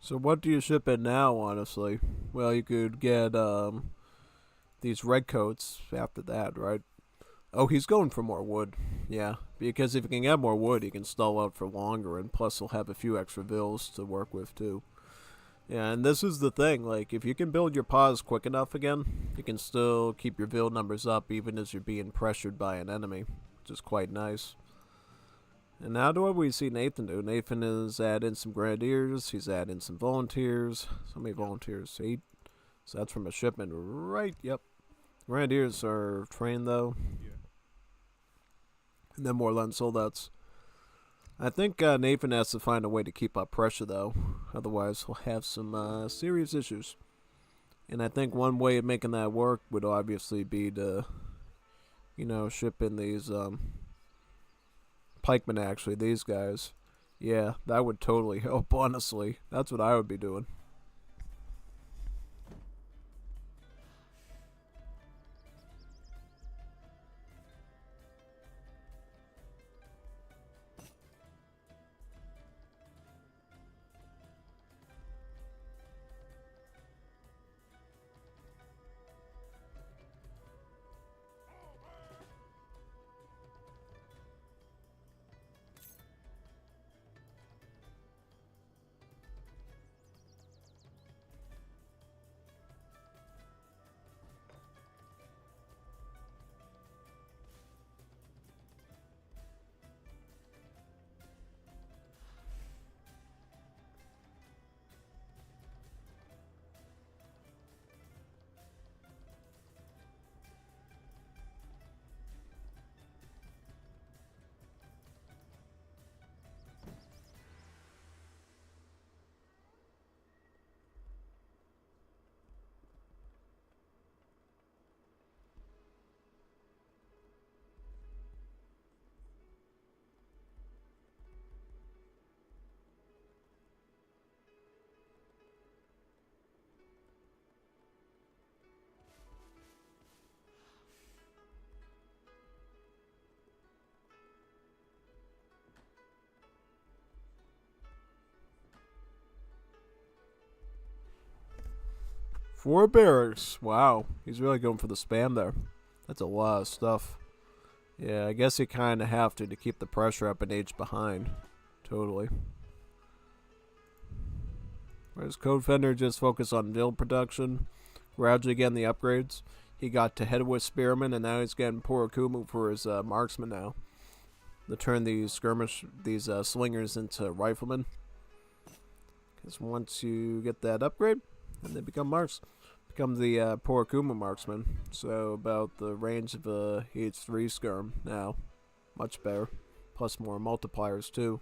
So what do you ship in now, honestly? Well, you could get these red coats after that, right? Oh, he's going for more wood. Yeah, because if you can get more wood, he can stall out for longer, and plus he'll have a few extra vills to work with, too. Yeah, and this is the thing, like, if you can build your paws quick enough again, you can still keep your vill numbers up even as you're being pressured by an enemy, which is quite nice. And now what do we see Nathan do? Nathan is adding some grenadiers, he's adding some volunteers. So many volunteers? 8. So that's from a shipment, right? Yep. Grenadiers are trained though. Yeah. And then more Lund soldats. I think Nathan has to find a way to keep up pressure though. Otherwise he'll have some serious issues. And I think one way of making that work would obviously be to, you know, ship in these pikemen, actually, these guys. Yeah, that would totally help, honestly. That's what I would be doing. 4 barracks. Wow, he's really going for the spam there. That's a lot of stuff. Yeah, I guess you kind of have to keep the pressure up an age behind. Totally. Whereas Codefender just focused on build production, gradually getting the upgrades. He got to head with Spearman, and now he's getting Porokumu for his marksman now. To turn these slingers into riflemen. Because once you get that upgrade, then they become marks. Become the Porokumu marksman. So about the range of a H3 skirm now. Much better. Plus more multipliers too.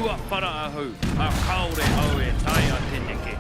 Tua para ahu, a kaore au e tai a teneke.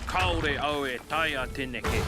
Kaore au e tai a teneke.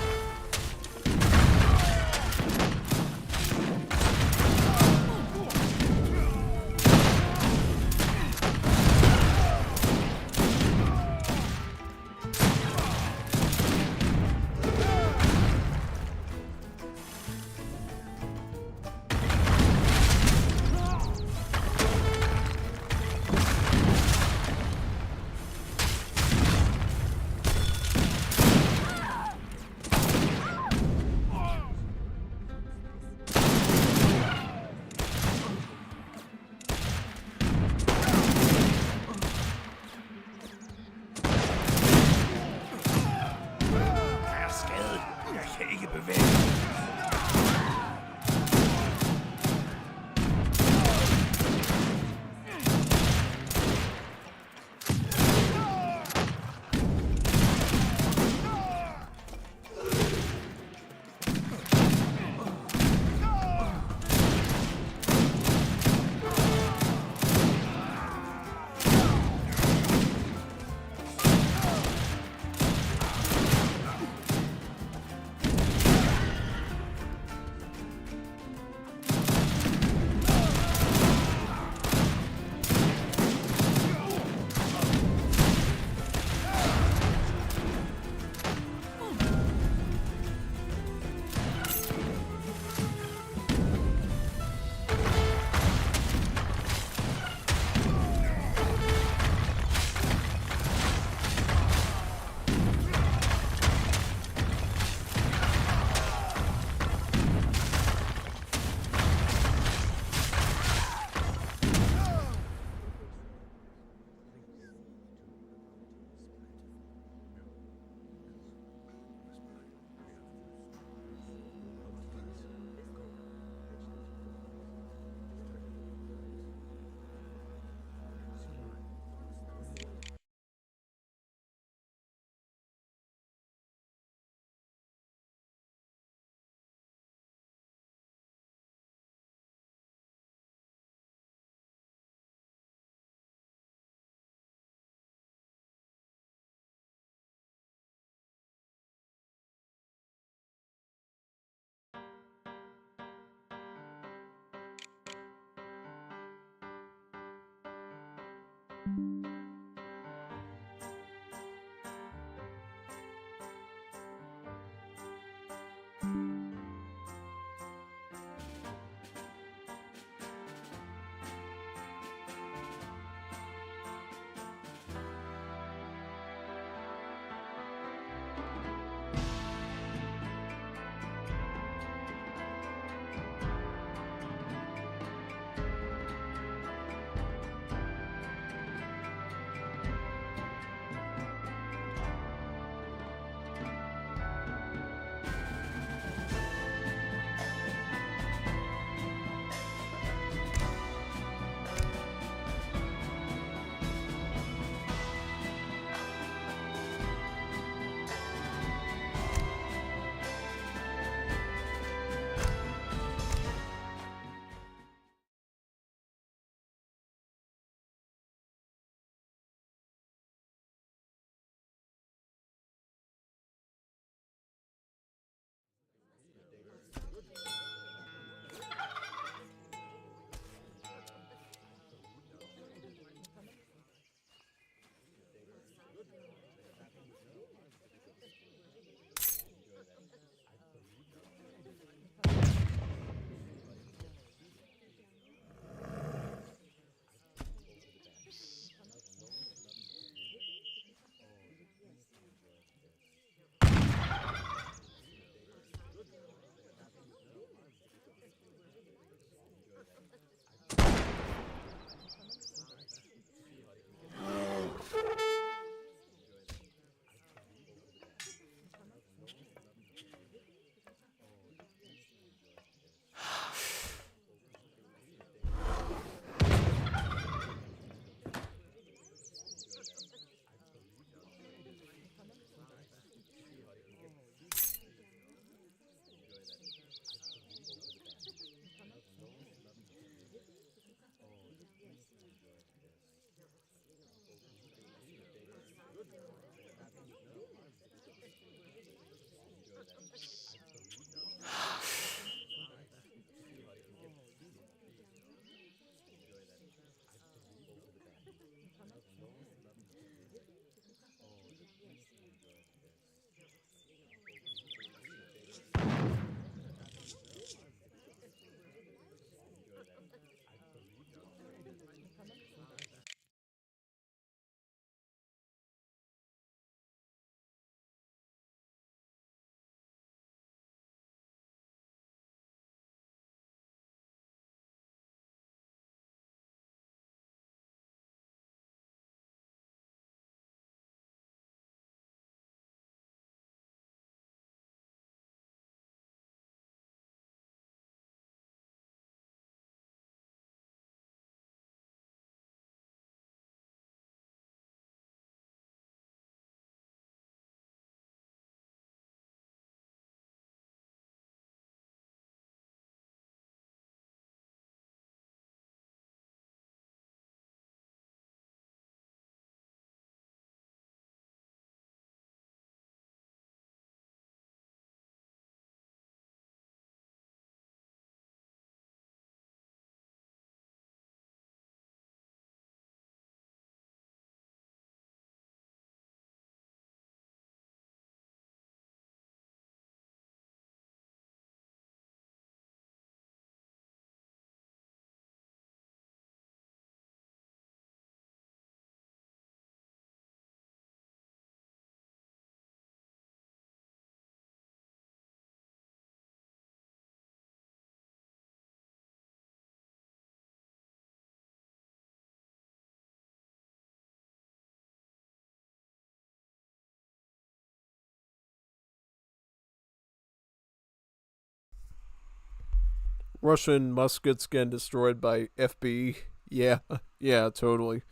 Russian muskets getting destroyed by FB. Yeah, yeah, totally.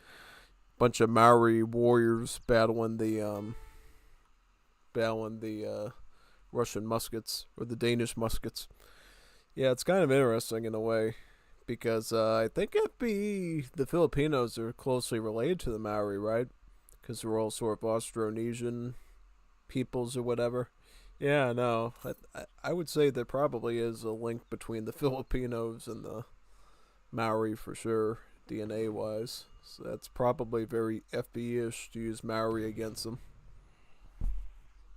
Bunch of Maori warriors battling the Russian muskets or the Danish muskets. Yeah, it's kind of interesting in a way because I think FB the Filipinos are closely related to the Maori, right? Because they're all sort of Austronesian peoples or whatever. Yeah, no, I would say there probably is a link between the Filipinos and the Maori for sure. DNA wise. So that's probably very FB-ish to use Maori against him.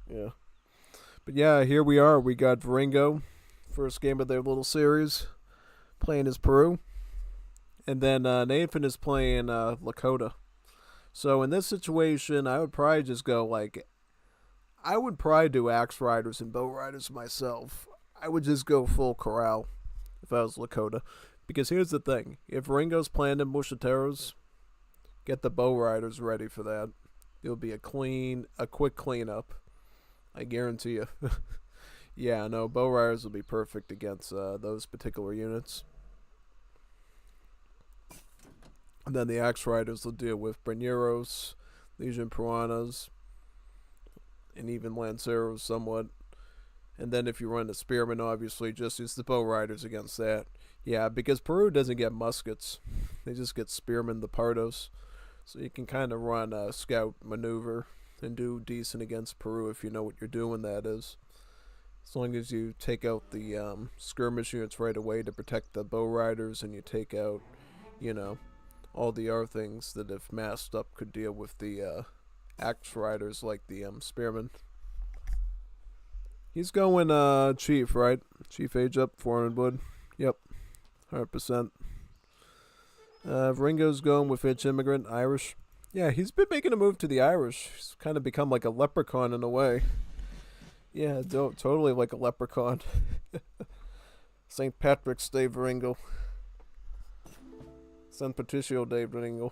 Yeah. But yeah, here we are. We got Viringo, first game of their little series, playing as Peru. And then Nathan is playing Lakota. So in this situation, I would probably just go like, I would probably do Axe Riders and Bow Riders myself. I would just go full corral if I was Lakota. Because here's the thing. If Ringo's playing in Mushateros, get the Bow Riders ready for that. It'll be a quick cleanup. I guarantee you. Yeah, no, Bow Riders will be perfect against those particular units. And then the Axe Riders will deal with Branieros, Legion Piranhas, and even Lanceros somewhat. And then if you run the Spearmen, obviously, just use the Bow Riders against that. Yeah, because Peru doesn't get muskets. They just get Spearmen, the Pardos. So you can kind of run a scout maneuver and do decent against Peru if you know what you're doing, that is. As long as you take out the skirmish units right away to protect the Bow Riders, and you take out, you know, all the other things that if masked up could deal with the Axe Riders like the Spearmen. He's going Chief, right? Chief age up, 400 wood. Yep, 100%. Viringo's going with Itch Immigrant, Irish. Yeah, he's been making a move to the Irish. He's kind of become like a leprechaun in a way. Yeah, totally like a leprechaun. St. Patrick's Day Viringo. San Patricio Day Viringo.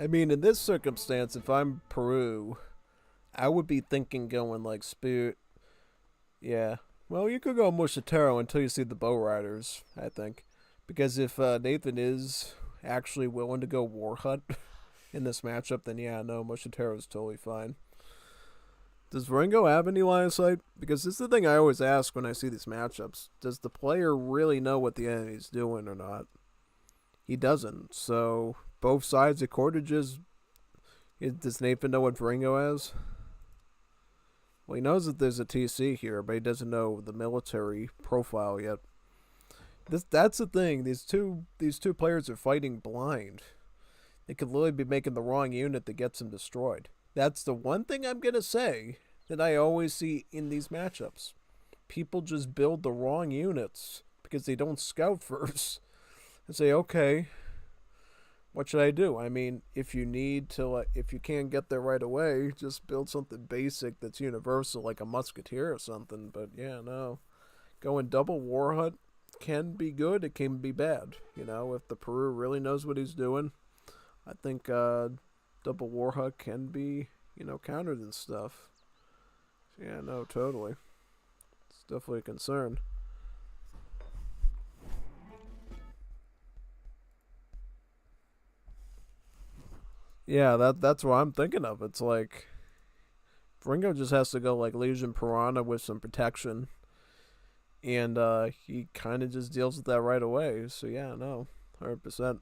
I mean, in this circumstance, if I'm Peru, I would be thinking going like Spirit. Yeah. Well, you could go Mushatero until you see the Bow Riders, I think. Because if Nathan is actually willing to go War Hut in this matchup, then yeah, no, Mushatero is totally fine. Does Viringo have any line of sight? Because this is the thing I always ask when I see these matchups. Does the player really know what the enemy's doing or not? He doesn't, so both sides of Cordages, does Nathan know what Viringo has? Well, he knows that there's a TC here, but he doesn't know the military profile yet. That's the thing. These two players are fighting blind. They could literally be making the wrong unit that gets them destroyed. That's the one thing I'm gonna say that I always see in these matchups. People just build the wrong units because they don't scout first and say, okay, what should I do? I mean, if you need to, if you can't get there right away, just build something basic that's universal, like a musketeer or something. But yeah, no, going double War Hut can be good. It can be bad. You know, if the Peru really knows what he's doing, I think double War Hut can be, you know, countered and stuff. Yeah, no, totally. It's definitely a concern. Yeah, that's what I'm thinking of. It's like Viringo just has to go like Legion Piranha with some protection, and he kind of just deals with that right away. So yeah, no, 100%.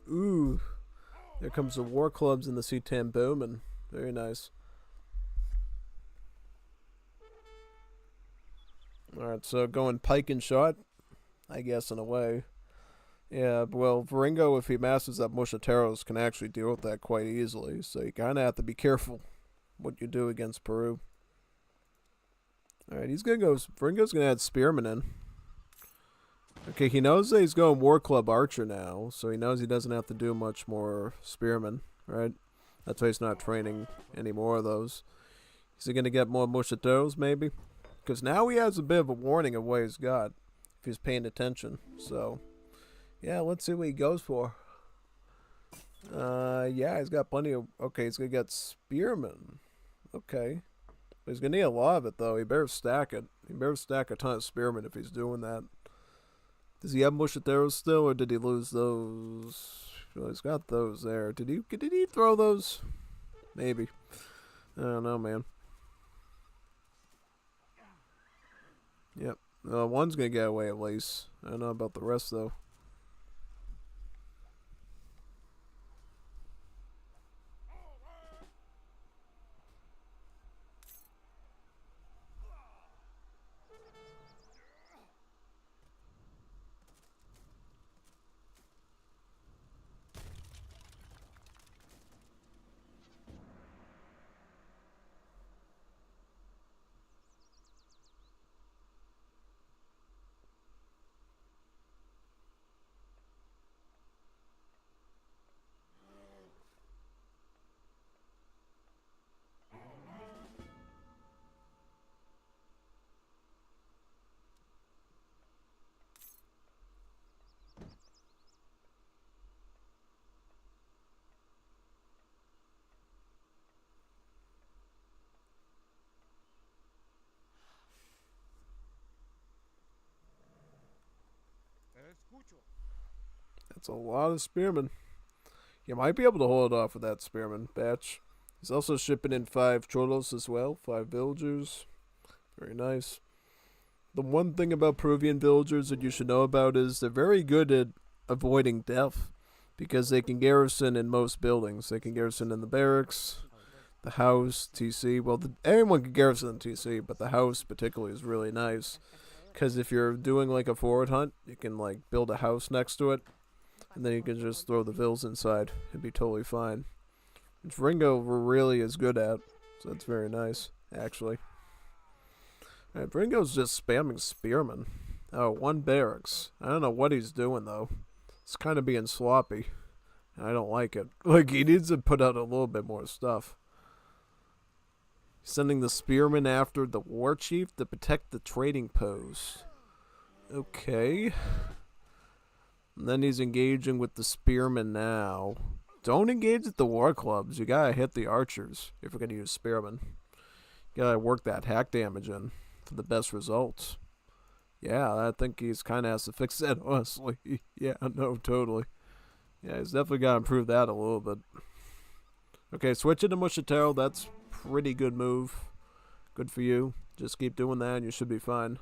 Ooh, there comes the War Clubs and the C-10 Bowman. Very nice. Alright, so going pike and shot, I guess, in a way. Yeah, well, Viringo, if he masters up Mushateros, can actually deal with that quite easily. So you kind of have to be careful what you do against Peru. Alright, he's gonna go. Viringo's gonna add Spearman in. Okay, he knows that he's going War Club Archer now, so he knows he doesn't have to do much more Spearman, right? That's why he's not training any more of those. Is he gonna get more Musketeers, maybe? Because now he has a bit of a warning of what he's got, if he's paying attention. So, yeah, let's see what he goes for. Yeah, he's got plenty of... Okay, he's gonna get Spearman. Okay. He's gonna need a lot of it, though. He better stack it. He better stack a ton of Spearmen if he's doing that. Does he have Musketeers still, or did he lose those? Well, he's got those there. Did he throw those? Maybe. I don't know, man. Yep. One's gonna get away at least. I don't know about the rest, though. Escucho. That's a lot of Spearmen. You might be able to hold off with that Spearman batch. He's also shipping in 5 Cholos as well, 5 villagers. Very nice. The one thing about Peruvian villagers that you should know about is they're very good at avoiding death, because they can garrison in most buildings. They can garrison in the barracks, the house, TC. Well, everyone can garrison in TC, but the house particularly is really nice. Because if you're doing like a forward hunt, you can like build a house next to it, and then you can just throw the vills inside. It'd be totally fine. Which Viringo really is good at, so that's very nice, actually. Alright, Viringo's just spamming Spearmen. Oh, 1 barracks. I don't know what he's doing, though. It's kind of being sloppy. I don't like it. Like, he needs to put out a little bit more stuff. Sending the Spearmen after the War Chief to protect the trading post. Okay. And then he's engaging with the Spearmen now. Don't engage with the War Clubs. You gotta hit the Archers if you're gonna use Spearmen. You gotta work that hack damage in for the best results. Yeah, I think he's kind of has to fix that, honestly. Yeah, no, totally. Yeah, he's definitely got to improve that a little bit. Okay, switching to Mushatero, that's pretty good move. Good for you. Just keep doing that and you should be fine.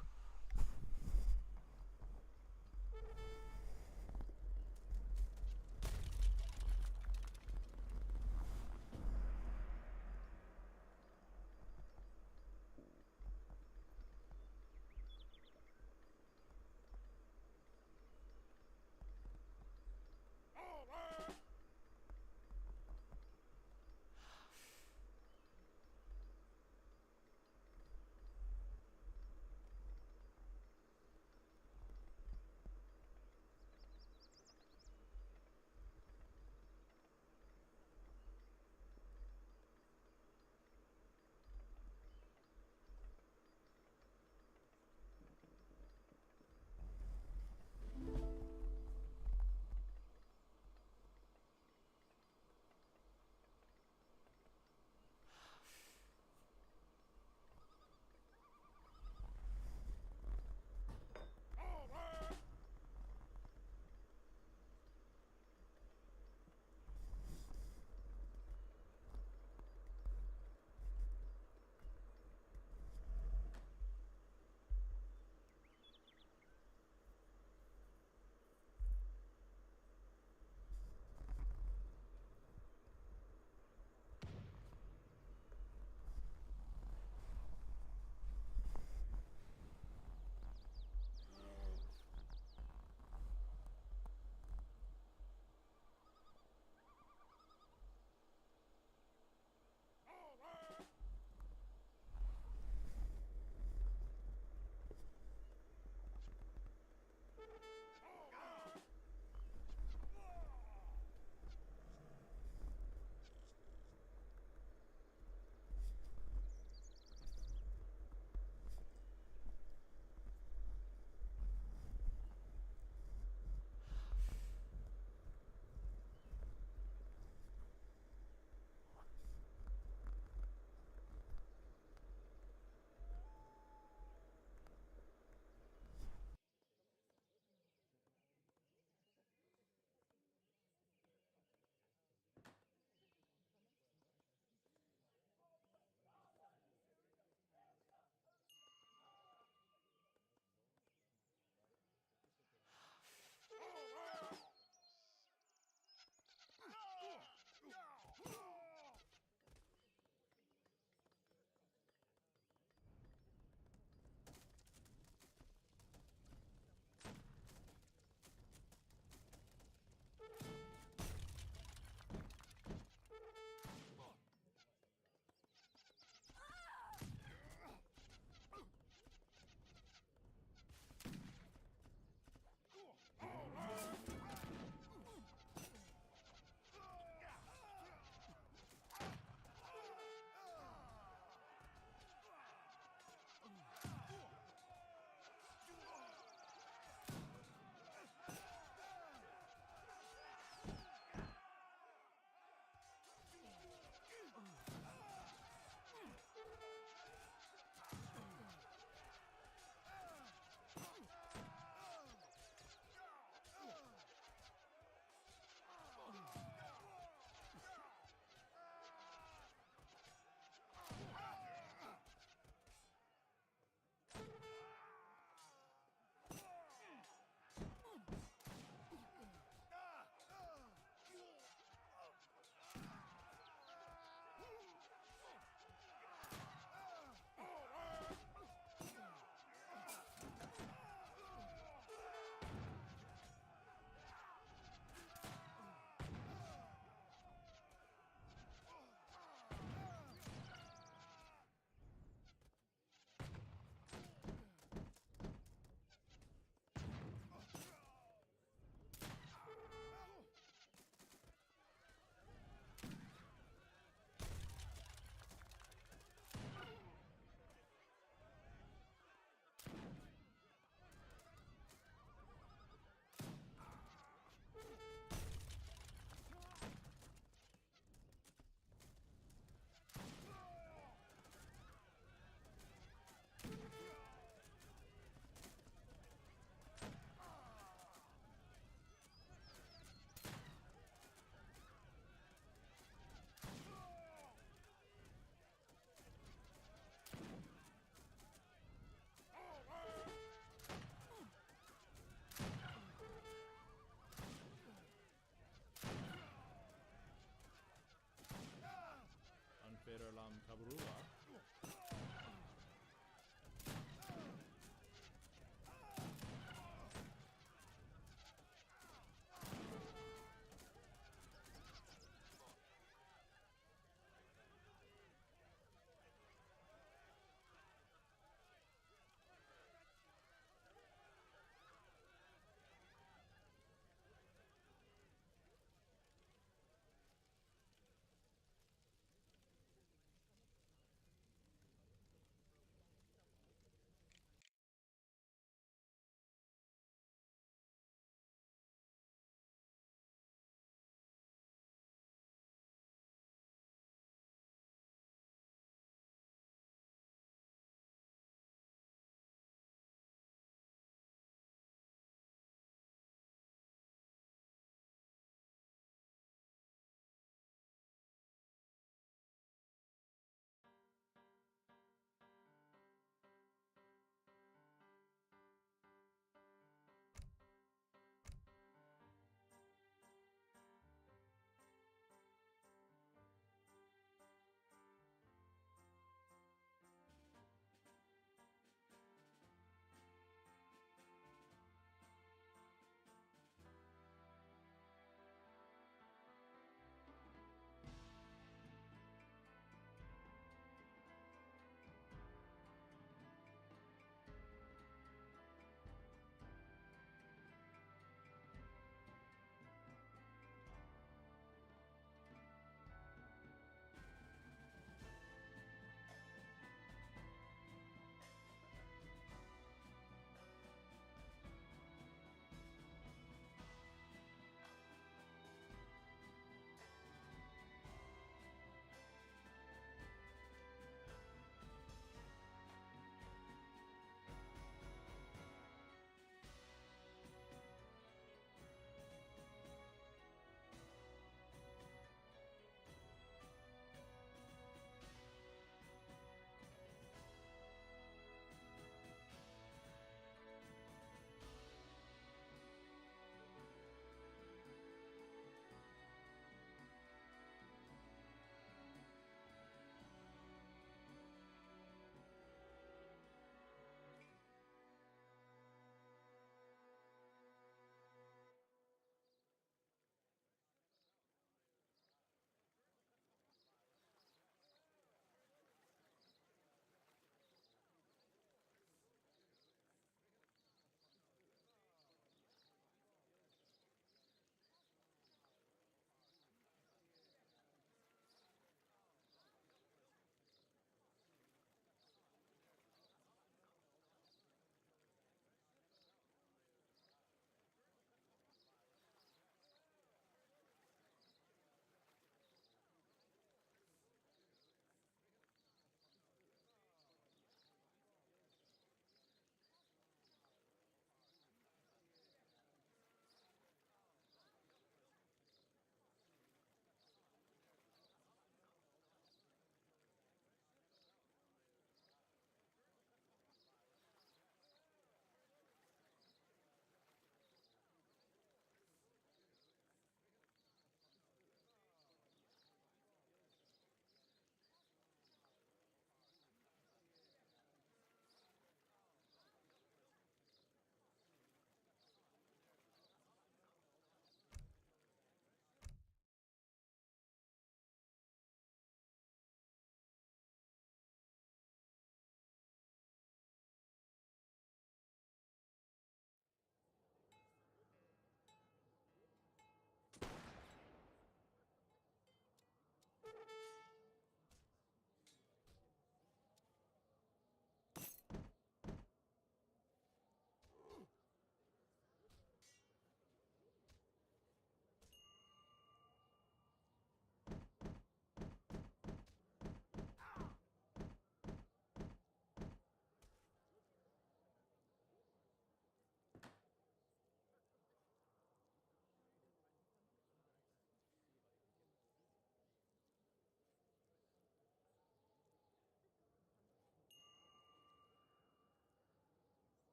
Lam Tabrua.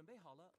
备好了。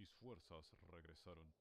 Mis fuerzas regresaron.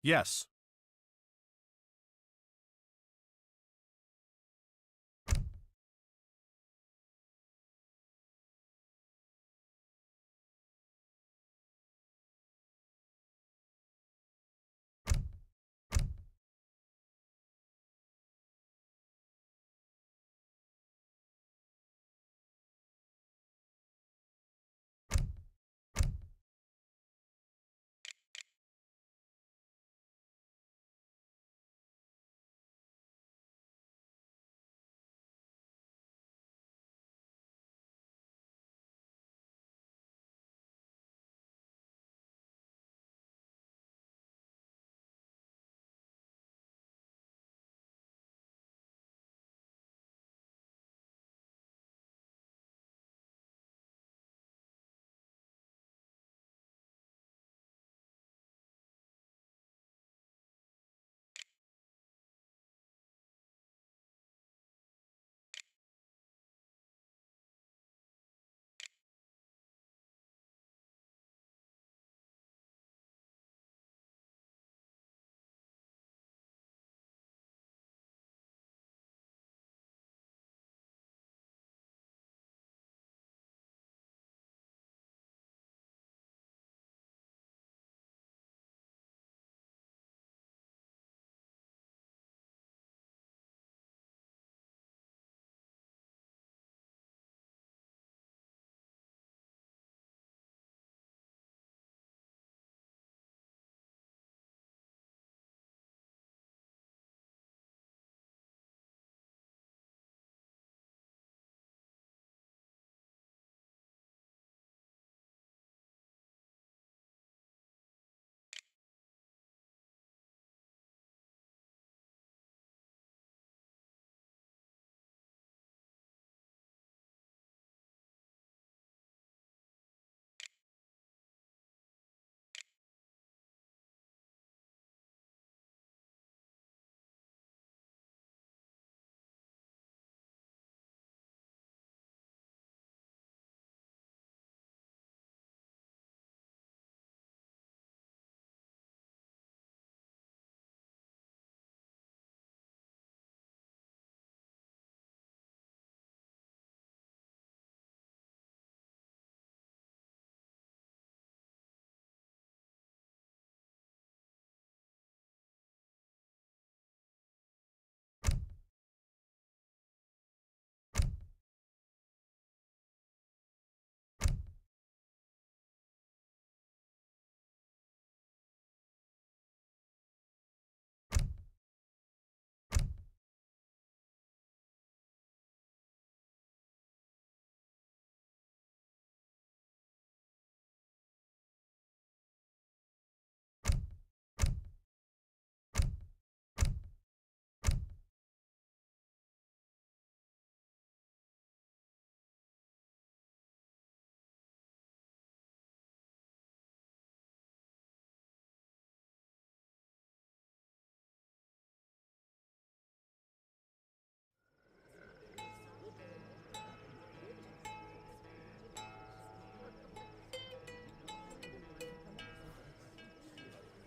Yes.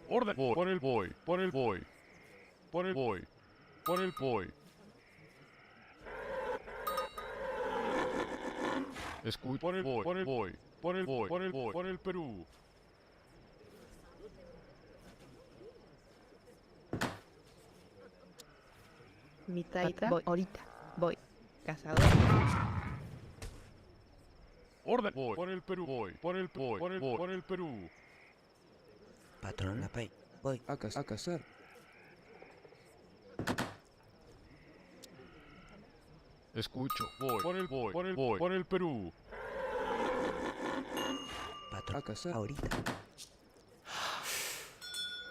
Orden. Voy. Por el voy. Por el voy. Por el voy. Por el voy. Escucha. Por el voy. Por el voy. Por el voy. Por el voy. Por el Perú. Mitad voy. Ahorita. Voy. Cazador. Orden. Voy. Por el Perú. Voy. Por el voy. Por el voy. Por el Perú. Patrón, la pay. Voy a cazar. Escucho. Voy. Por el voy. Por el voy. Por el Perú. Patrón, a cazar. Ahorita.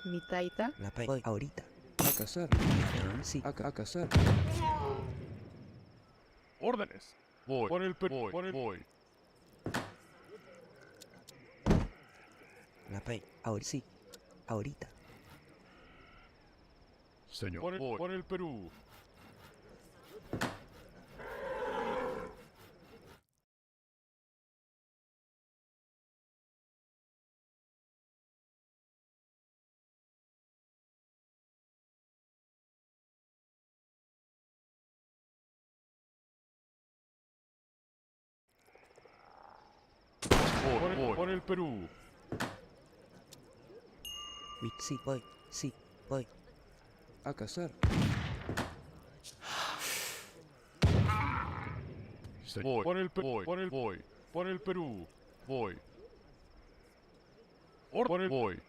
Mitad. La pay. Voy ahorita. A cazar. Patrón, sí. A cazar. Órdenes. Voy. Por el Perú. Voy. Por el voy. La pay. Ahora sí. Ahorita. Señor. Por el voy. Por el Perú. por el Perú. Sí, voy. Sí, voy. A cazar. Voy por el voy, por el voy, por el Perú. Voy. Por el voy.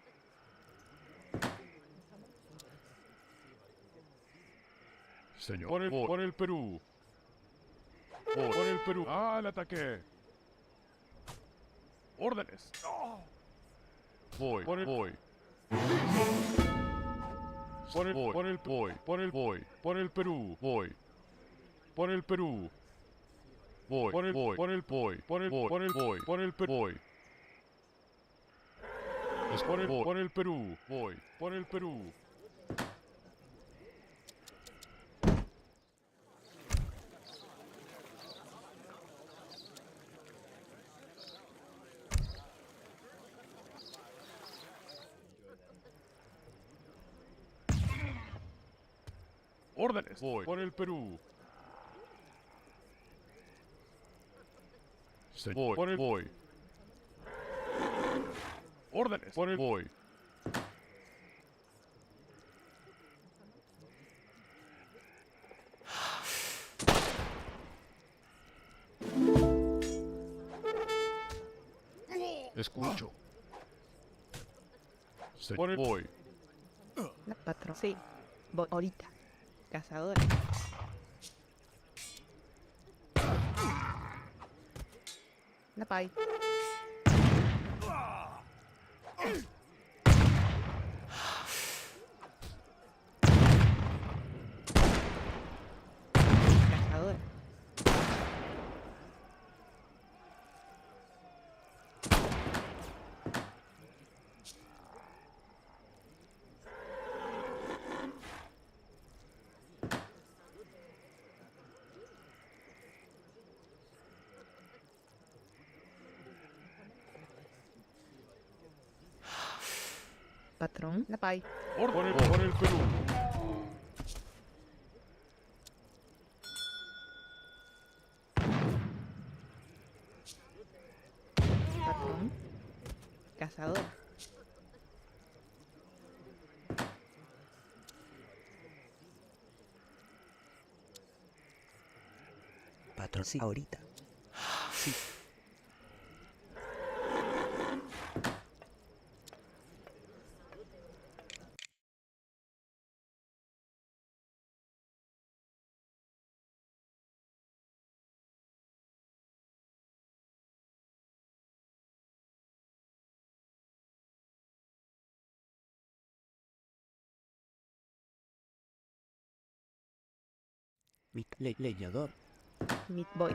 Señor. Por el Perú. Voy. Por el Perú. ¡Al ataque! ¡Órdenes! Voy. Por el voy. Por el voy. Por el voy. Por el voy. Por el Perú. Voy. Por el Perú. Voy. Por el voy. Por el voy. Por el voy. Por el voy. Por el Perú. Voy. Es por el voy. Por el Perú. Voy. Por el Perú. órdenes. Voy por el Perú. Voy por el voy. Órdenes por el voy. Escucho. Por el voy. La patrón. Sí. Voy ahorita. Cazador. La pay. Cazador. Patrón. La pay. Por el Perú. Patrón. Cazador. Patrón, sí, ahorita. Sí. Mi leñador. Meat boy.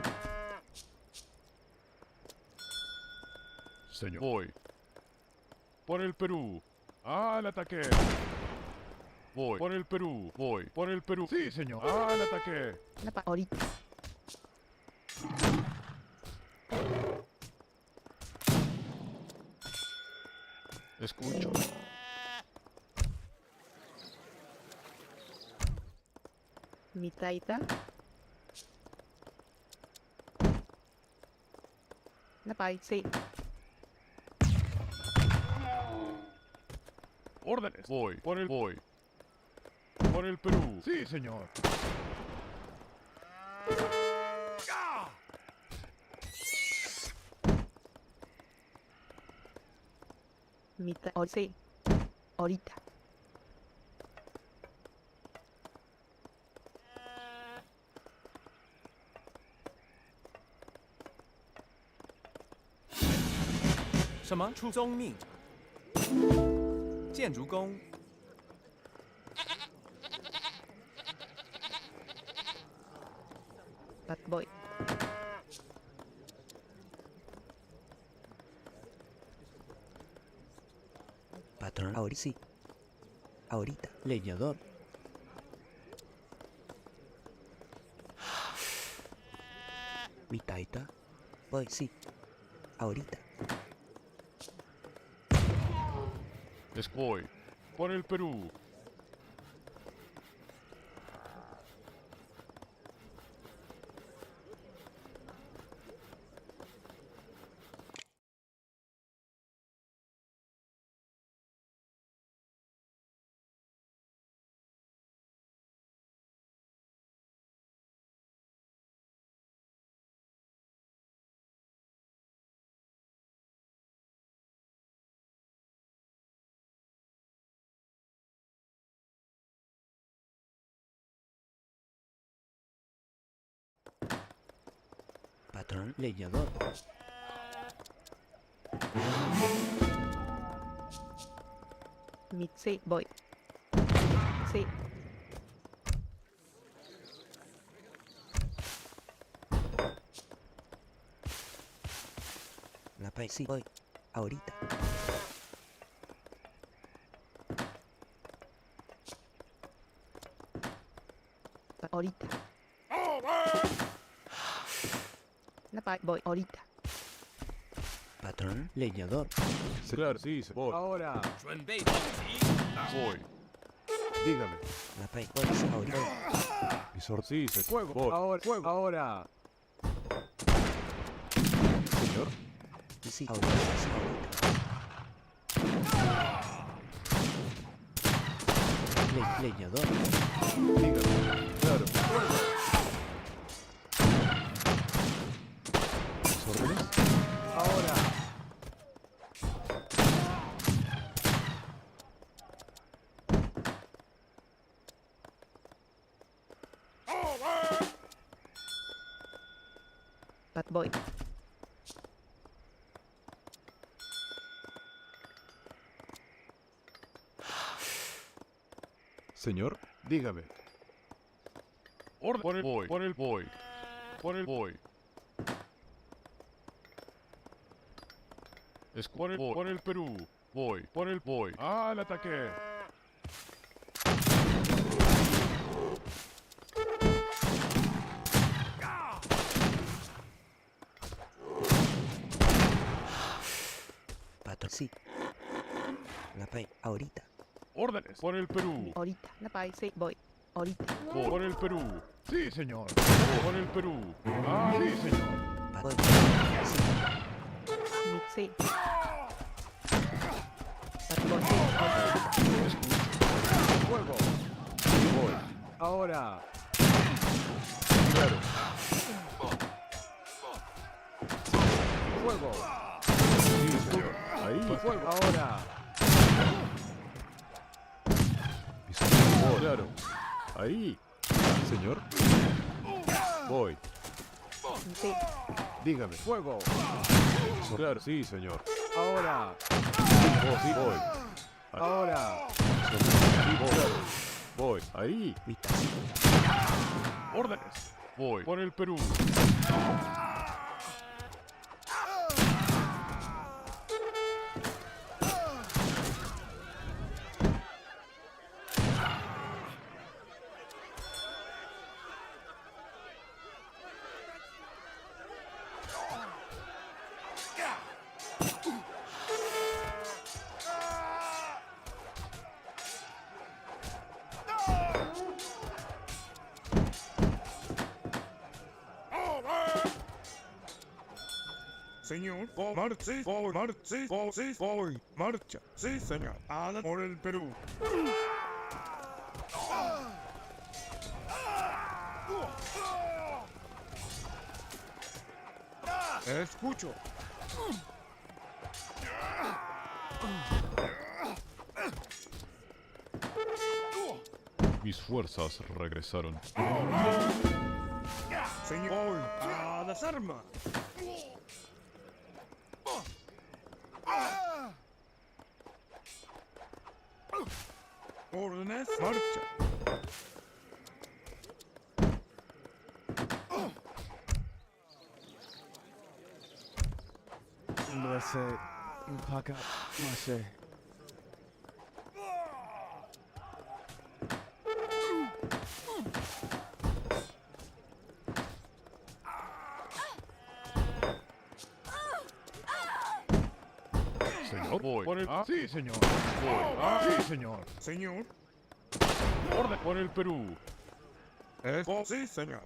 Señor. Voy. Por el Perú. Al ataque. Voy. Por el Perú. Voy. Por el Perú. Sí, señor. Al ataque. La pay. Ahorita. Escucho. Mi taita. La pay. Sí. Órdenes. Voy. Por el voy. Por el Perú. Sí, señor. Mi ta. Sí. Ahorita. Bad boy. Patrón, ahorita sí. Ahorita. Leñador. Mi taita. Voy, sí. Ahorita. Voy. Por el Perú. Patrón leñador. Sí, voy. Sí. La pay, sí, voy. Ahorita. Ahorita. La pay, voy. Ahorita. Patrón leñador. Claro, sí, voy. Ahora. Voy. Dígame. La pay, voy. Ahorita. Mis órdenes. Sí, Fuego. voy. Ahora. Fuego. Ahora. Señor. Sí, ahorita. Sí, ahorita. Leñador. Dígame. Claro. Mis órdenes. Ahora. Bad boy. Señor, dígame. Orden. Por el voy. Por el voy. Por el voy. Es por el voy. Por el Perú. Voy. Por el voy. ¡Al ataque! Patrón, sí. La pay, ahorita. Órdenes. Por el Perú. Ahorita. La pay, sí, voy. Ahorita. Voy. Por el Perú. Sí, señor. Por el Perú. Ah, sí, señor. Patrón, Sí. Bad boy. Fuego. Voy. Ahora. Claro. Fuego. Sí, señor. Ahí. Fuego. Ahora. Mis órdenes. Voy. Claro. Ahí. Señor. Voy. Sí. Dígame. Fuego. Claro, sí, señor. Ahora. Oh, sí, voy. Ahora. Sí, voy. Claro. Voy. Ahí. mitad, sí. Órdenes. Voy. Por el Perú. Señor, marcha. Sí, señor. Ala por el Perú. Escucho. Mis fuerzas regresaron. Señor, a las armas. Órdenes, marcha. Blessed. Impaka. Mashe. Señor. Voy. Por el Sí, señor. voy. Sí, señor. Señor, Orden. Por el Perú. sí, señor.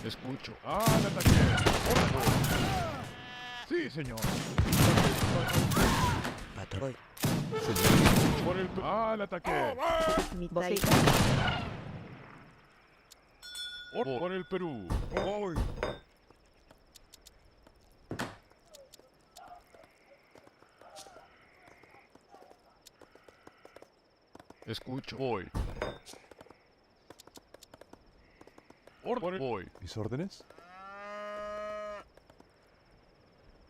Escucho. ¡Al ataque! Sí, señor. Patrón, Señor. Por el Perú. ¡Al ataque! Mitad. Por el Perú. Voy. Escucho. Voy. Voy. ¿Mis órdenes?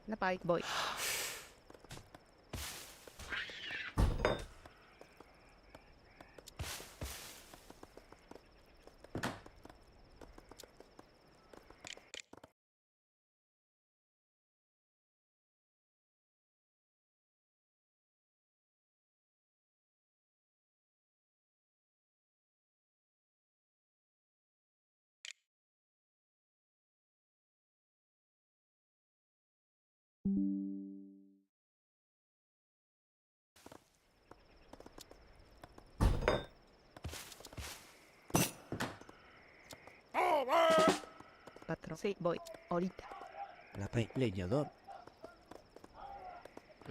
Napay, voy. Patrón. Sí, voy. Ahorita. La pay, leñador.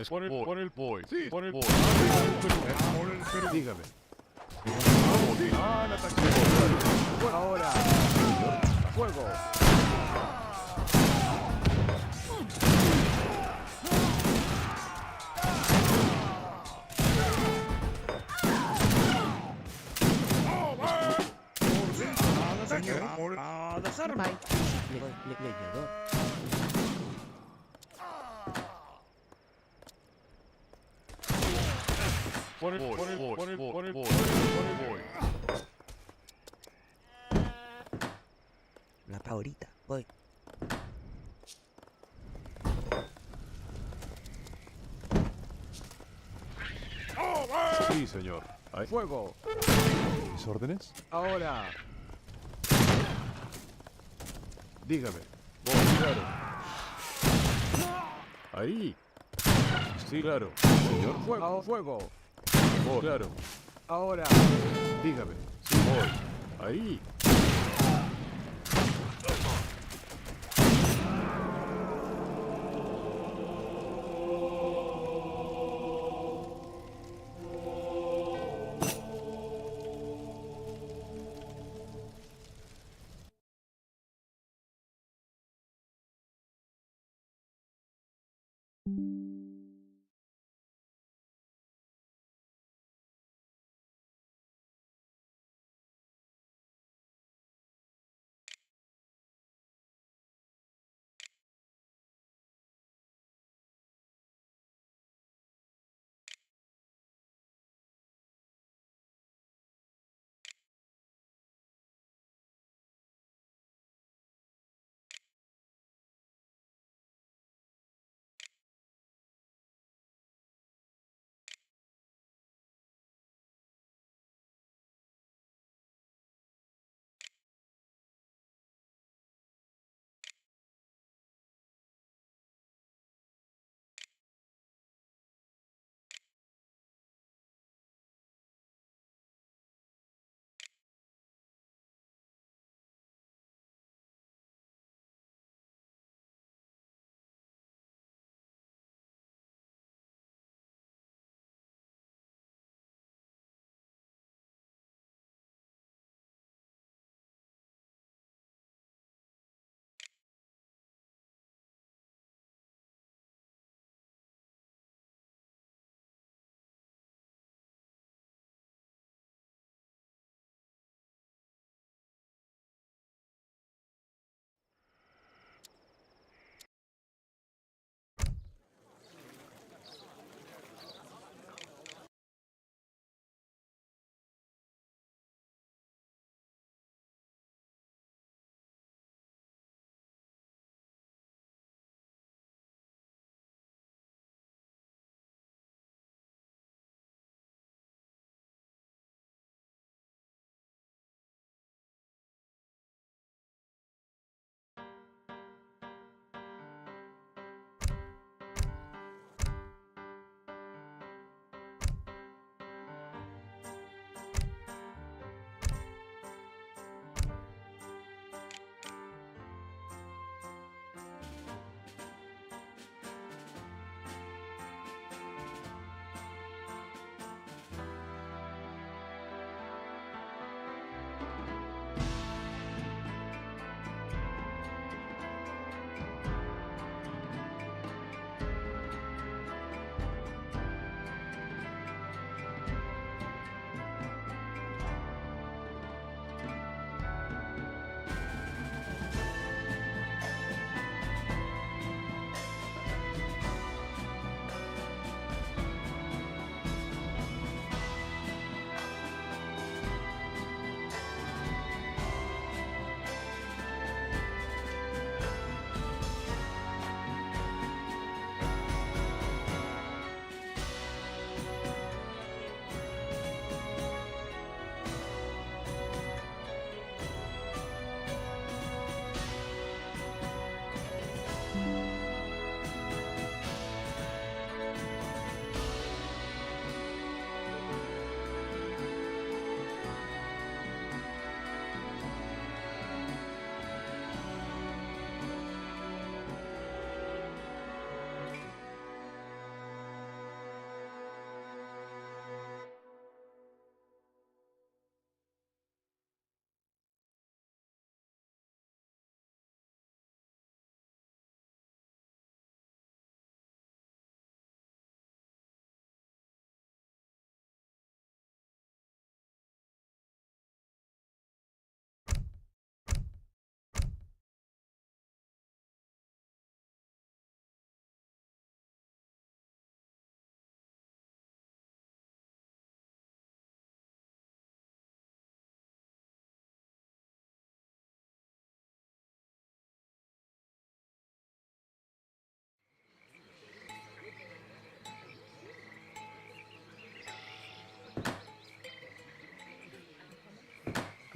Por el voy. Sí. Por el voy. Por el Perú. Dígame. Al ataque. Ahora. Fuego. Al ataque. A desarme. Napay. Leñador. Por el voy. Por el voy. Por el voy. Por el voy. La pay ahorita. Voy. Sí, señor. Ahí. Fuego. ¿Mis órdenes? Ahora. Dígame. Voy, claro. Ahí. Sí, claro. Señor. Fuego. Fuego. Voy, claro. Ahora. Dígame. Sí, voy. Ahí.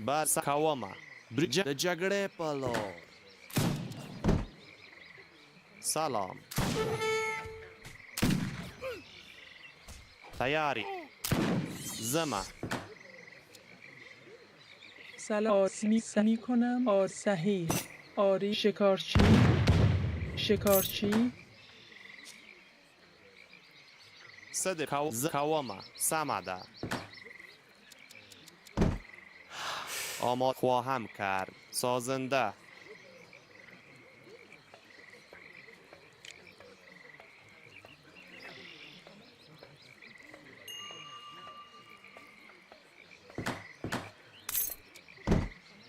بس کاوما جگره پلو سلام تیاری زما سلام می کنم صحیح آری شکارچی شکارچی صد کاوما سماده آماد خواهم کرد سازنده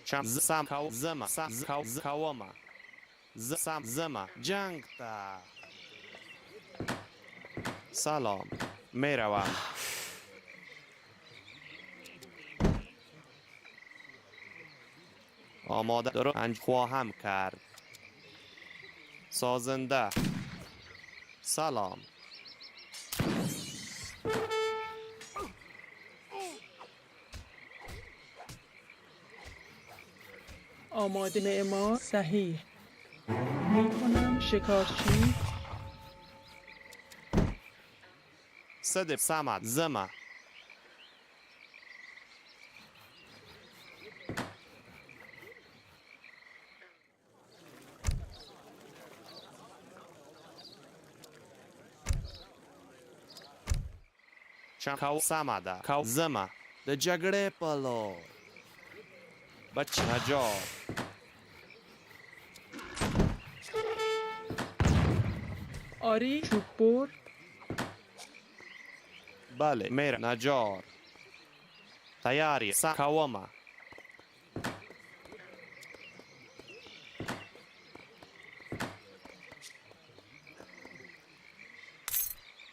چم سم زما کاوما سم زما جنگ تا سلام میروم آماده درو انج خواهم کرد سازنده سلام آماده معمار صحیح می کنم شکارچی صد سمد زما چم کاو سمده کاو زما د جگره پلو بچ نجار آری چوب بر بله میر نجار تیاری کاوما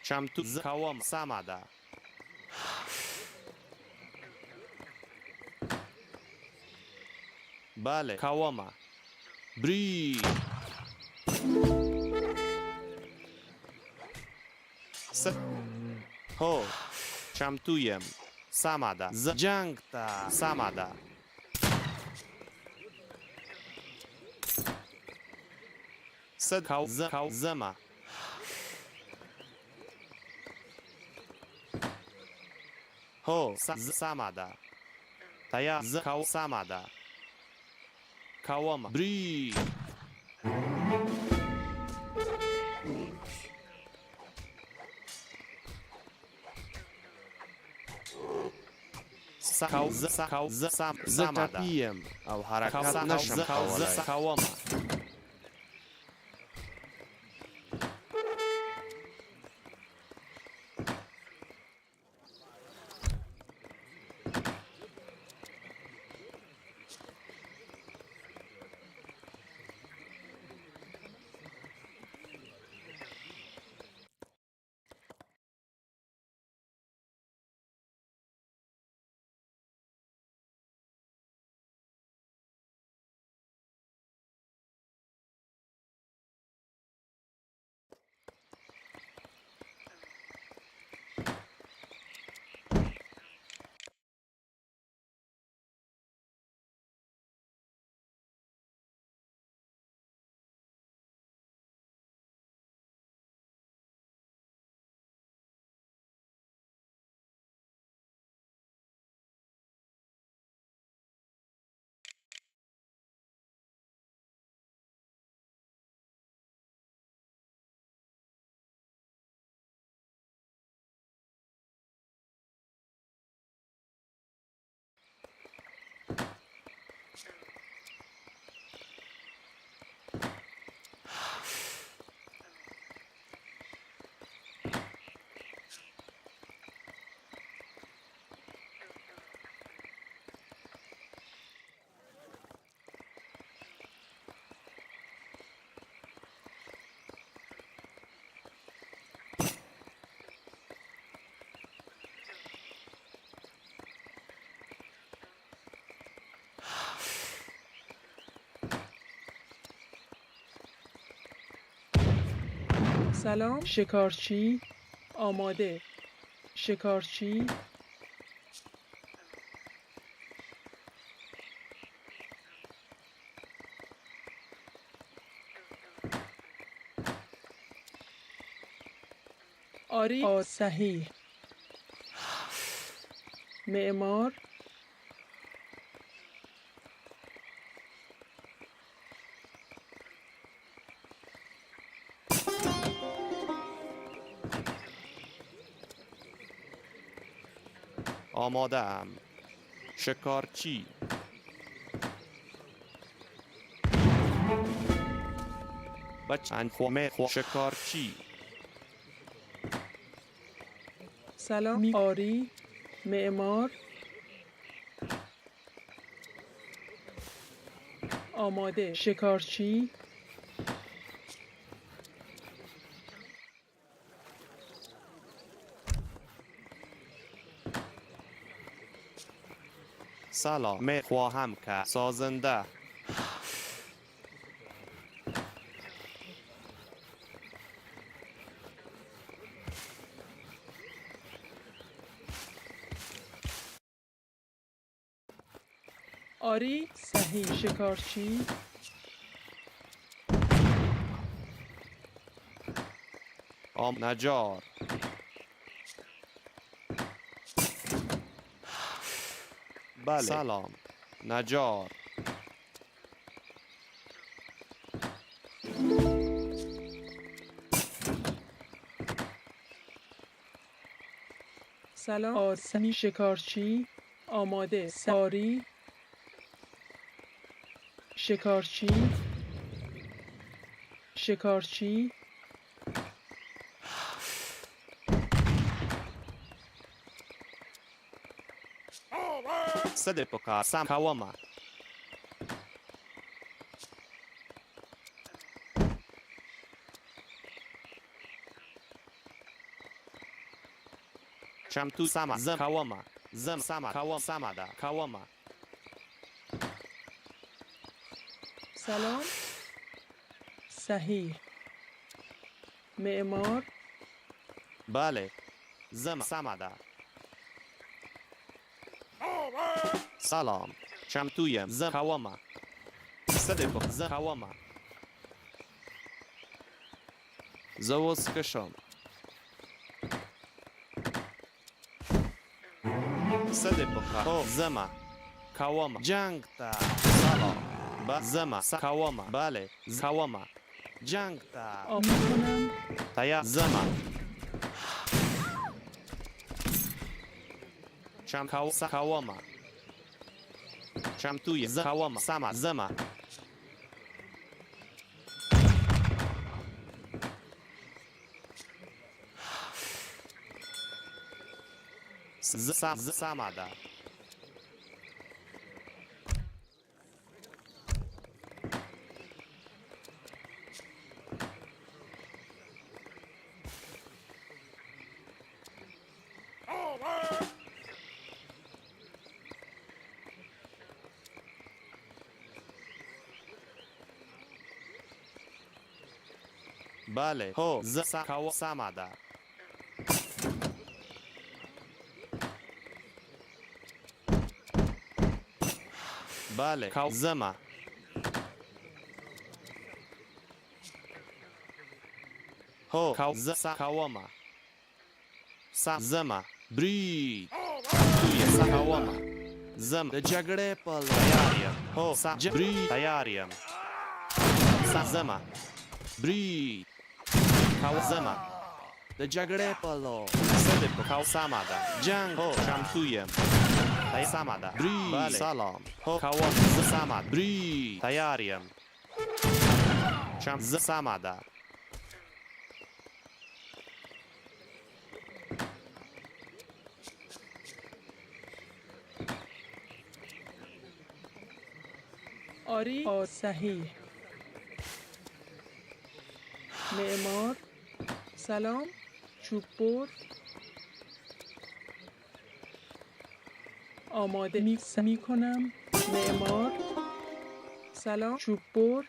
چم تو کاوما سمده بله کاوما بری هو چم تویم سمده جنگ تا سمده صد کاو زما هو سمده تیا کاو سمده کاوما بری سکاو زتپیم او حرکت نشم کاوما سلام شکارچی آماده شکارچی آری صحیح. معمار آماده ام. شکارچی بچه شکارچی سلام. آری معمار آماده. شکارچی سلام می خواهم که سازنده آری صحیح. شکارچی نجار بله سلام نجار سلام. آسمی. شکارچی آماده. ساری شکارچی شکارچی سده پکار سم کوما چمتو سما زم کوما زم سما کوام سمادا کوما سلام. صحیح. معمار بله زم سمادا سلام چمتویم زم کوما سده پک زم کوما زوز کشم سده پکار زما کوما جنگ تا سلام با زما کوما بله کوما جنگ تا آماده. تایا زما چم کوما چمتوی کوما سما زما سمادا بله هو کوا سمادا بله کاو زما هو کاو کاوما زما بری توی کاوما زم د جګړې په تیاریم هو بری تیاریم زما بری کاو زما د جګړې په لور سده په کاو سمادا جنگ هو شمتویم تای سمادا بری سلام هو کاو سماد بری تیاریم شم سمادا آری صحیح. معمار سلام. چوب بر آماده می کنم. معمار سلام. چوب بر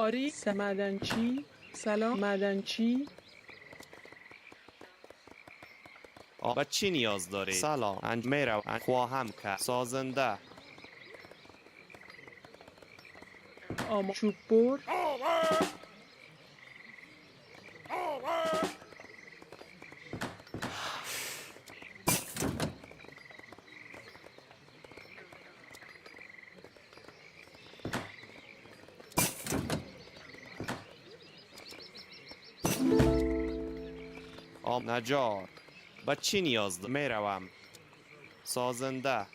آری معدنچی. سلام معدنچی. به چی نیاز داری؟ سلام میرو خواهم که سازنده. چوب بر. نجار. به چی نیاز داری؟ میروم سازنده.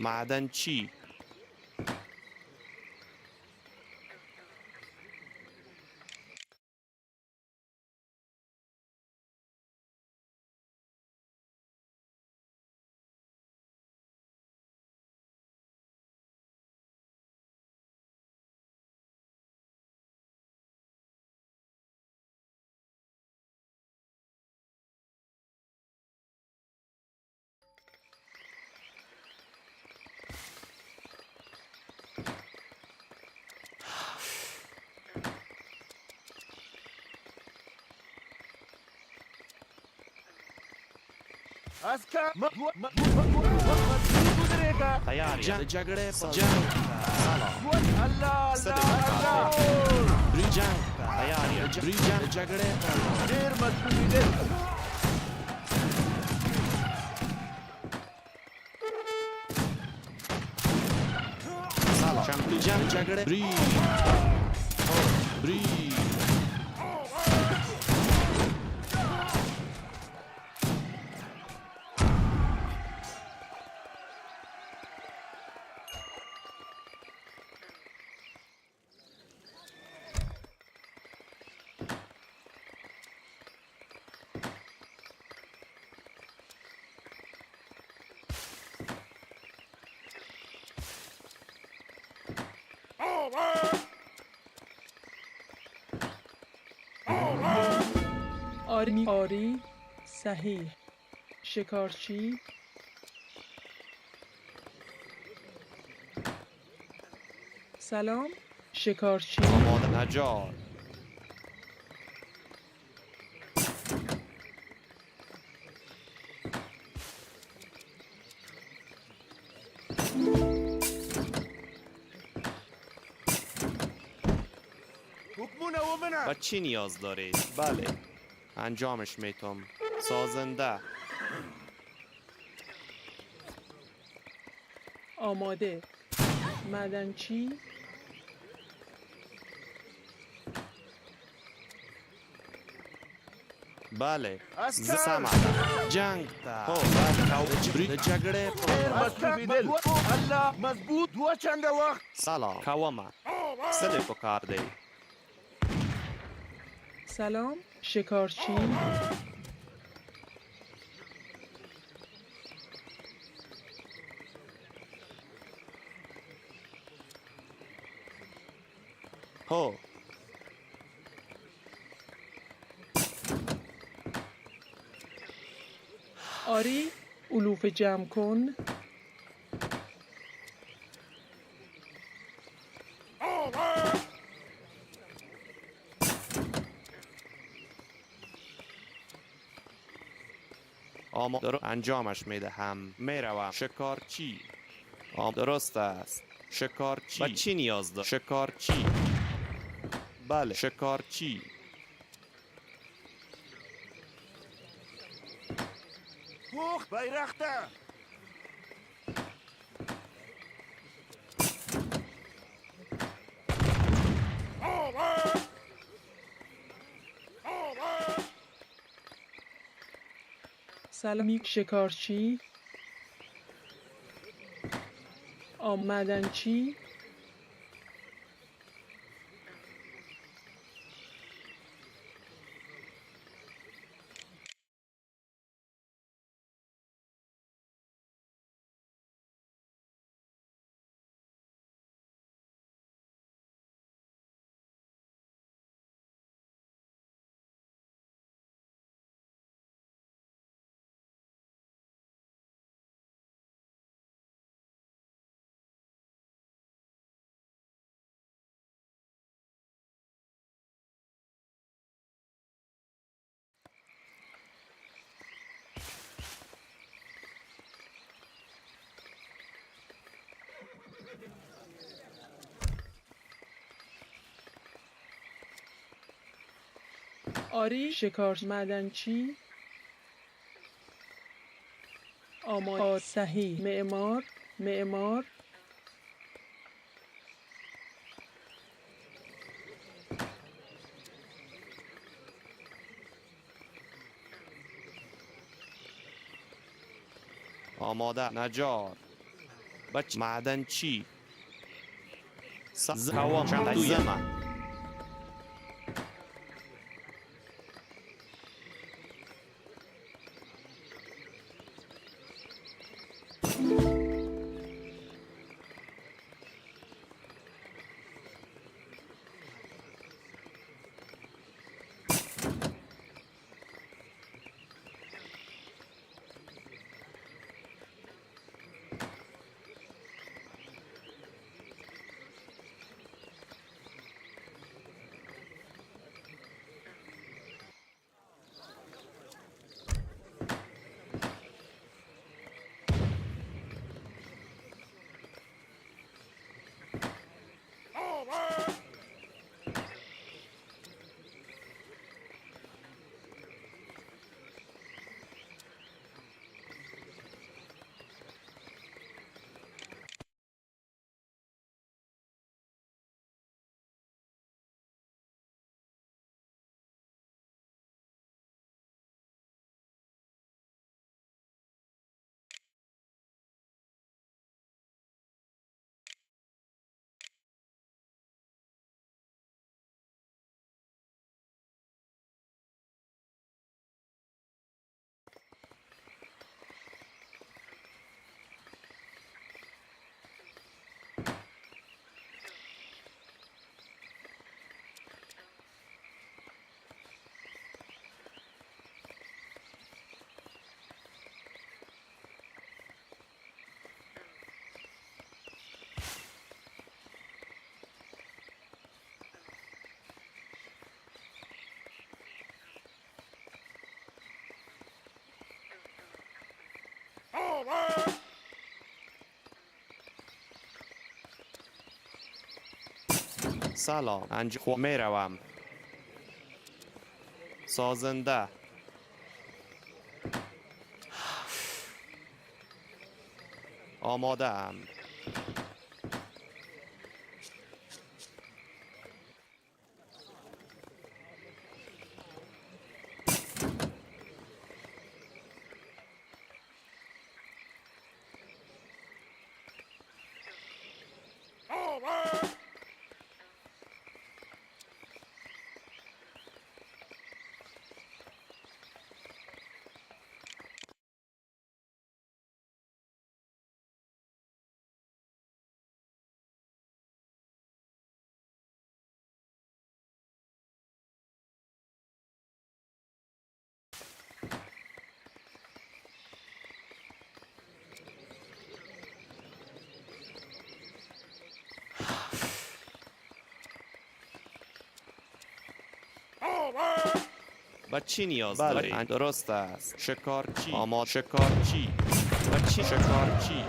معدن چی؟ تیاری جگره جنگ. سلام بری جنگ. تیاری بری جنگ جگره. سلام چمپی جنگ جگره. بری بری. آری صحیح. شکارچی. سلام شکارچی. نجار. به چی نیاز داری؟ بله انجامش میتم. سازنده. آماده. معدنچی. بله زسامه جنگ تا بری جگره. مضبوط دو چند وقت. سلام کوامه سده پکار دی. سلام شکارچی. هو آری علوف جمع کن. در انجامش میدهم. میروم شکارچی. درست است شکارچی. به چی نیاز داری؟ شکارچی. بله شکارچی. هوخ بیرخته. سلامی شکارچی. معدنچی. آری شکار معدنچی آماده صحیح معمار آماده نجار بچ معدن چی هوا زمه سلام انجام میروم سازنده آماده ام و چی نیاز داری؟ درست است شکارچی آماده شکارچی و چی شکارچی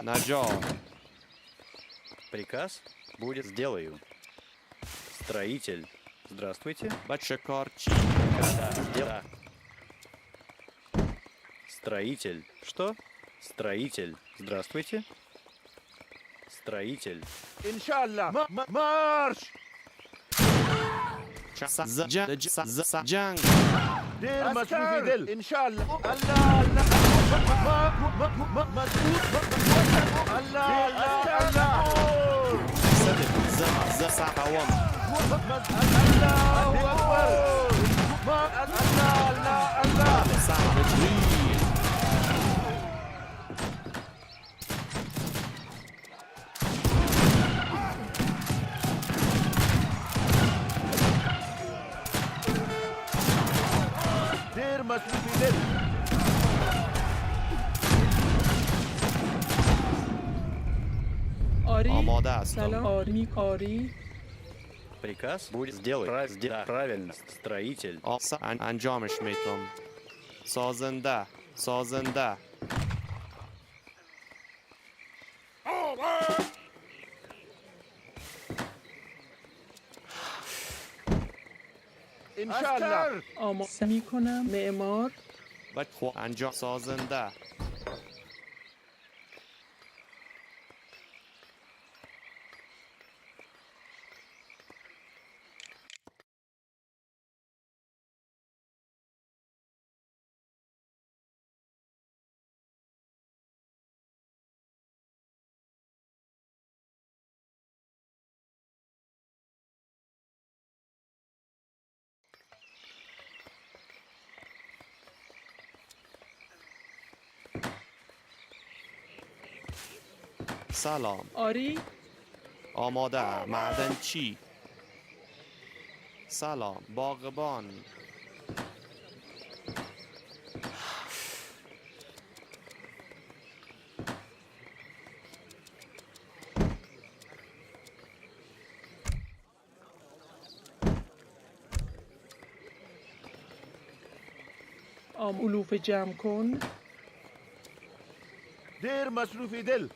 Наджар. Приказ будет сделаю. Строитель. Здравствуйте. Бачекарчи. Да. Строитель. Что? Строитель. Здравствуйте. Строитель. Иншалла! Марш! Джанг. دير مصروفي دل ان شاء الله الله الله الله الله صدق زما ساقوام. الله اكبر الله الله الله دير مصروفي دل آری آماده هستم. سلام آری آری Приказ будет сделай. Правильно. Строитель. انجامش میتونم. سازنده. ان شاء الله آماده می کنم معمار و انجام سازنده. سلام. آری آماده. معدن چی؟ سلام. باغبان. علوف جمع کن دير مصروفي دل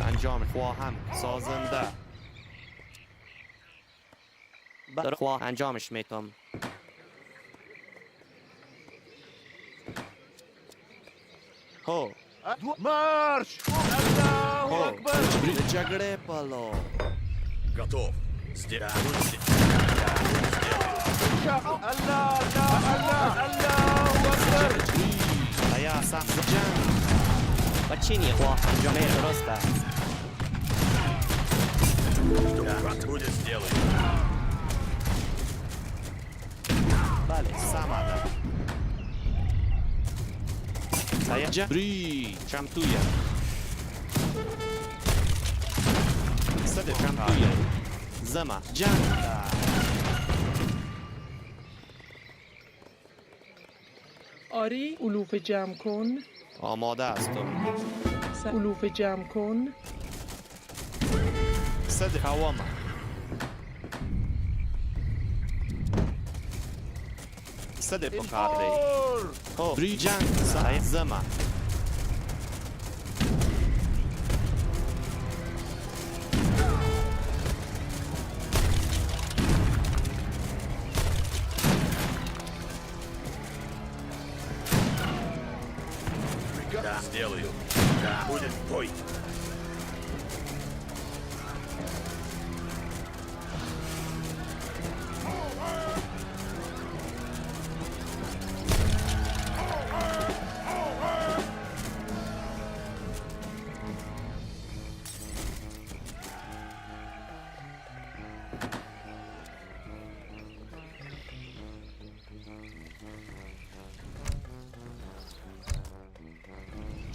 انجام خواهم. سازنده. خواه انجامش میتونم. هو مارش الله اكبر جگره پالو. готов الله الله الله اكبر یا سخت جنگ. و چینی خواه انجامه درست است. بله سامده. سایه جبری چمتویه. صد چمتویه. زما جنگ. آری علوف جمع کن آماده هستم. علوف جمع کن صد قوامه. صد بخاره. هو بری جنگ سایه زما. сделаю будет бой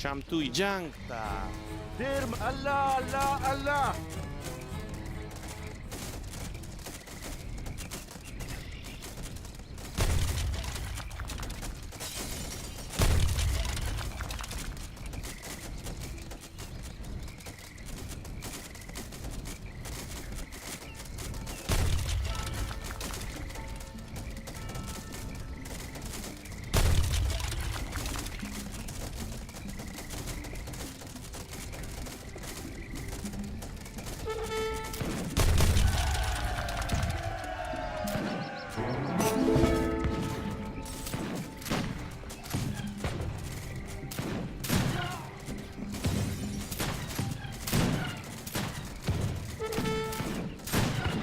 Chamtui Jangta. Dirm Allah Allah Allah.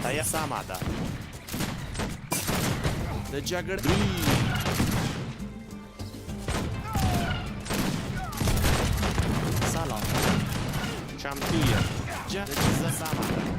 Taya Samada. The Jagger. Salam. Chamtuya. The Samada.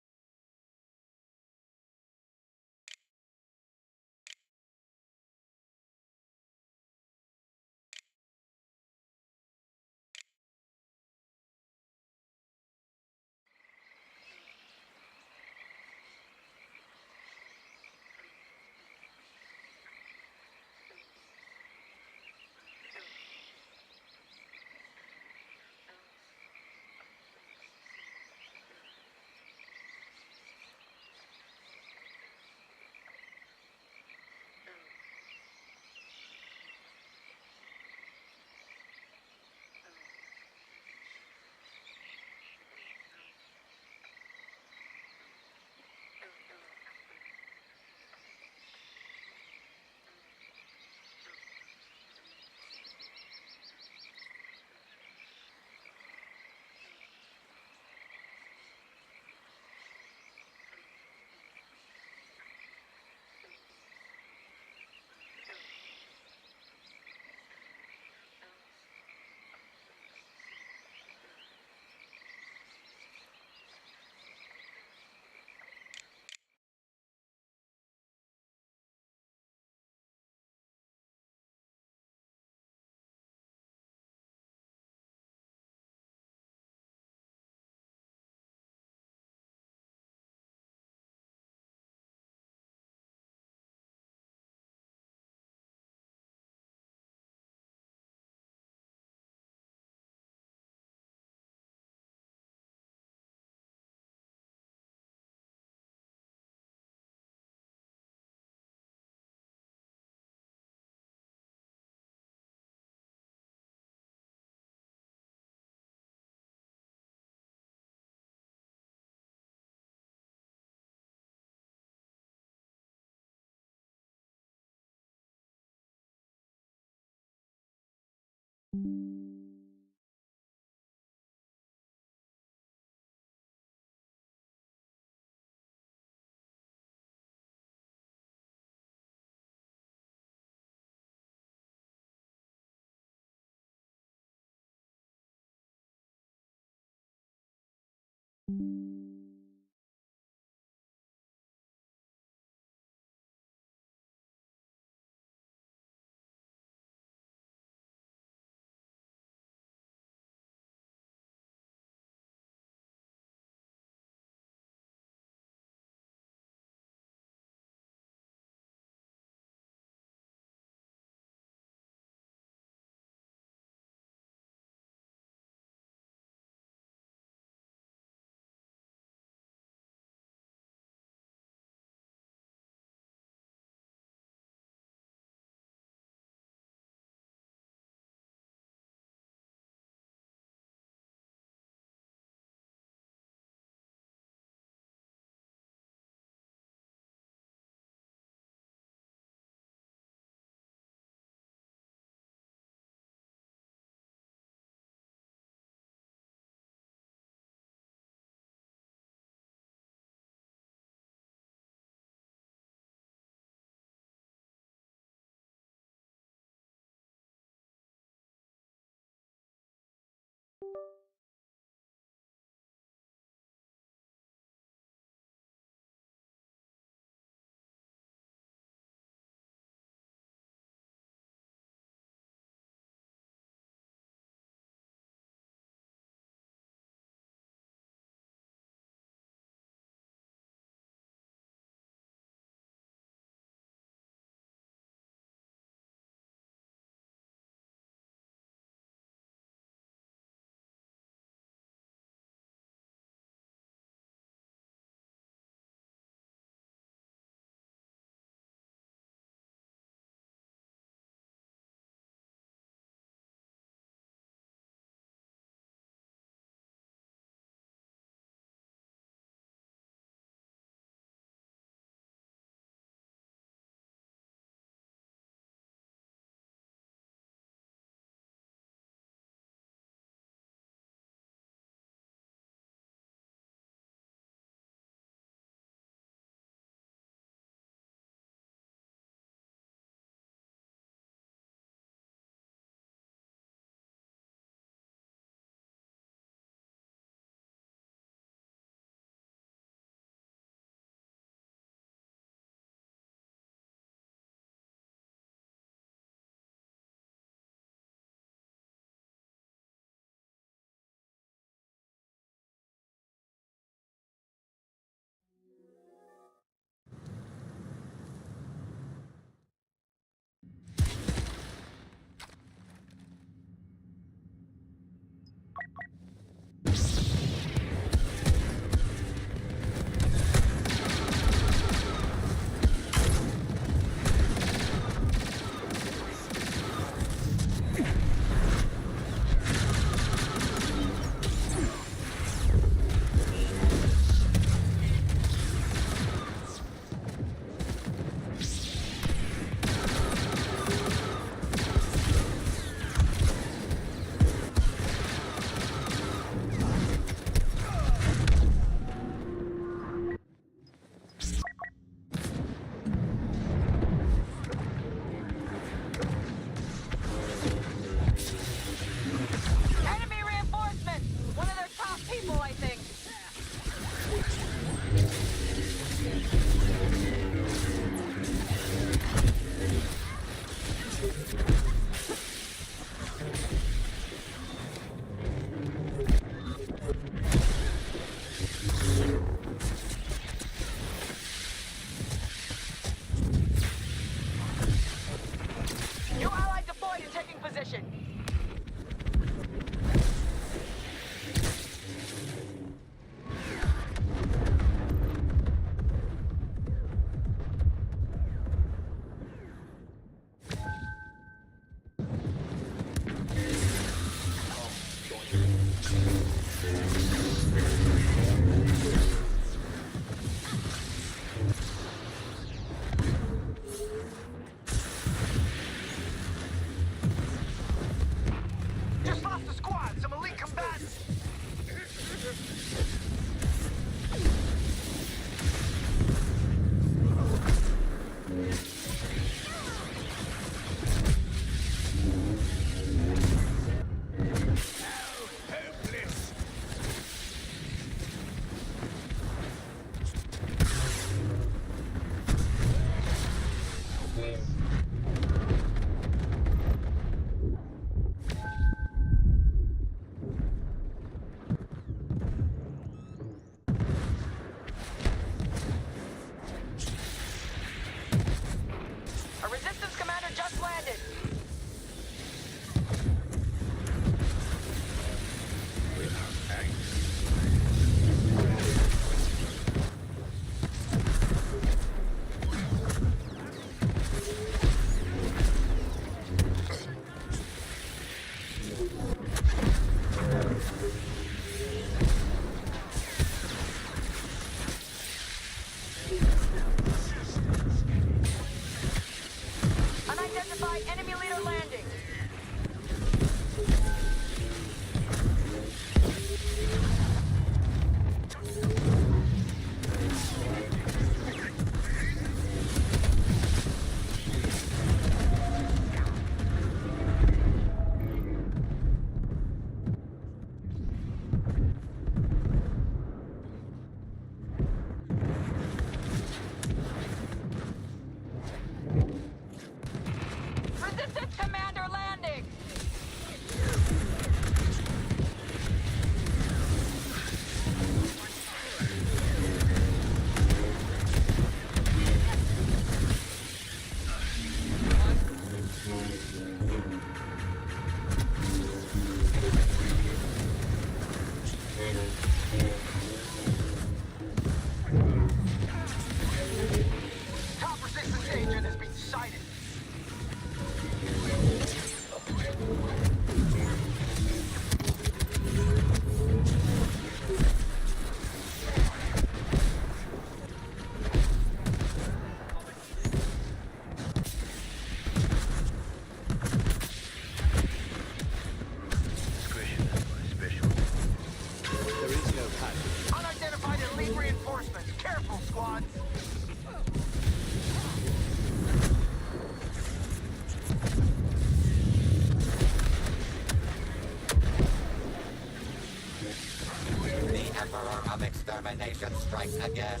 extermination strikes again.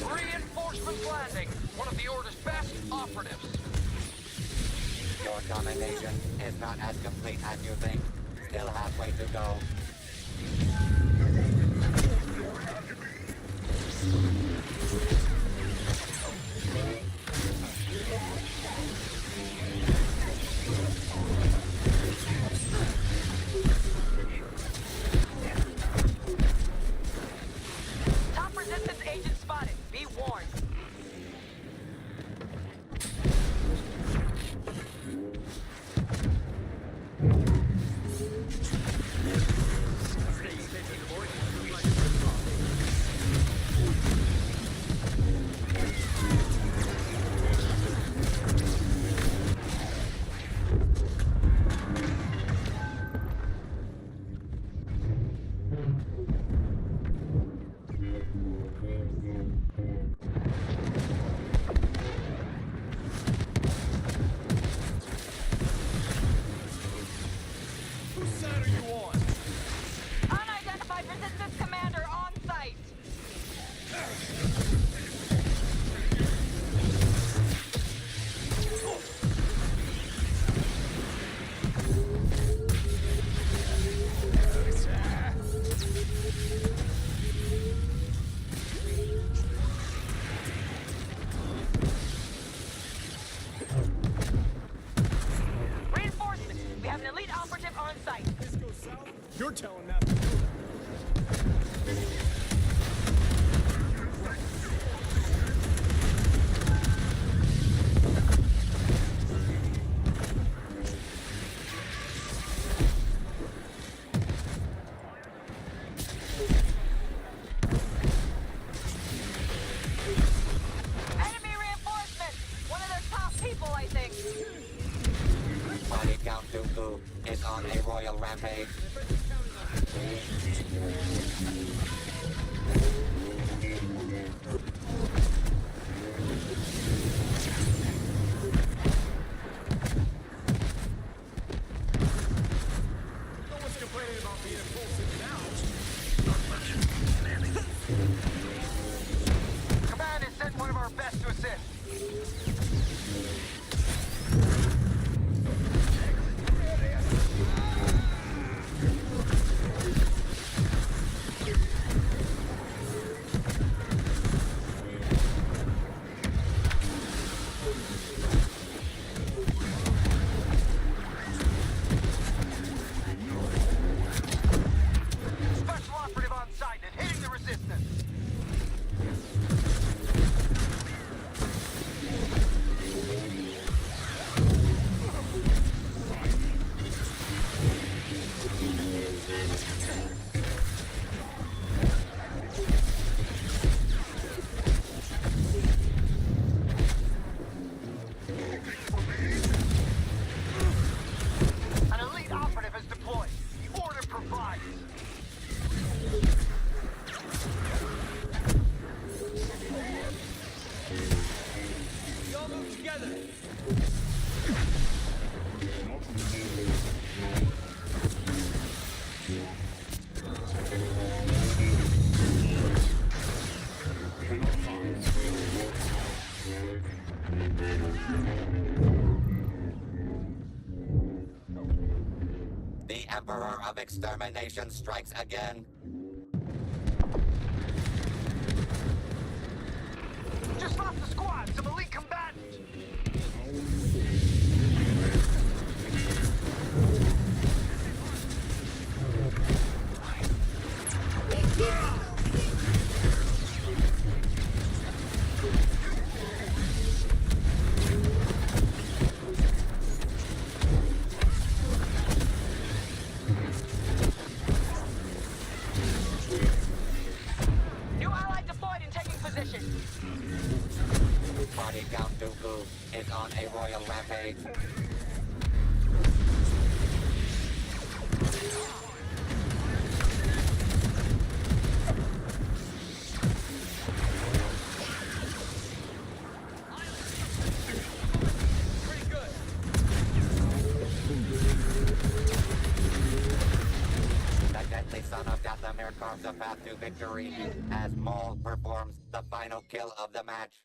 Reinforcements landing. One of the Order's best operatives. Your domination is not as complete as you think. Still halfway to go. Top resistance agent spotted. Be warned. Unidentified resistance commander on site. Reinforcement. We have an elite operative on site. You're telling that. Enemy reinforcements. One of their top people, I think. Body count Dooku is on a royal rampage. No one's complaining about being impulsive now. Command has sent one of our best to assist. Special operative on site and hitting the resistance. An elite operative is deployed. The Order provides. We all move together. The Emperor of Extermination strikes again. Just lost the squad, some elite combatants. New ally deployed and taking position. Body count Dooku is on a royal rampage. Pretty good. carves a path to victory as Maul performs the final kill of the match.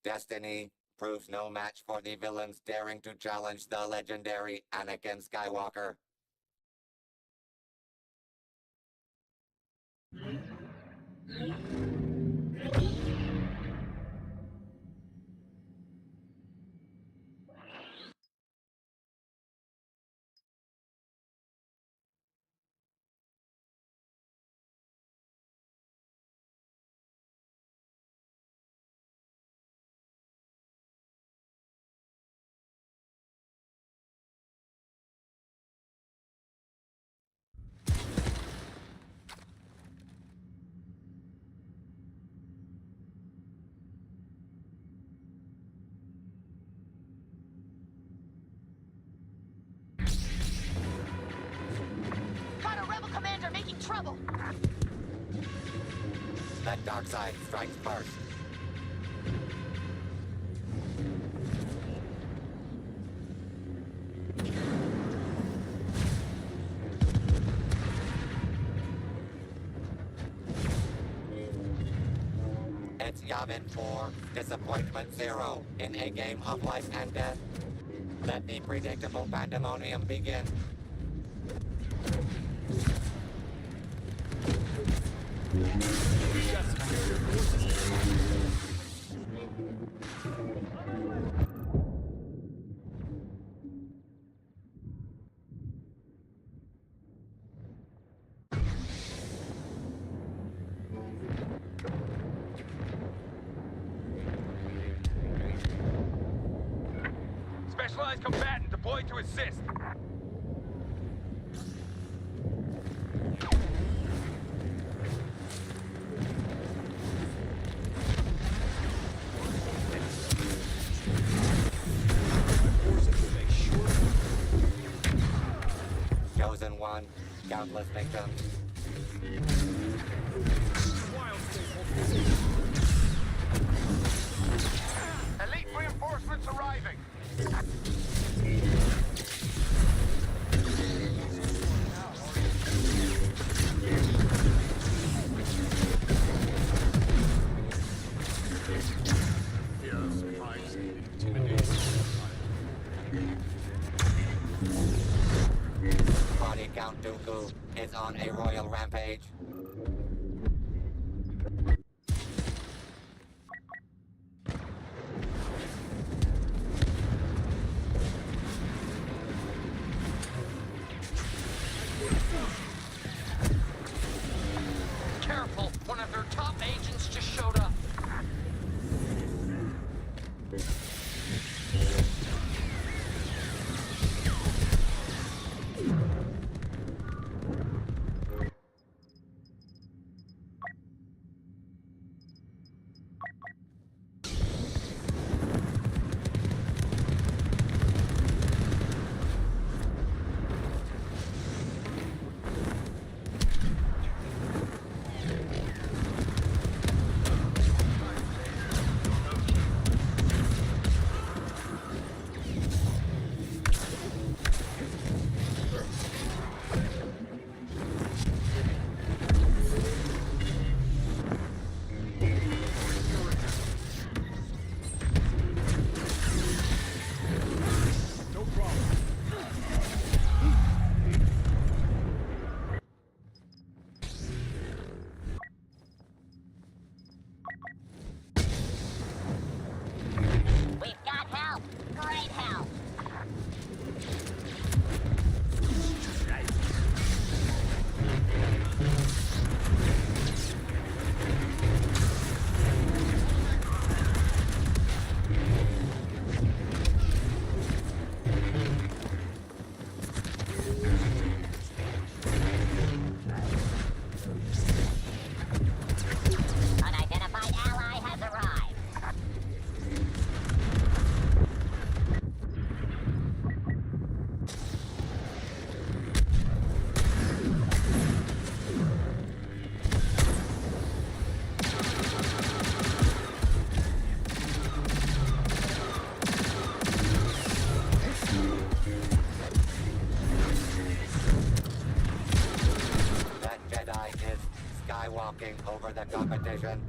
Destiny proves no match for the villains daring to challenge the legendary Anakin Skywalker. Caught a rebel commander making trouble. The dark side strikes first. It's Yavin 4, Disappointment 0 in a game of life and death. Let the predictable pandemonium begin. Specialized combatant deployed to assist. Chosen one, countless victims. Elite reinforcements arriving. Body Count Dooku is on a royal rampage. Careful, one of their top agents just showed up. We've got help. Great help. Unidentified ally has documentation.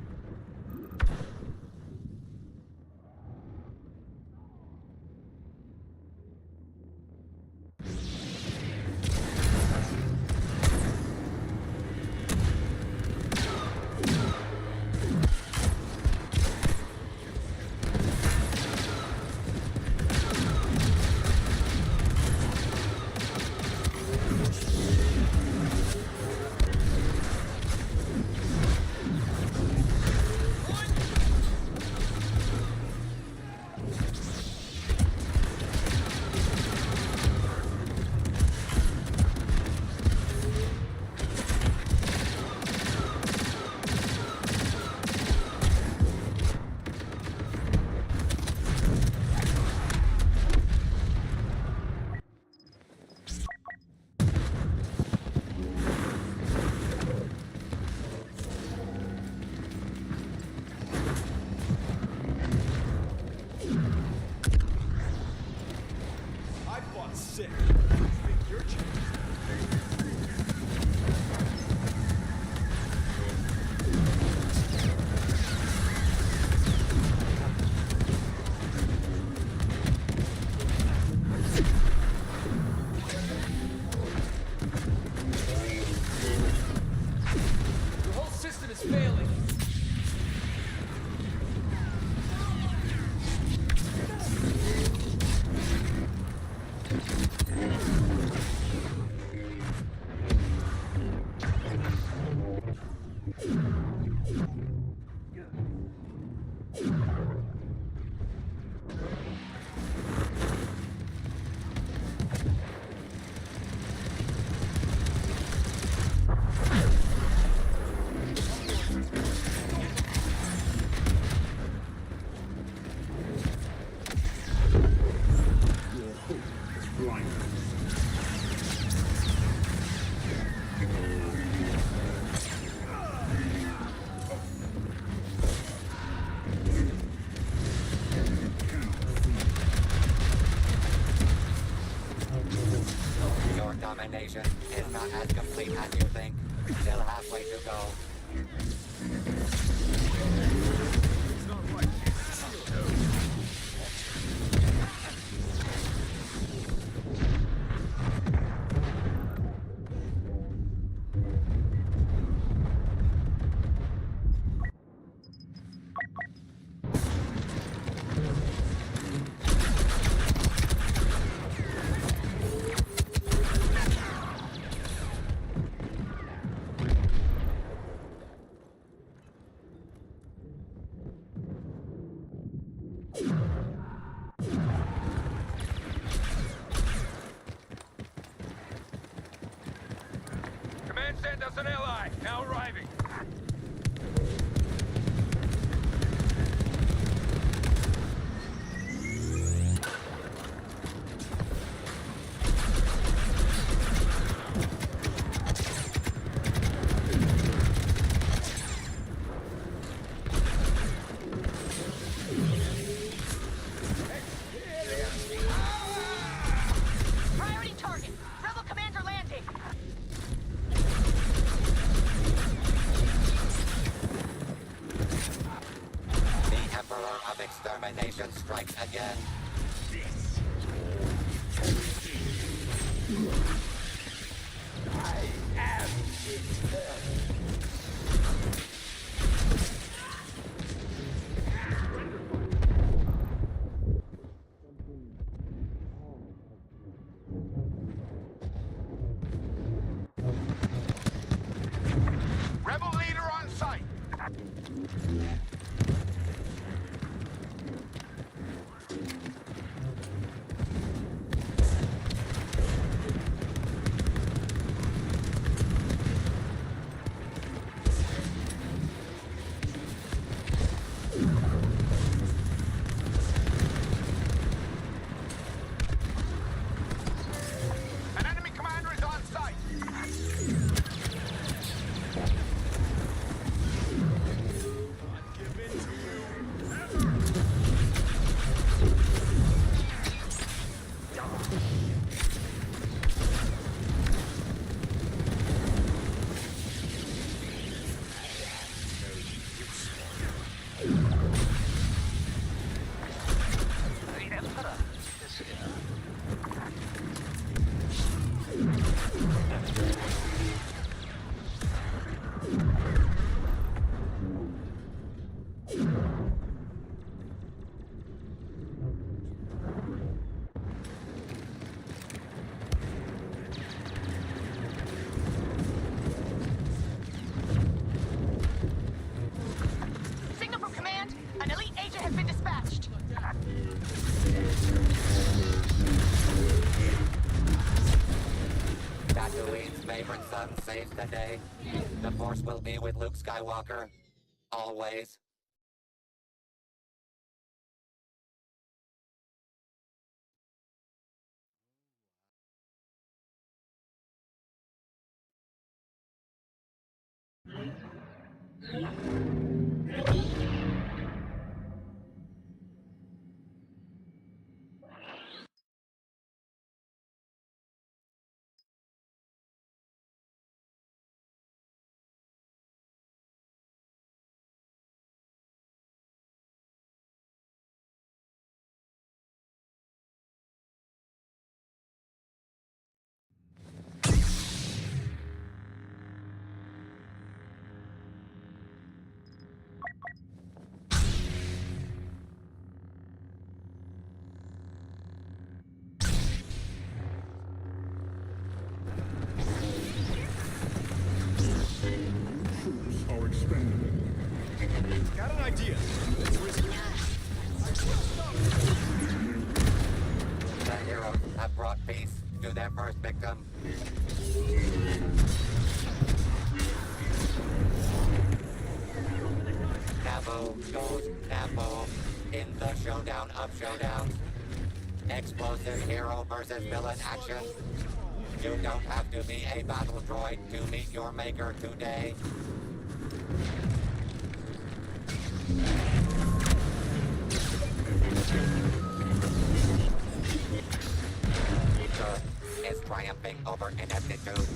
Domination is not as complete as you think. Still halfway to go. Command sent us an ally, now arriving. Priority target. Rebel commander landing. The Emperor of Extermination strikes again. Rebel leader on site. son saves the day. The Force will be with Luke Skywalker. Always. Are expendable. Got an idea. Let's risk it. The heroes have brought peace to their first victim. Naboo goes Naboo in the showdown of showdowns. Explosive hero versus villain action. You don't have to be a battle droid to meet your maker today. Good is triumphing over ineptitude.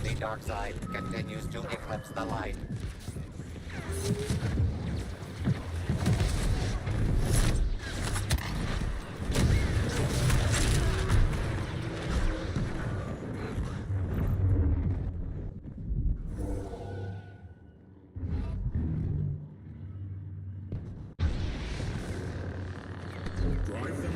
The dark side continues to eclipse the light. Drive them.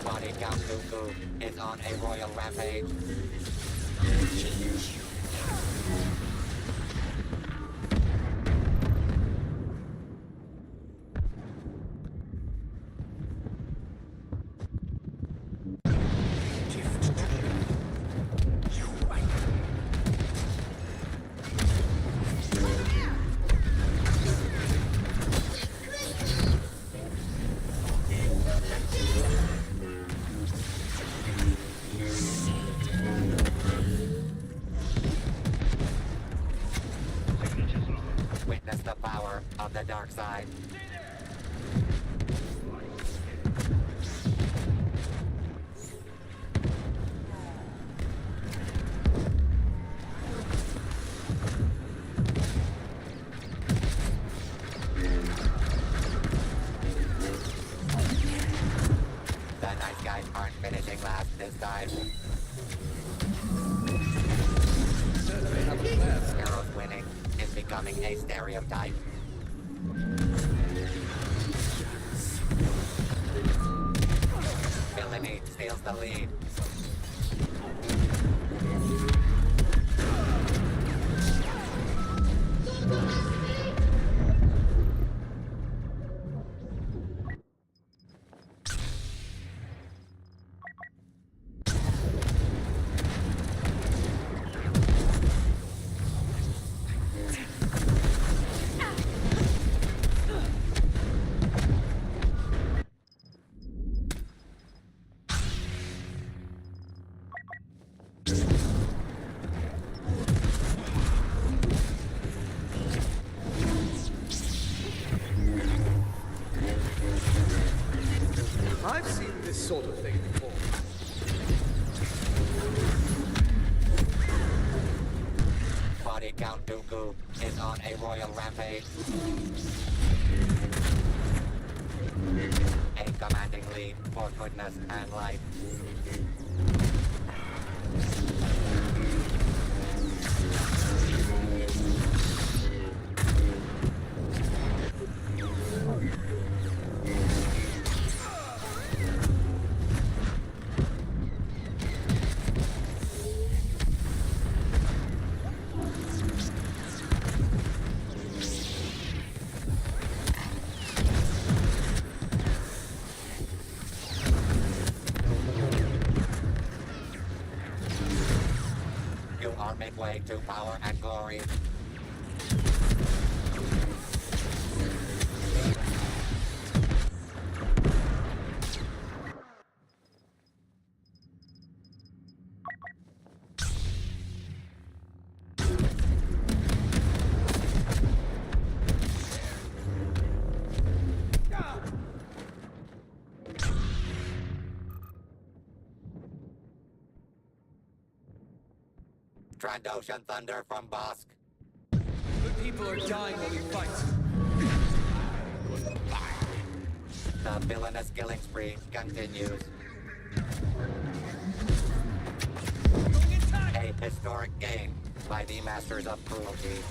Body Count Dooku is on a royal rampage. Witness the power of the dark side. The nice guys aren't finishing last this time. Heroes winning is becoming a stereotype. Villainy steals the lead. I've seen this sort of thing before. Body Count Dooku is on a royal rampage. A commanding lead for goodness and life. You are midway to power and glory. Trandoshan thunder from Bosk. The people are dying while we fight. The villainous killing spree continues. A historic game by the masters of cruelty.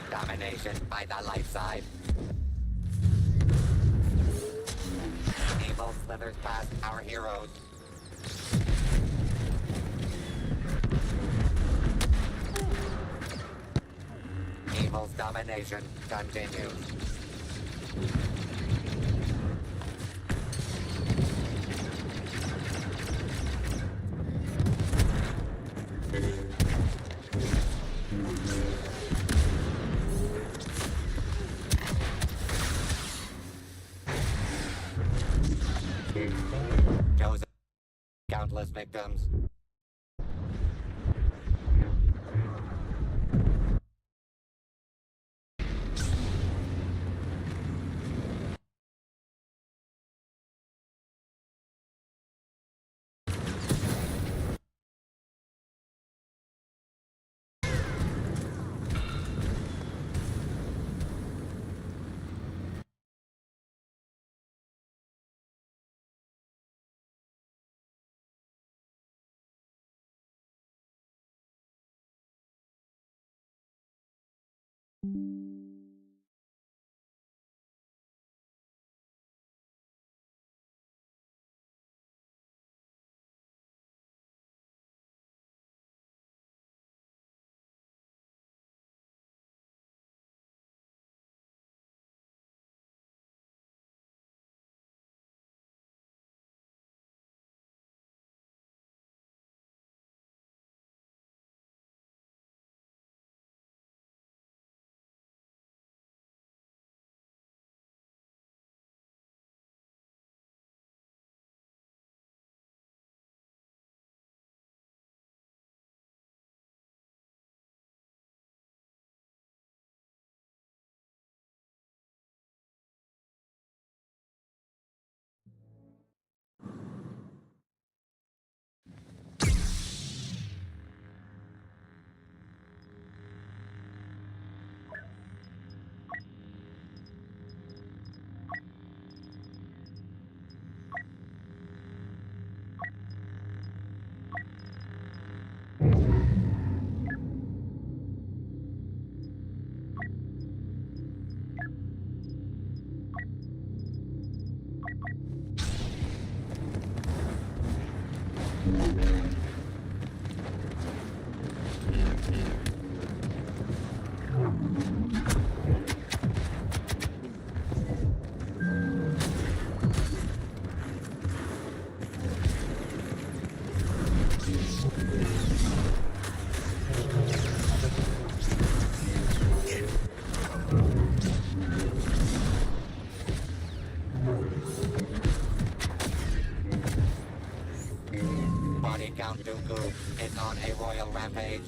Domination by the light side. Evil slithers past our heroes. Evil's domination continues. Chosen countless victims. Body count Dooku is on a royal rampage.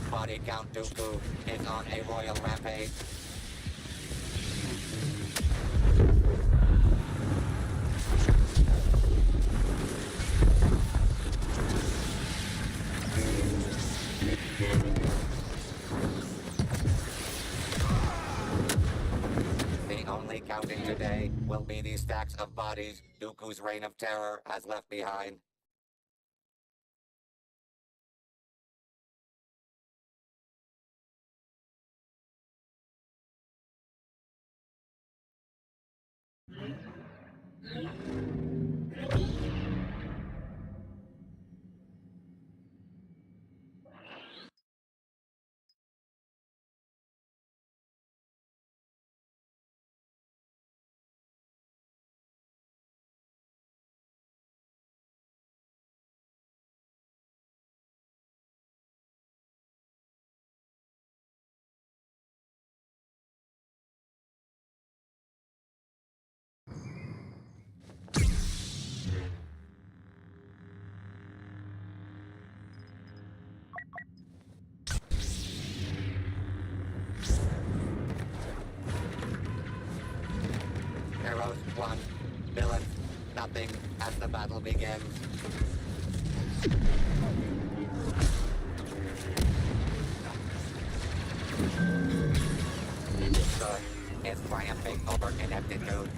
Body count Dooku is on a royal rampage. The only counting today will be the stacks of bodies Dooku's reign of terror has left behind. Heroes won, villains nothing as the battle begins. Good is triumphing over ineptitude.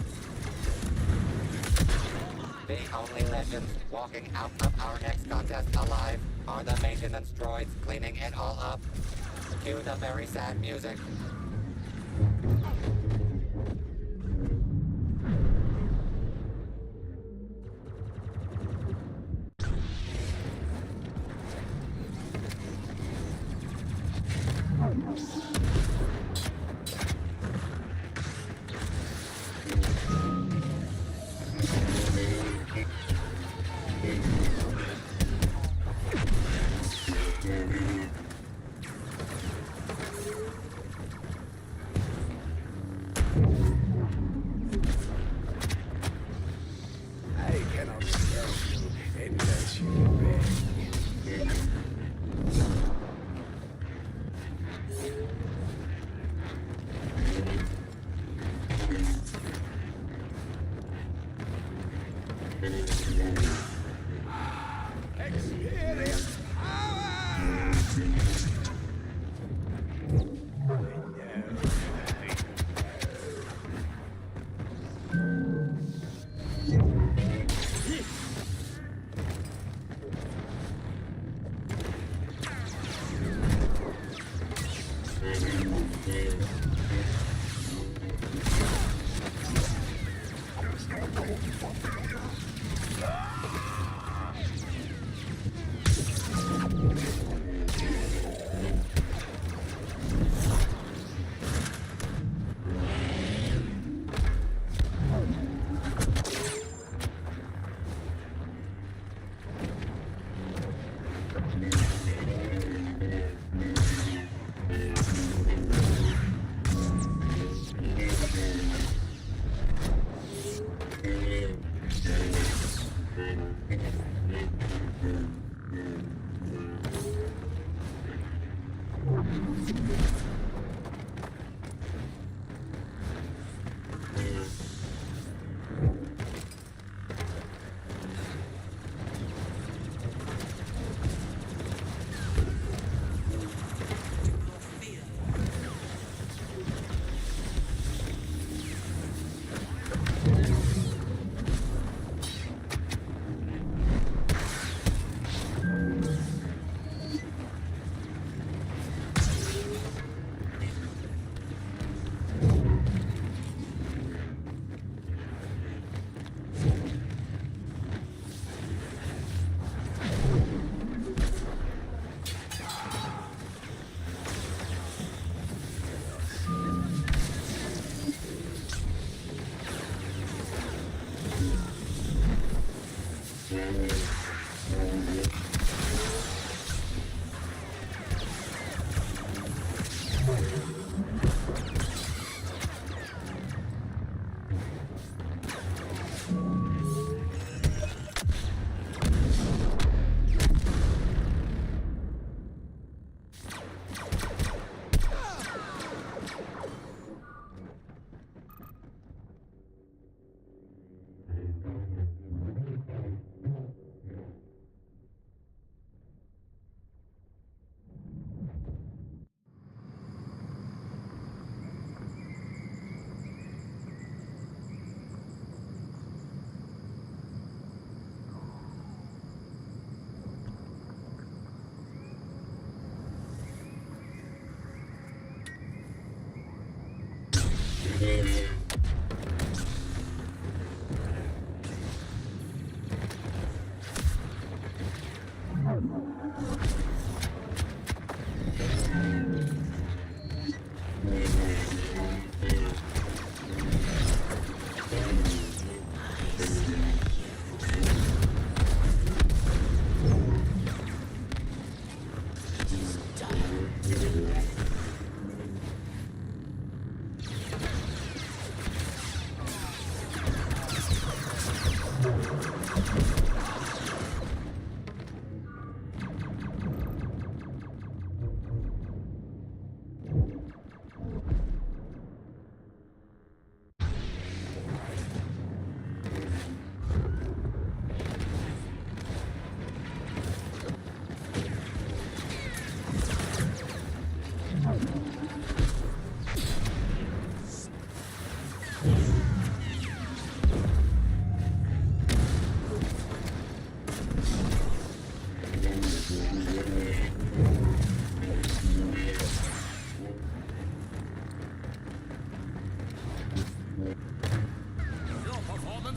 The only legends walking out of our next contest alive are the maintenance droids cleaning it all up. Cue the very sad music. Experience power!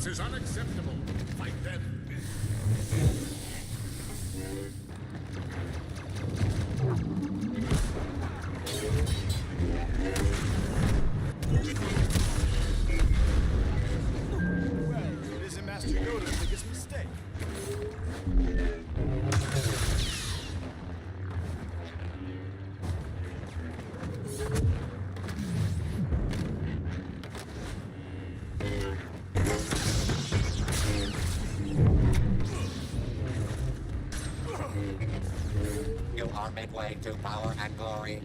is unacceptable. Fight them. Well, it isn't Master Yoda's biggest mistake. You are midway to power and glory.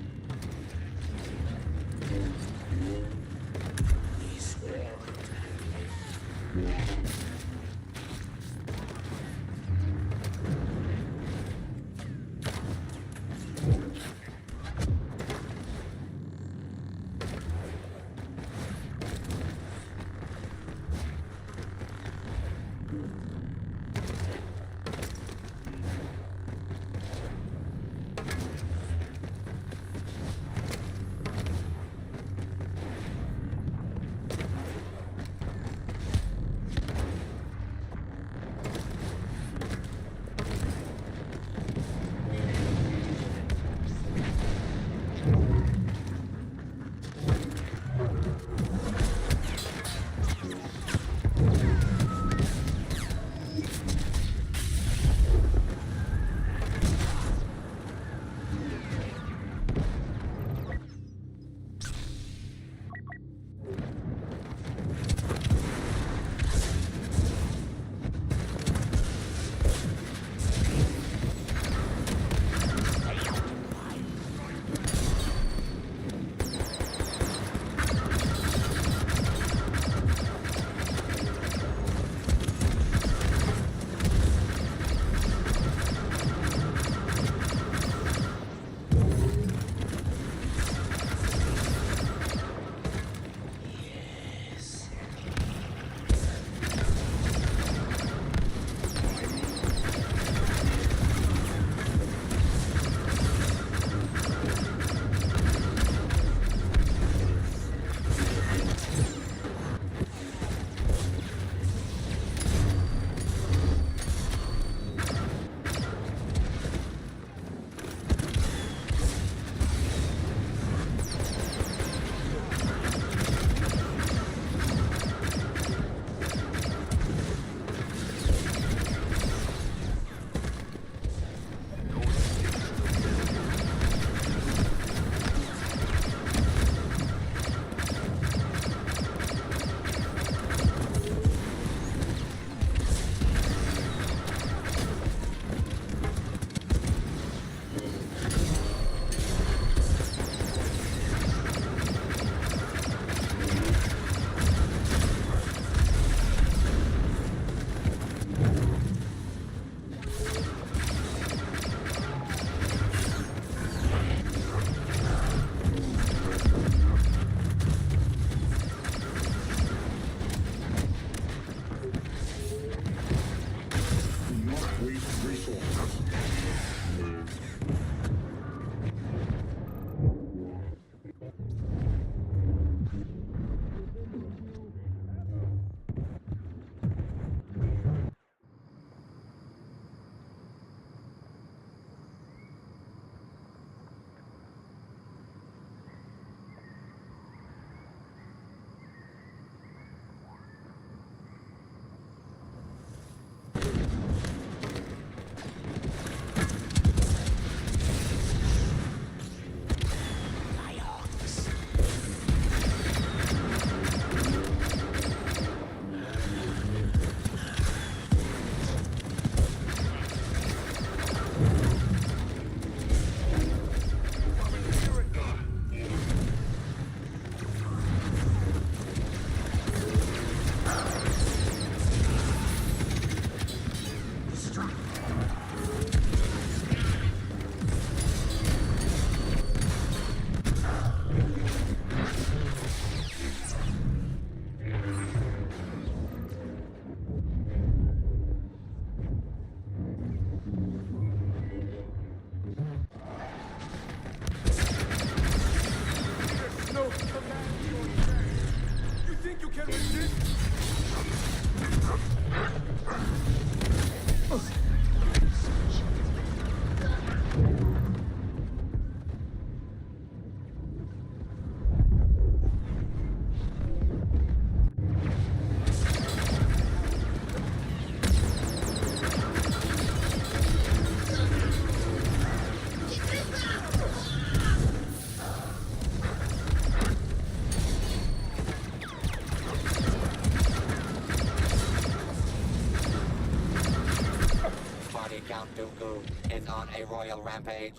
Count Dooku is on a royal rampage.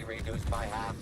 reduced by half.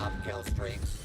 Upkill streaks.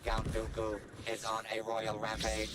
Count Dooku is on a royal rampage.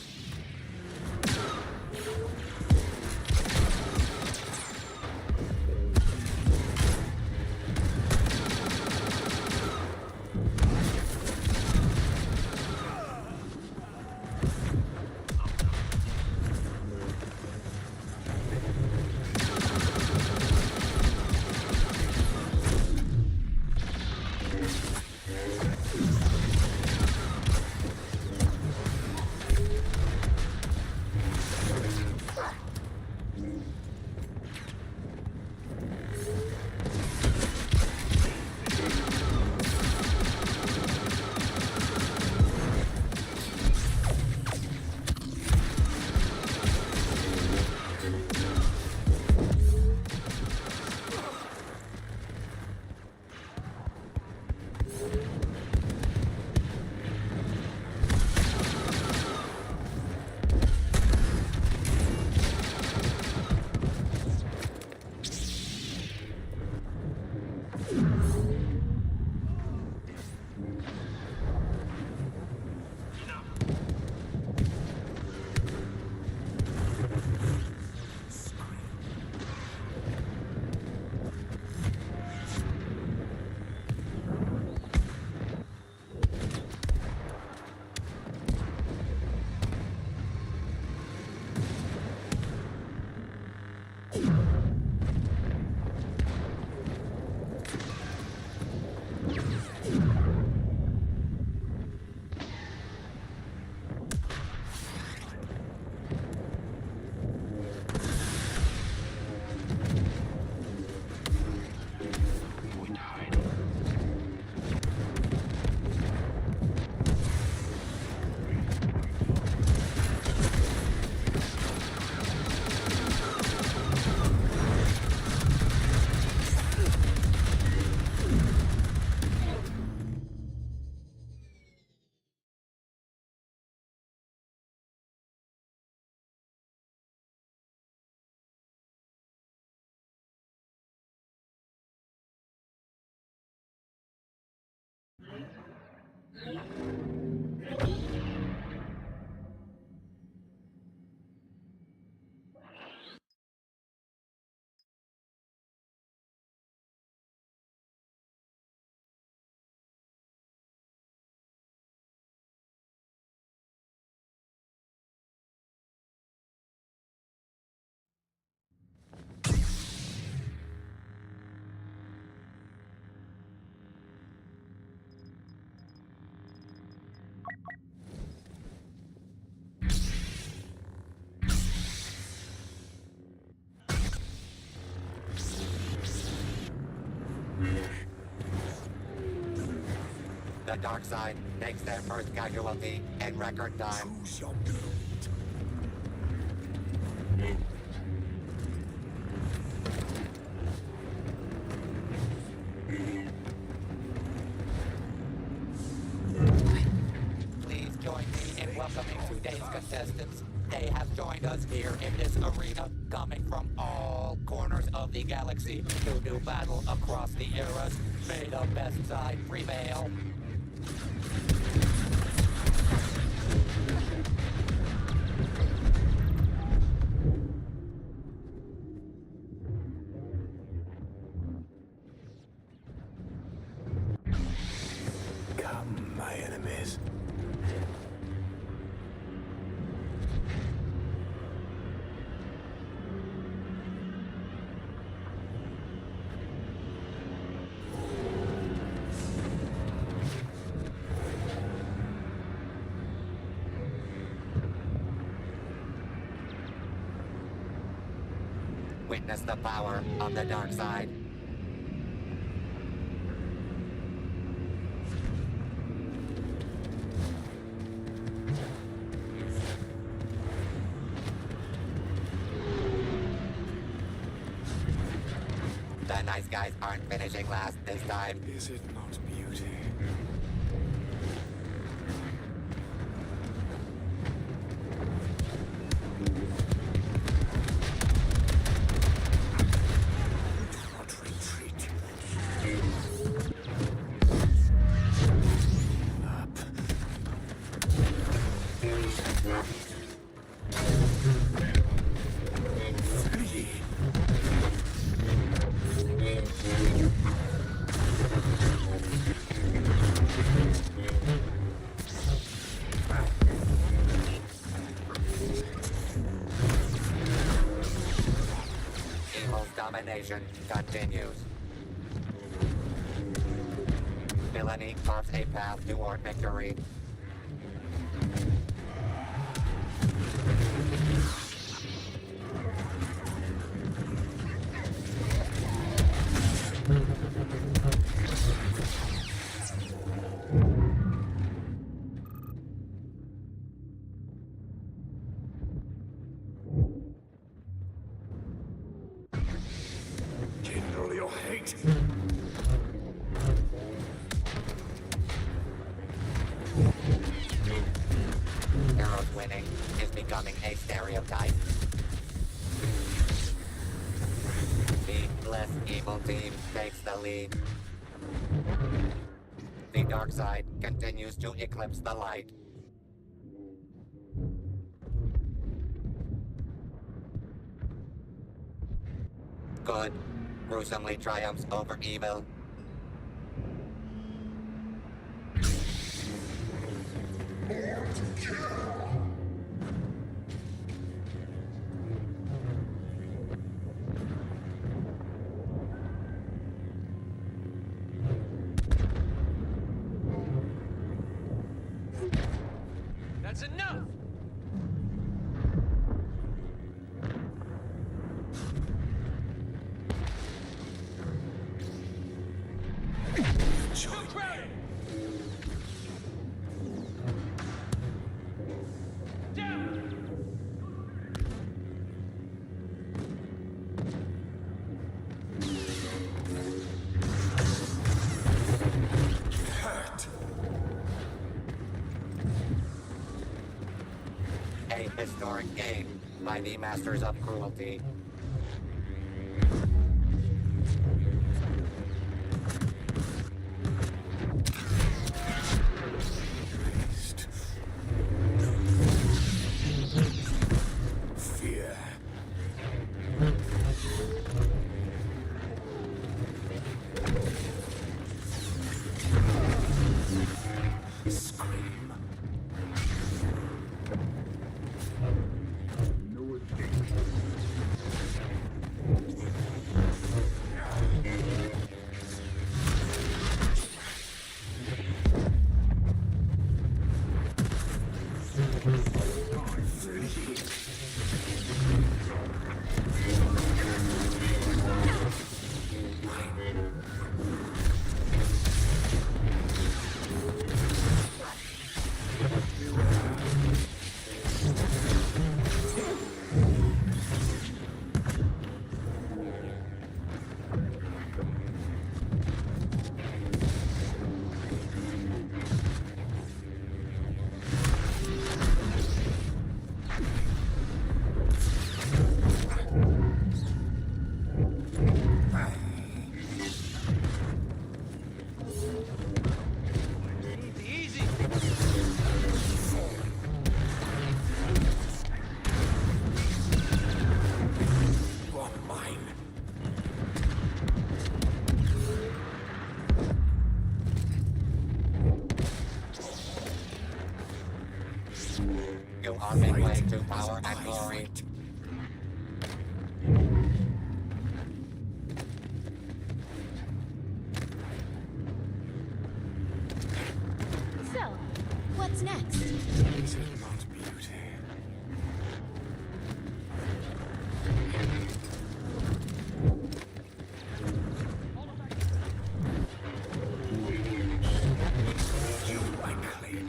The dark side takes their first casualty in record time. Choose your blade. Please join me in welcoming today's contestants. They have joined us here in this arena, coming from all corners of the galaxy to do battle across the eras. May the best side prevail. Come, my enemies. Witness the power of the dark side. The nice guys aren't finishing last this time. Is it not beauty? Do not retreat. Up. Flee. Evil's domination continues. Villainy carves a path toward victory. Kindle your hate. Heroes winning is becoming a stereotype. The less evil team takes the lead. The dark side continues to eclipse the light. Good gruesomely triumphs over evil. That's enough! Join me. Hurt. A historic game by the masters of cruelty. Priest. Fear. Scream. You are midway to power and glory. So, what's next? Is it not beauty? You I claim.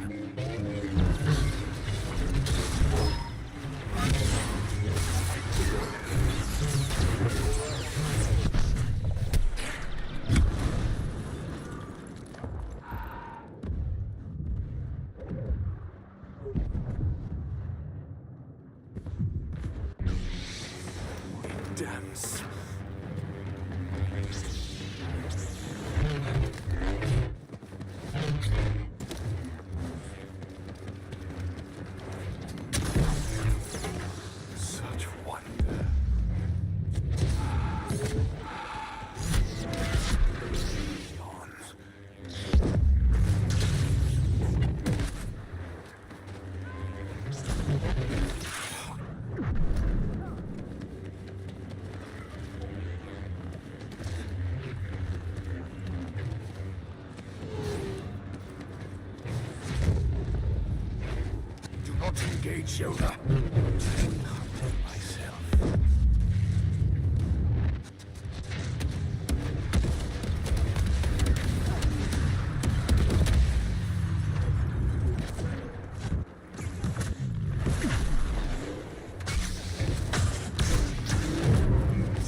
Dance. Such wonder. Do not engage, Yoda. Myself.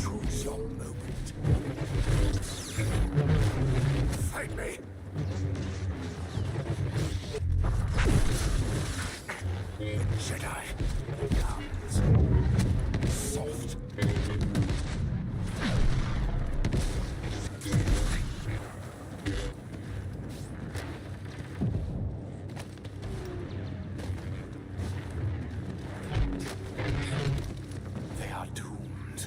Choose your moment. Fight me. Jedi comes soft. They are doomed.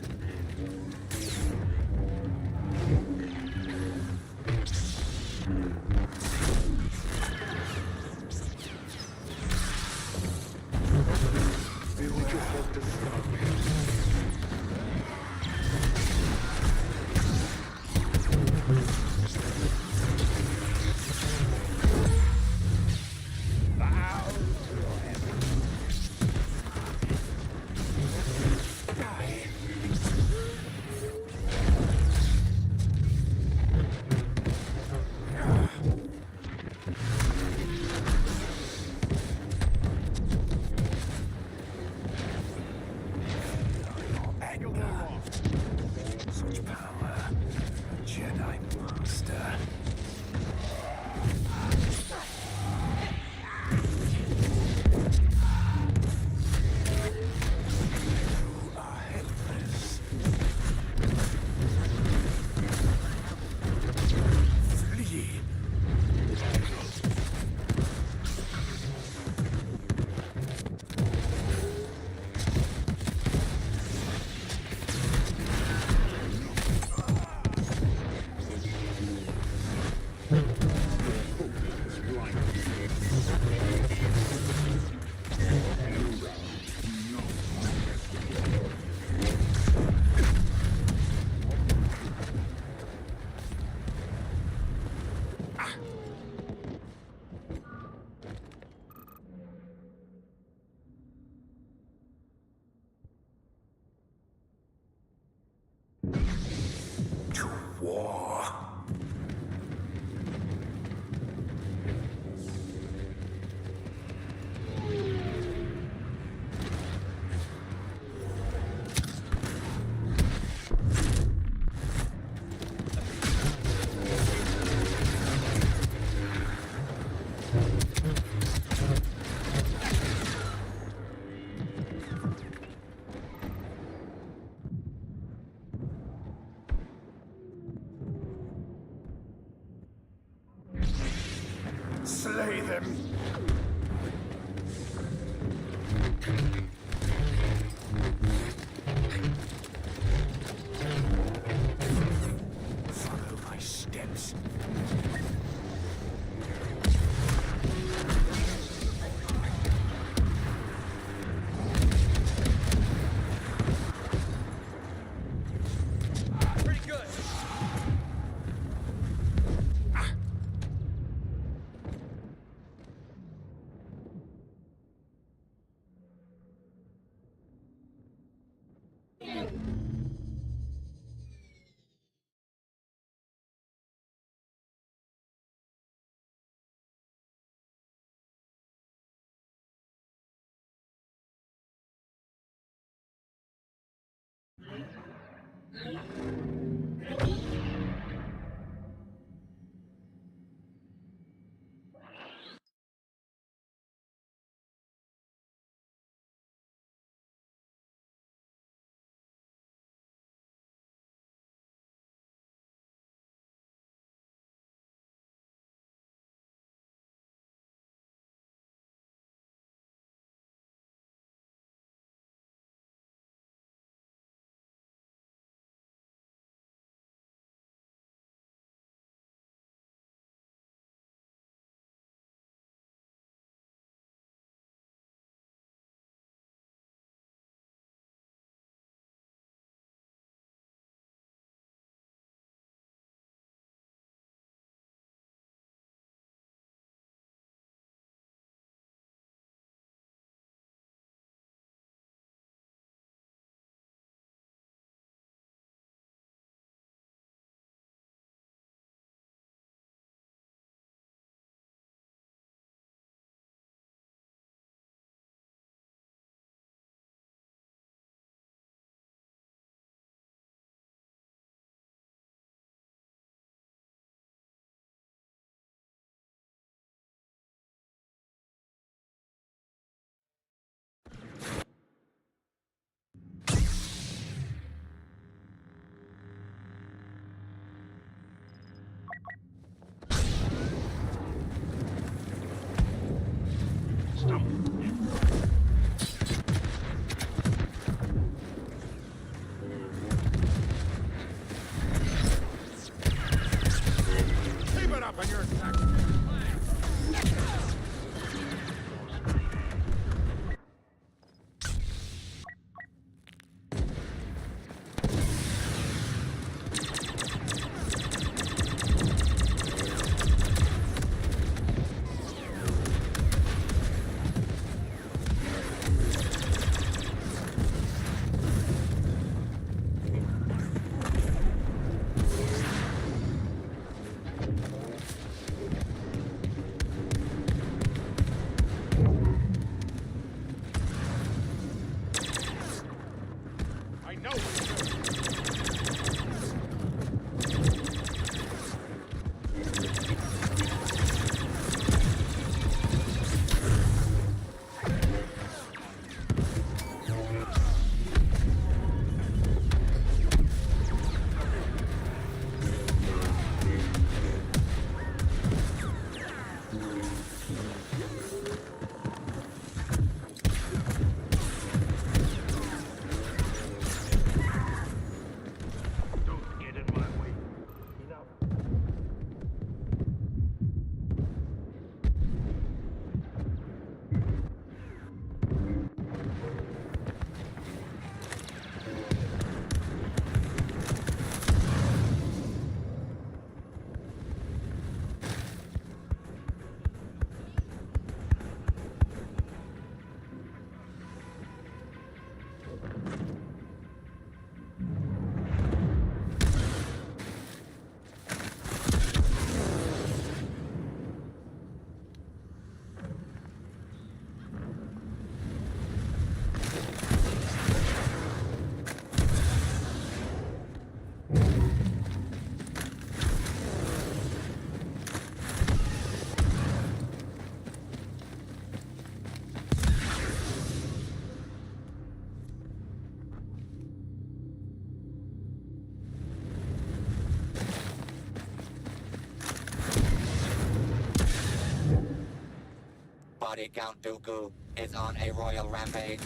Such power, Jedi Master. You are helpless. Flee. To war. Keep it up on your attack. I know. Body Count Dooku is on a royal rampage.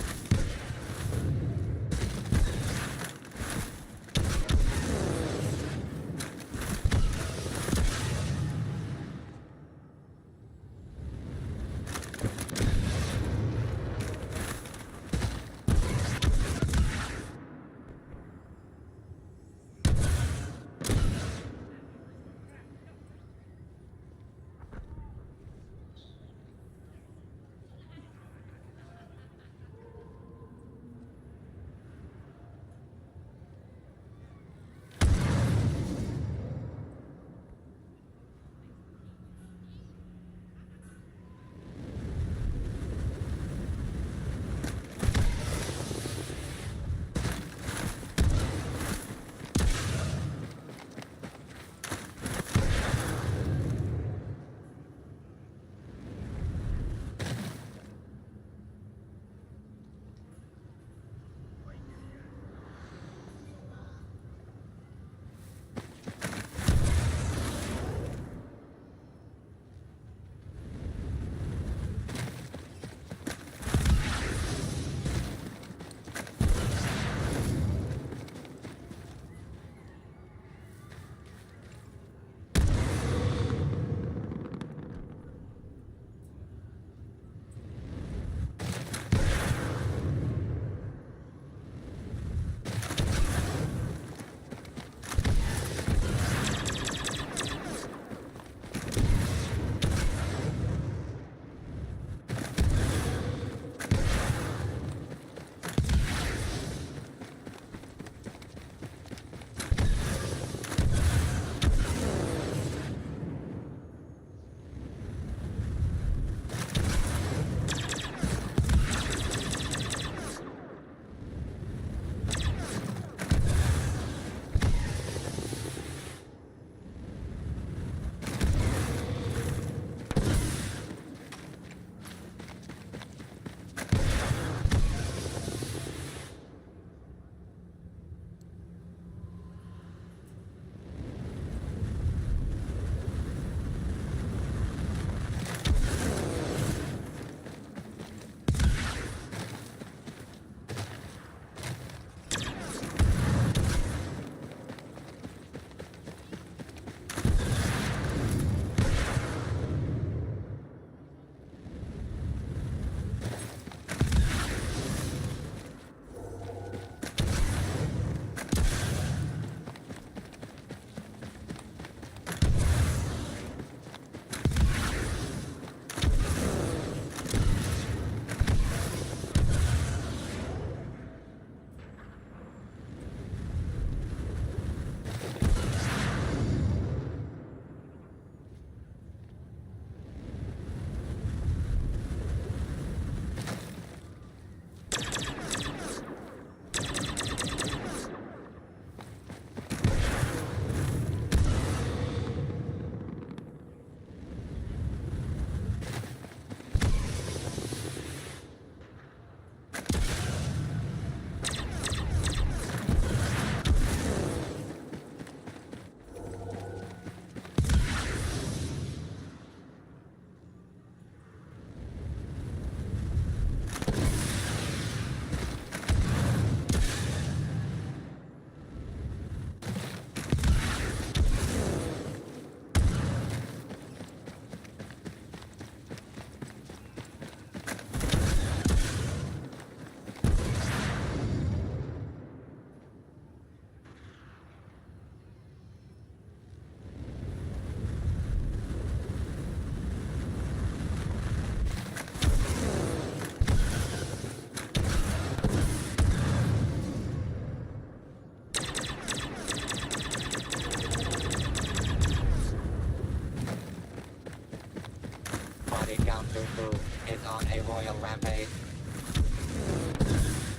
Dooku is on a royal rampage.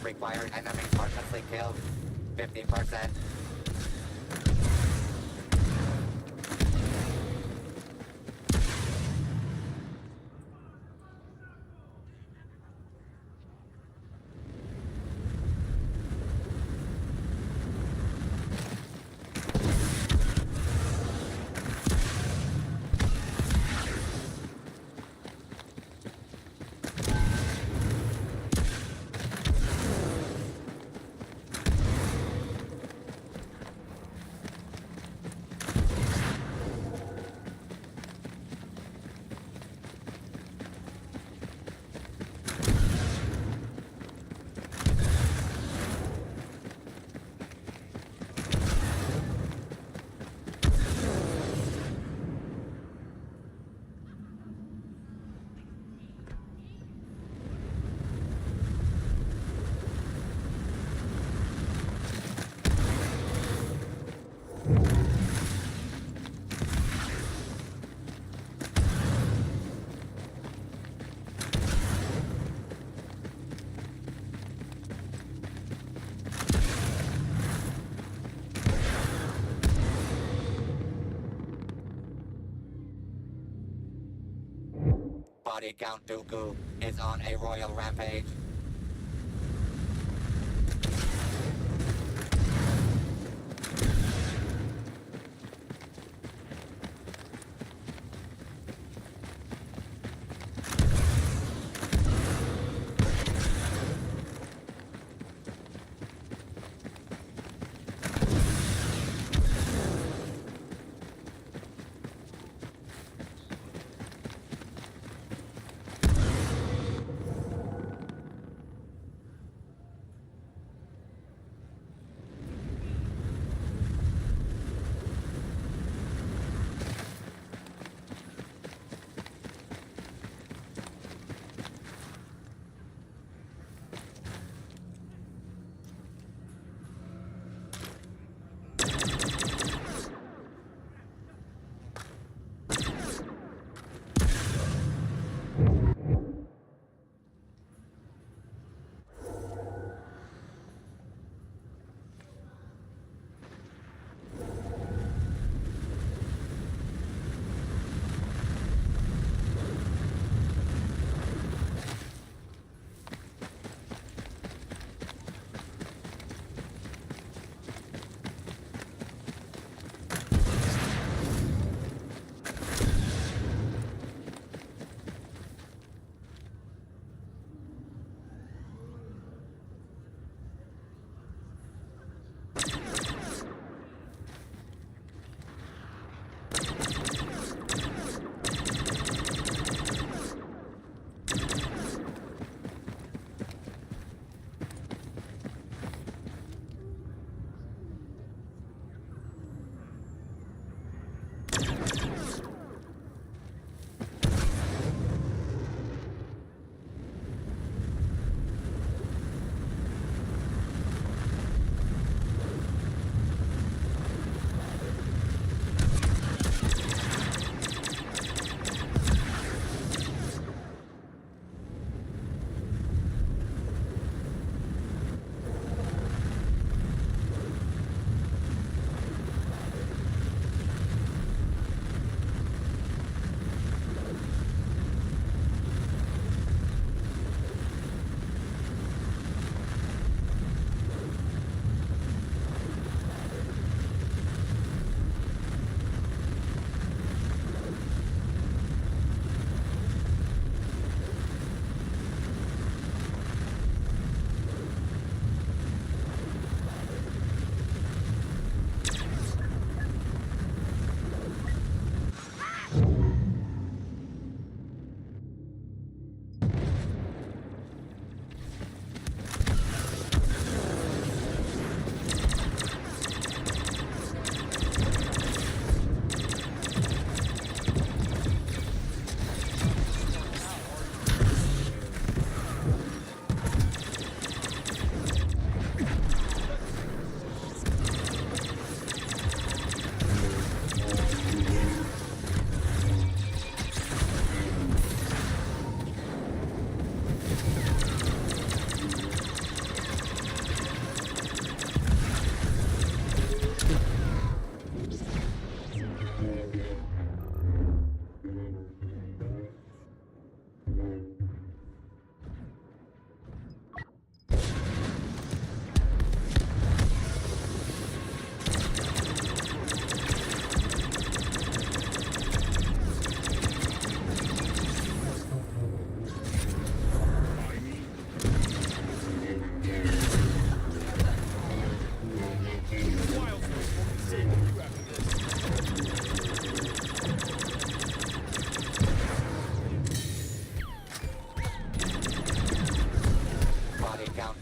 Required enemies mercilessly killed. 50%. Body Count Dooku is on a royal rampage.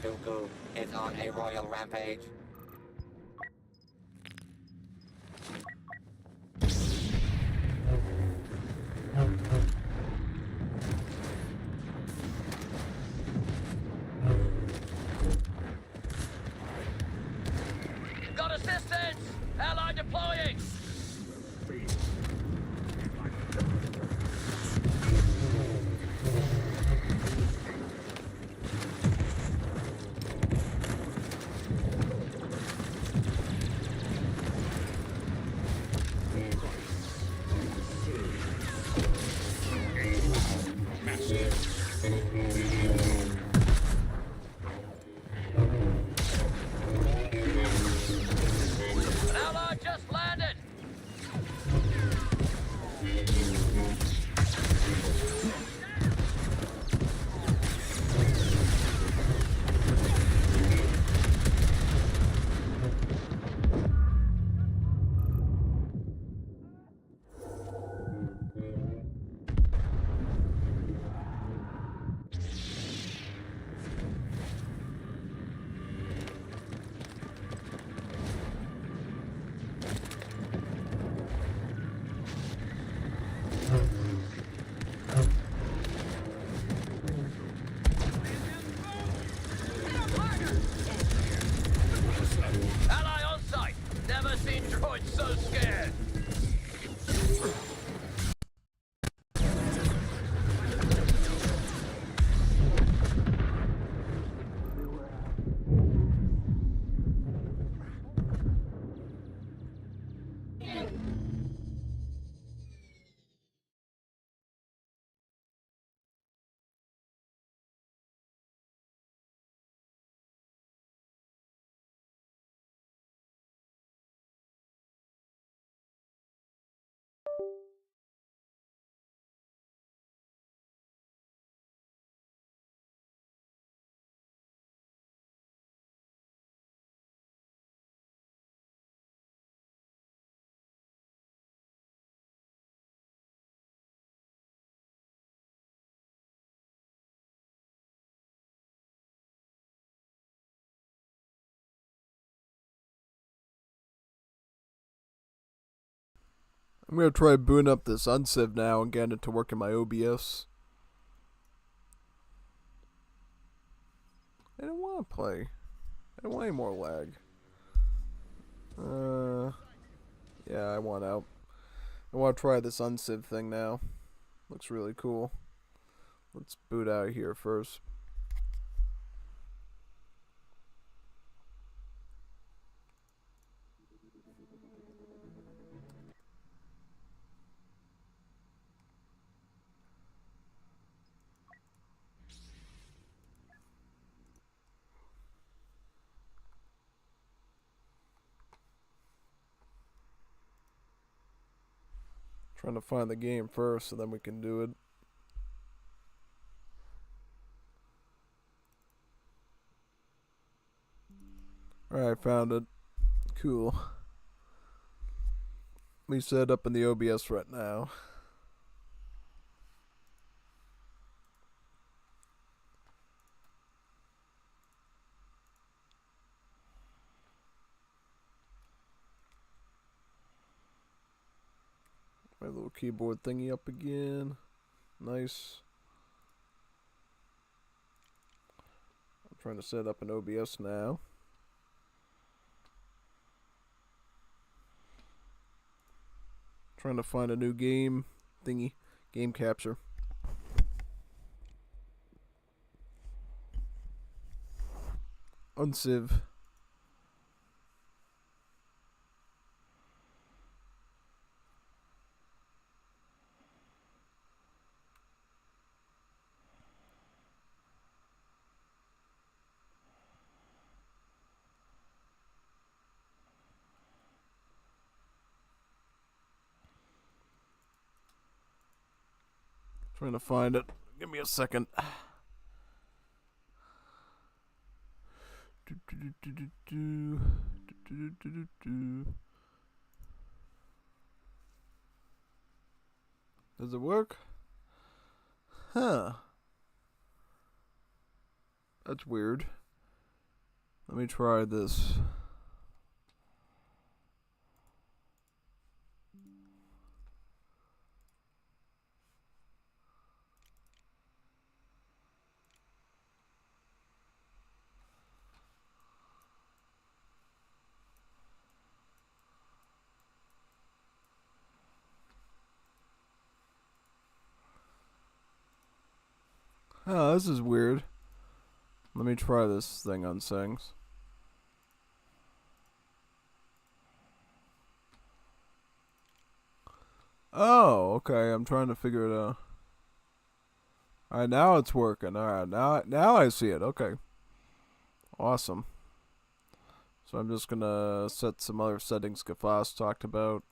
Dooku is on a royal rampage. Got assistance! Ally deploying! An ally just landed! Ally on site! Never seen droids so scared! I'm gonna try booting up this Unciv now and getting it to work in my OBS. I don't want to play. I don't want any more lag. Yeah, I want out. I want to try this Unciv thing now. Looks really cool. Let's boot out of here first. Trying to find the game first, so then we can do it. Alright, found it. Cool. We set up in the OBS right now. My little keyboard thingy up again. Nice. I'm trying to set up an OBS now. Trying to find a new game thingy. Game capture. Unciv. Trying to find it. Give me a second. Does it work? Huh. That's weird. Let me try this. Oh, this is weird. Let me try this thing on settings. Oh, okay. I'm trying to figure it out. Alright, now it's working. Alright, now I see it. Okay. Awesome. So I'm just gonna set some other settings Gafas talked about.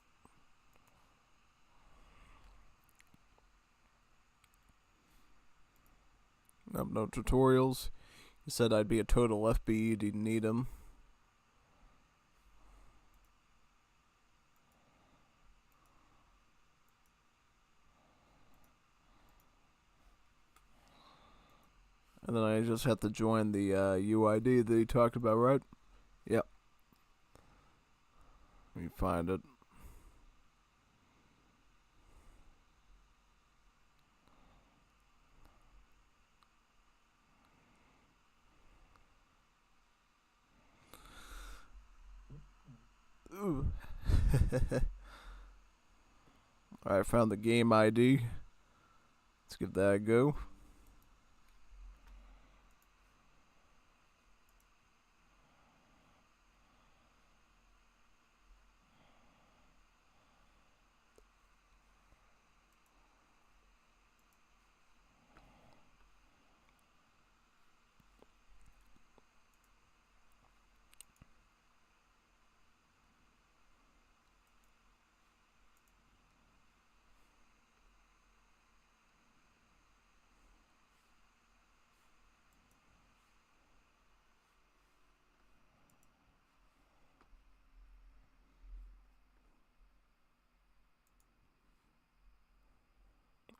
Nope, no tutorials. He said I'd be a total FB, didn't need him. And then I just have to join the UID that he talked about, right? Yep. Let me find it. Ooh. Alright, I found the game ID. Let's give that a go.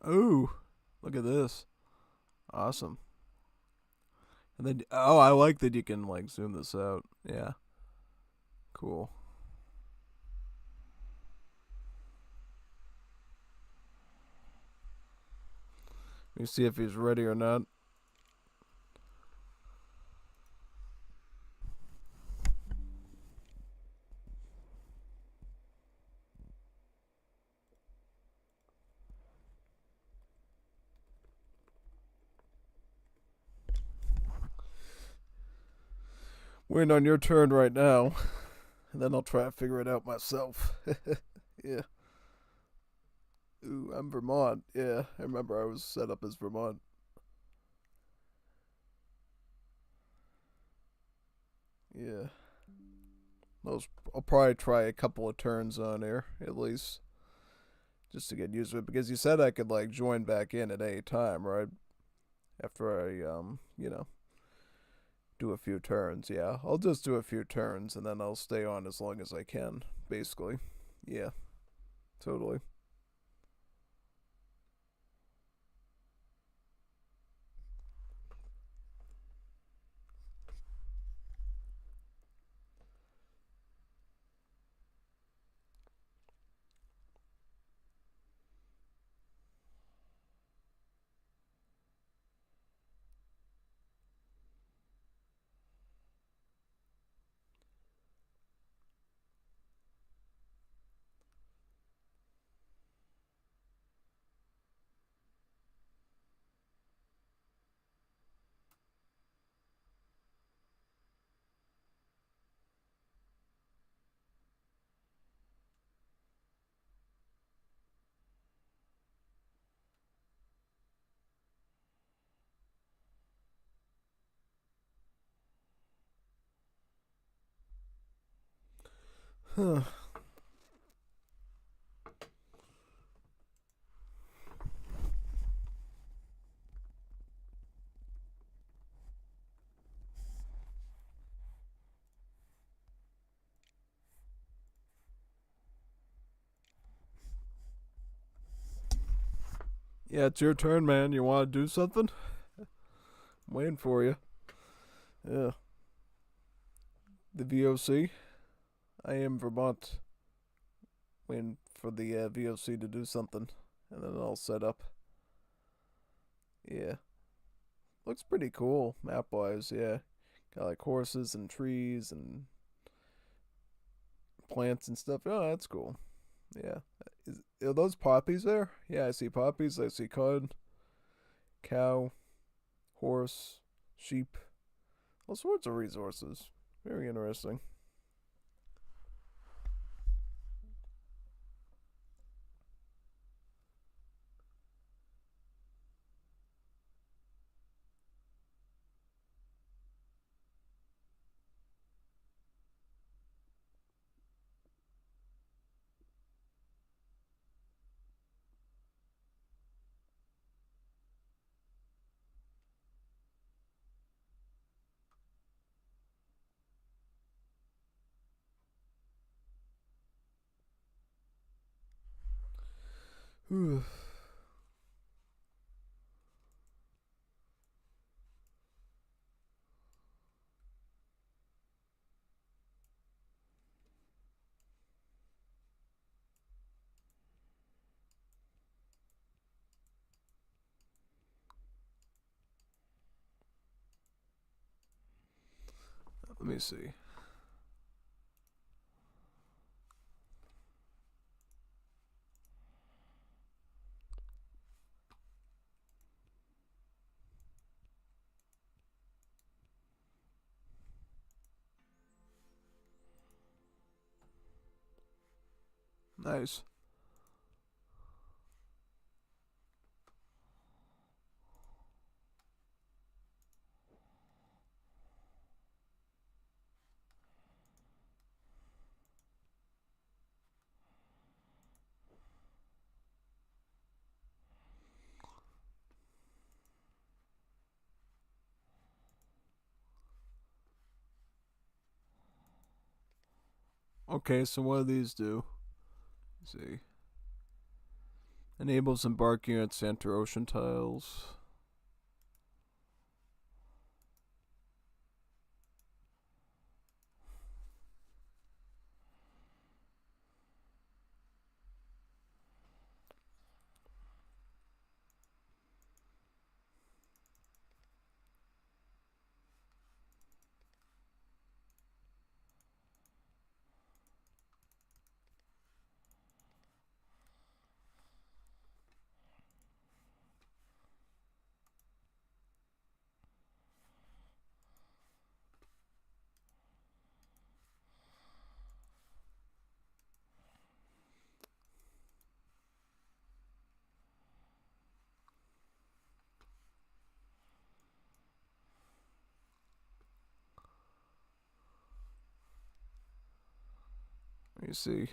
Ooh, look at this. Awesome. And then, oh, I like that you can, like, zoom this out. Yeah. Cool. Let me see if he's ready or not. Waiting on your turn right now. And then I'll try to figure it out myself. Yeah. Ooh, I'm Vermont. Yeah, I remember I was set up as Vermont. Yeah. I'll probably try a couple of turns on here, at least. Just to get used to it. Because you said I could, like, join back in at any time, right? After I, you know, do a few turns. Yeah, I'll just do a few turns, and then I'll stay on as long as I can, basically. Yeah, totally. Huh. Yeah, it's your turn, man. You want to do something? I'm waiting for you. Yeah. the VOC. I am Vermont. Waiting for the VOC to do something, and then I'll set up. Yeah. Looks pretty cool, map-wise, yeah. Got like horses and trees and plants and stuff. Oh, that's cool. Yeah. Are those poppies there? Yeah, I see poppies. I see cod, cow, horse, sheep. All sorts of resources. Very interesting. Whew. Let me see. Nice. Okay, so what do these do? Let's see. Enables embarking on center ocean tiles. Let me see.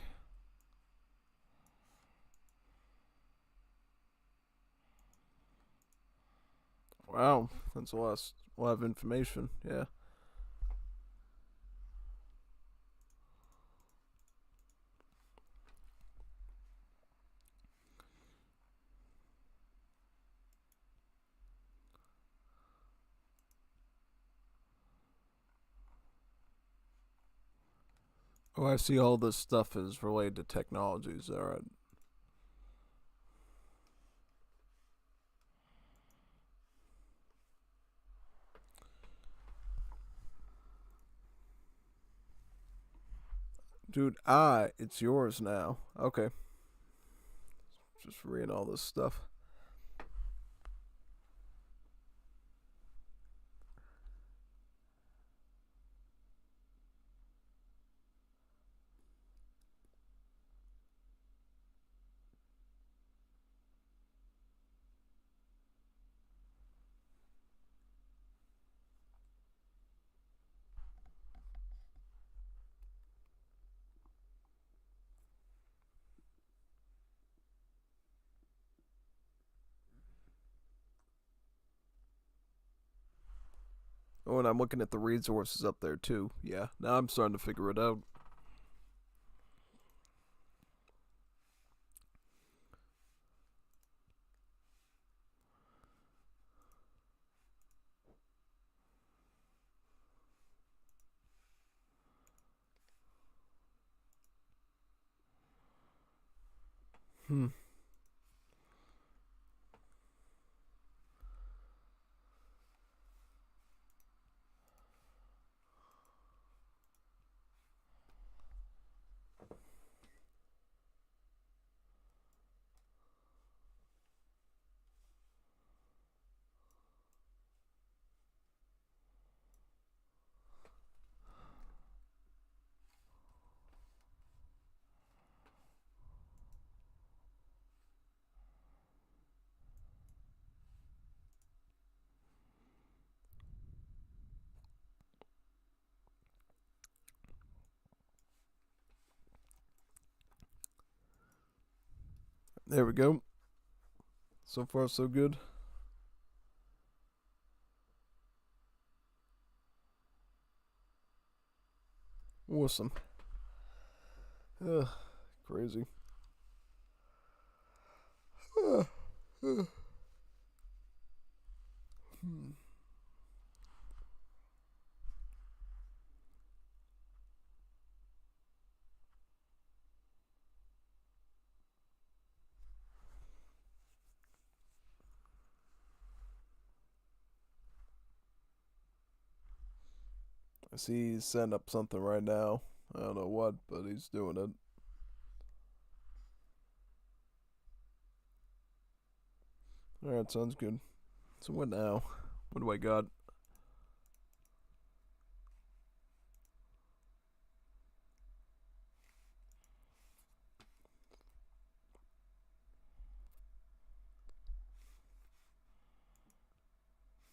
Wow, that's a lot of information. Yeah. Oh, I see all this stuff is related to technologies. All right. Dude, it's yours now. Okay. Just reading all this stuff. Oh, and I'm looking at the resources up there too. Yeah, now I'm starting to figure it out. There we go. So far, so good. Awesome. Ugh, crazy. I see he's setting up something right now. I don't know what, but he's doing it. Alright, sounds good. So what now? What do I got?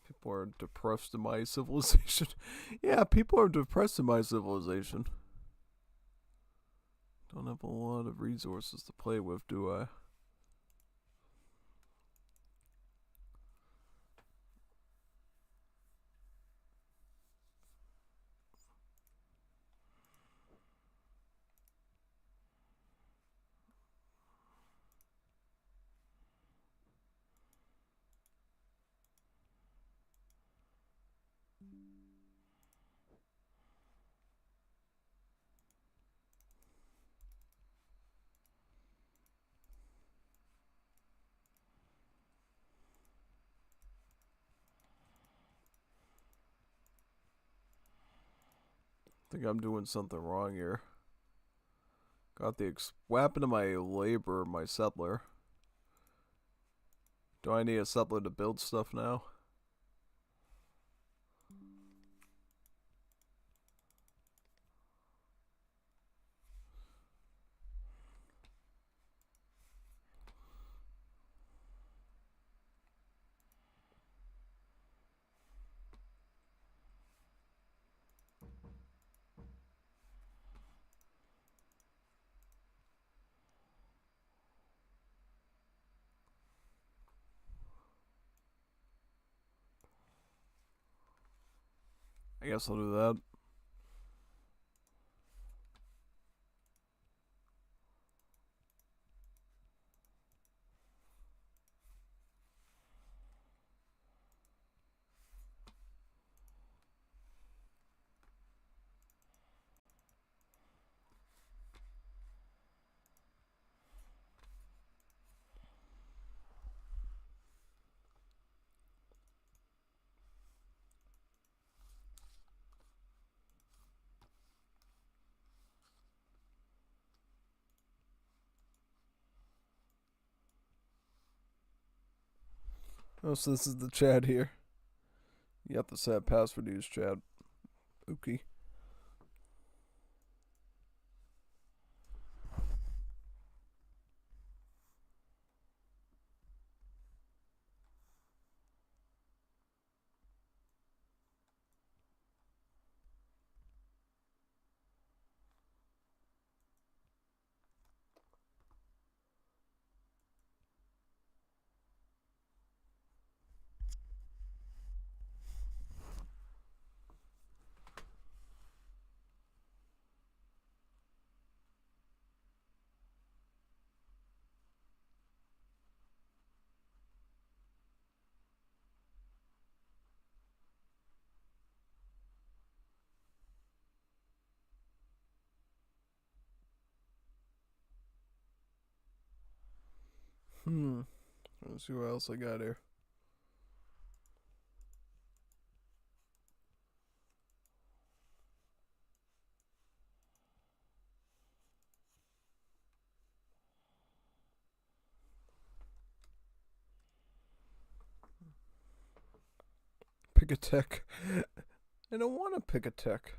People are depressed in my civilization. Yeah, people are depressed in my civilization. Don't have a lot of resources to play with, do I? I think I'm doing something wrong here. Got the what happened to my labor, my settler? Do I need a settler to build stuff now? I guess I'll do that. Oh, so this is the chat here. You have to set a password to use chat. Okay. Let's see what else I got here. Pick a tech. I don't want to pick a tech.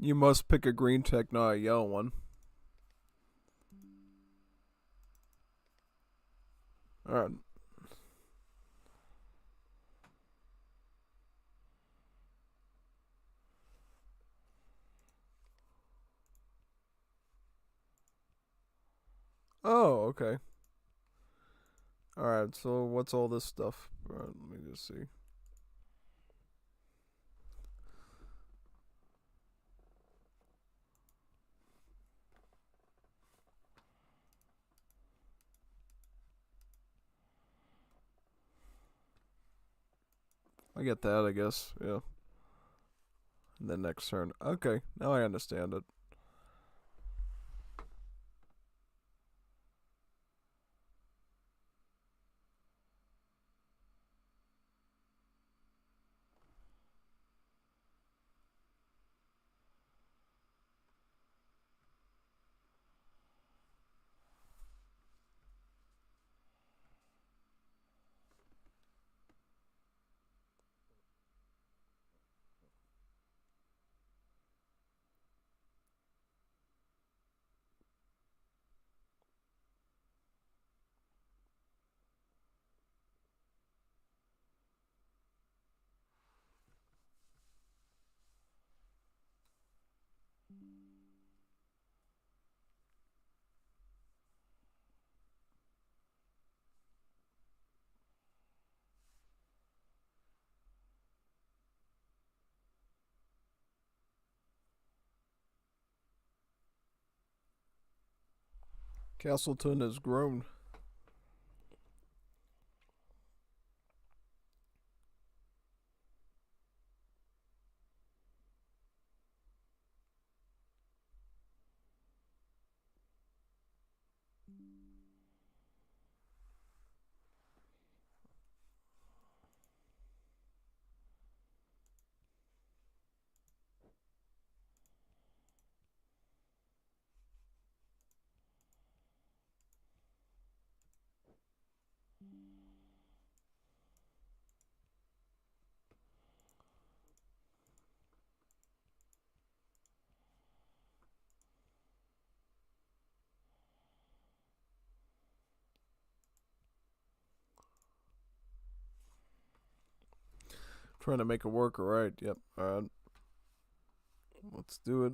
You must pick a green tech, not a yellow one. Alright. Oh, okay. Alright, so what's all this stuff? Alright, let me just see. I get that, I guess. Yeah. And then next turn. Okay, now I understand it. Castleton has grown. Trying to make it work, alright. Yep, alright. Let's do it.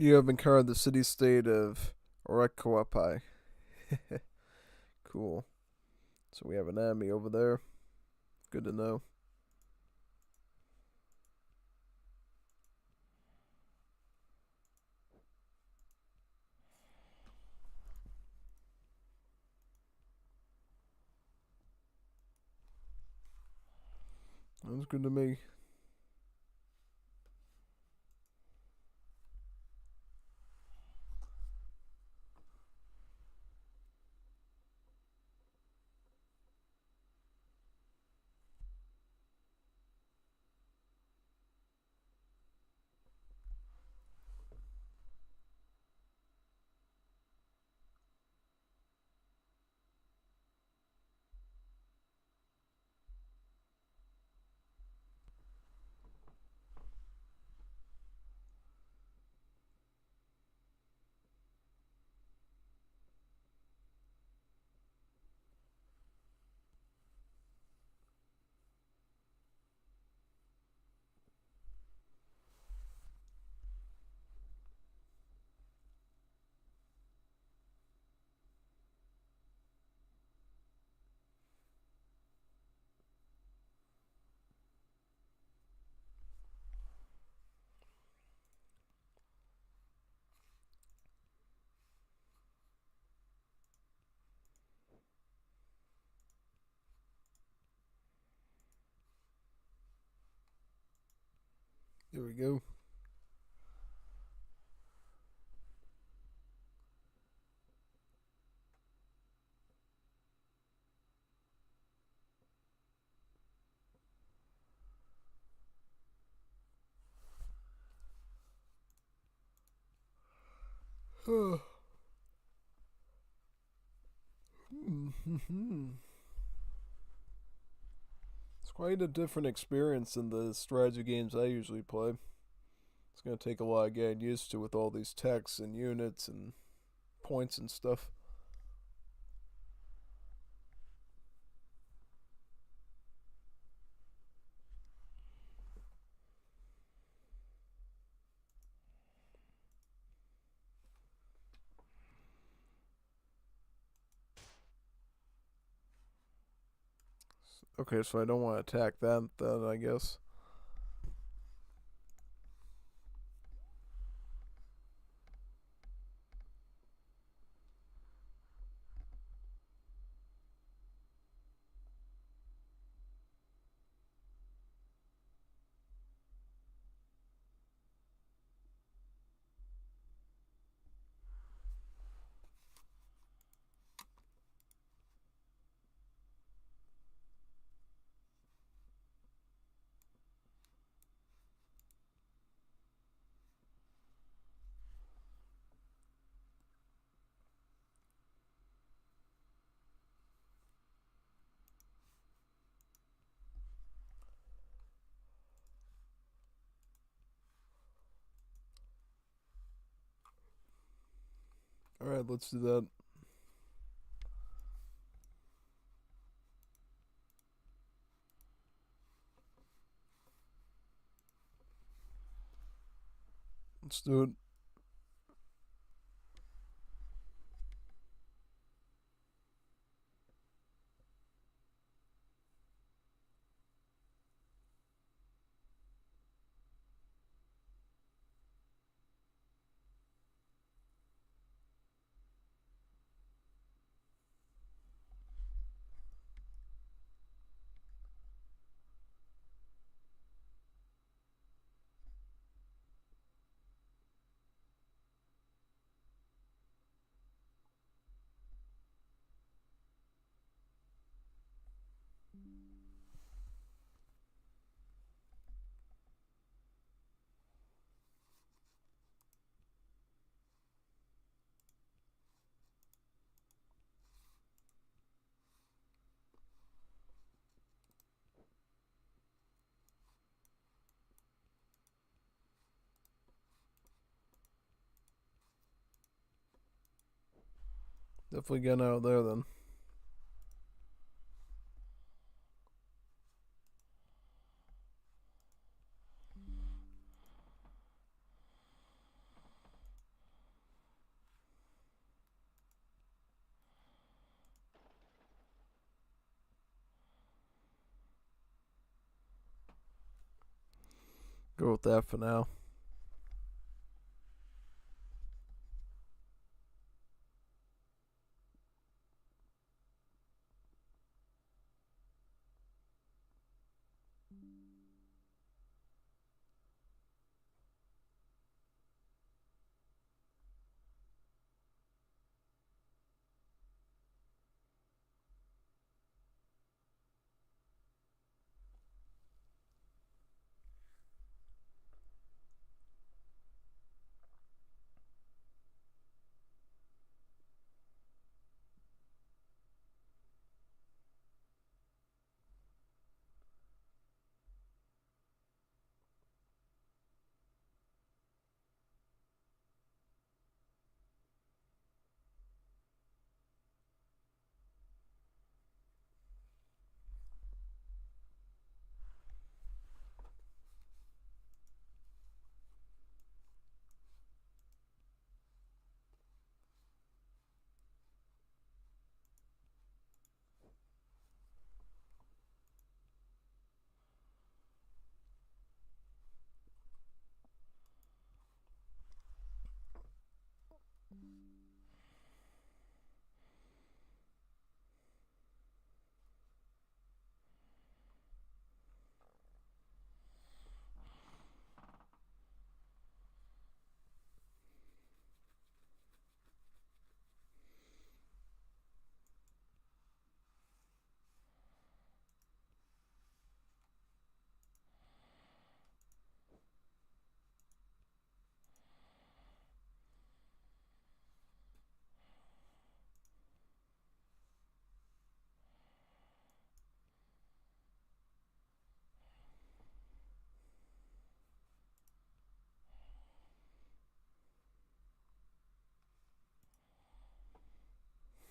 You have encountered the city-state of Orekoapai. Cool. So we have an enemy over there. Good to know. Sounds good to me. There we go. It's quite a different experience than the strategy games I usually play. It's going to take a lot of getting used to with all these techs and units and points and stuff. Okay, so I don't want to attack that then, I guess. Alright, let's do that. Let's do it. Definitely getting out there then. Go with that for now.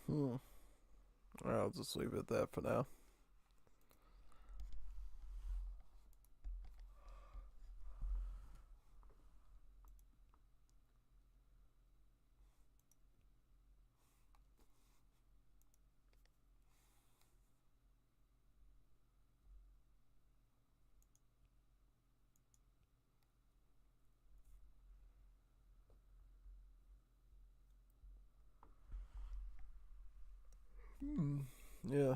Alright, I'll just leave it at that for now. Yeah.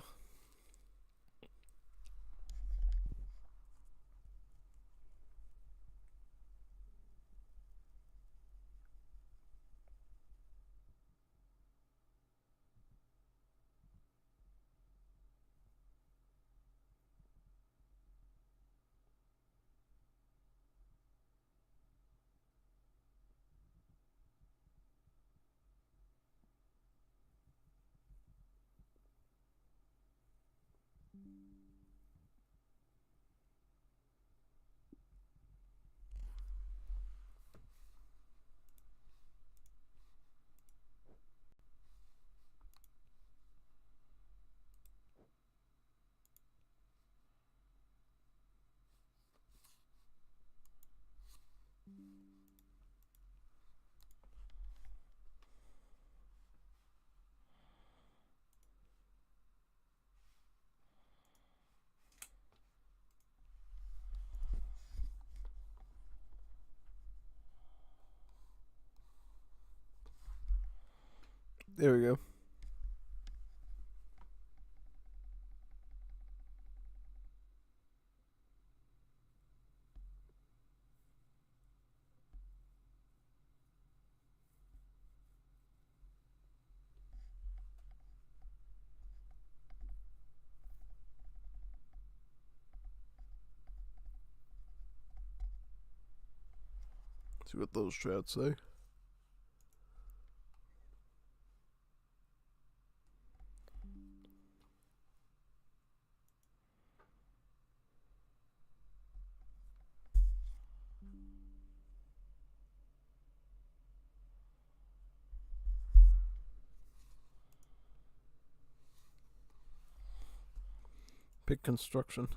There we go. See what those strats say. Pick construction.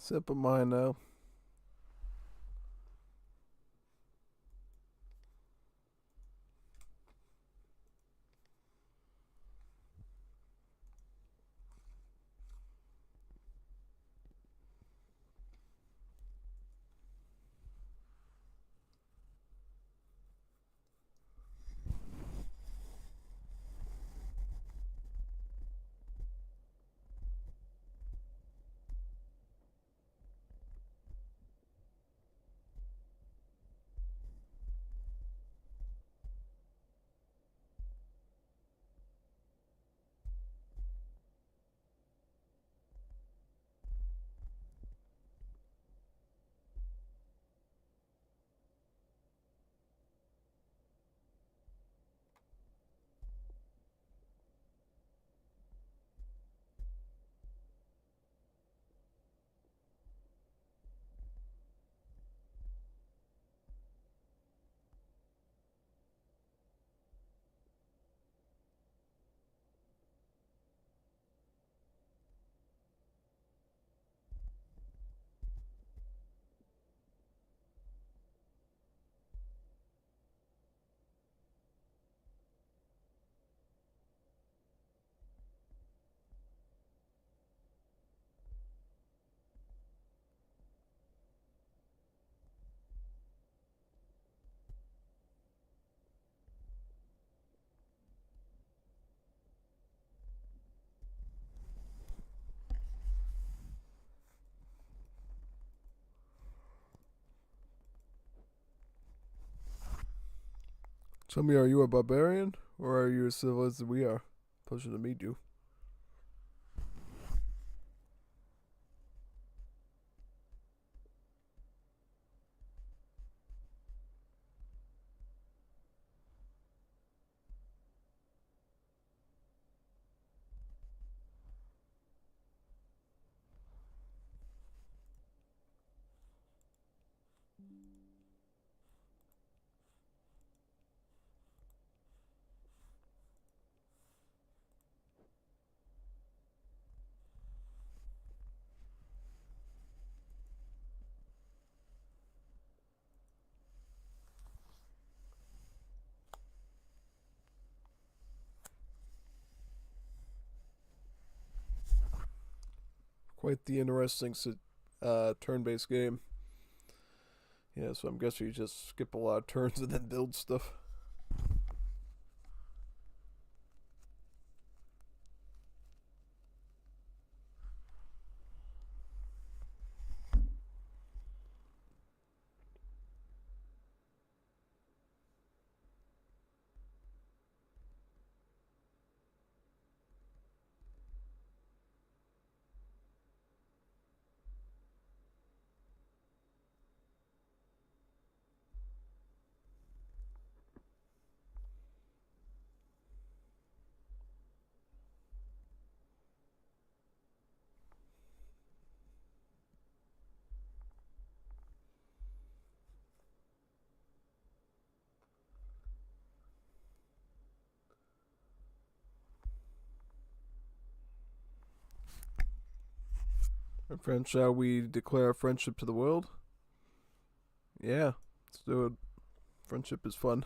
Sip of mine now. Tell me, are you a barbarian or are you as civilized as we are? Pleasure to meet you. Quite the interesting turn-based game. Yeah, so I'm guessing you just skip a lot of turns and then build stuff. My friend, shall we declare our friendship to the world? Yeah, let's do it. Friendship is fun.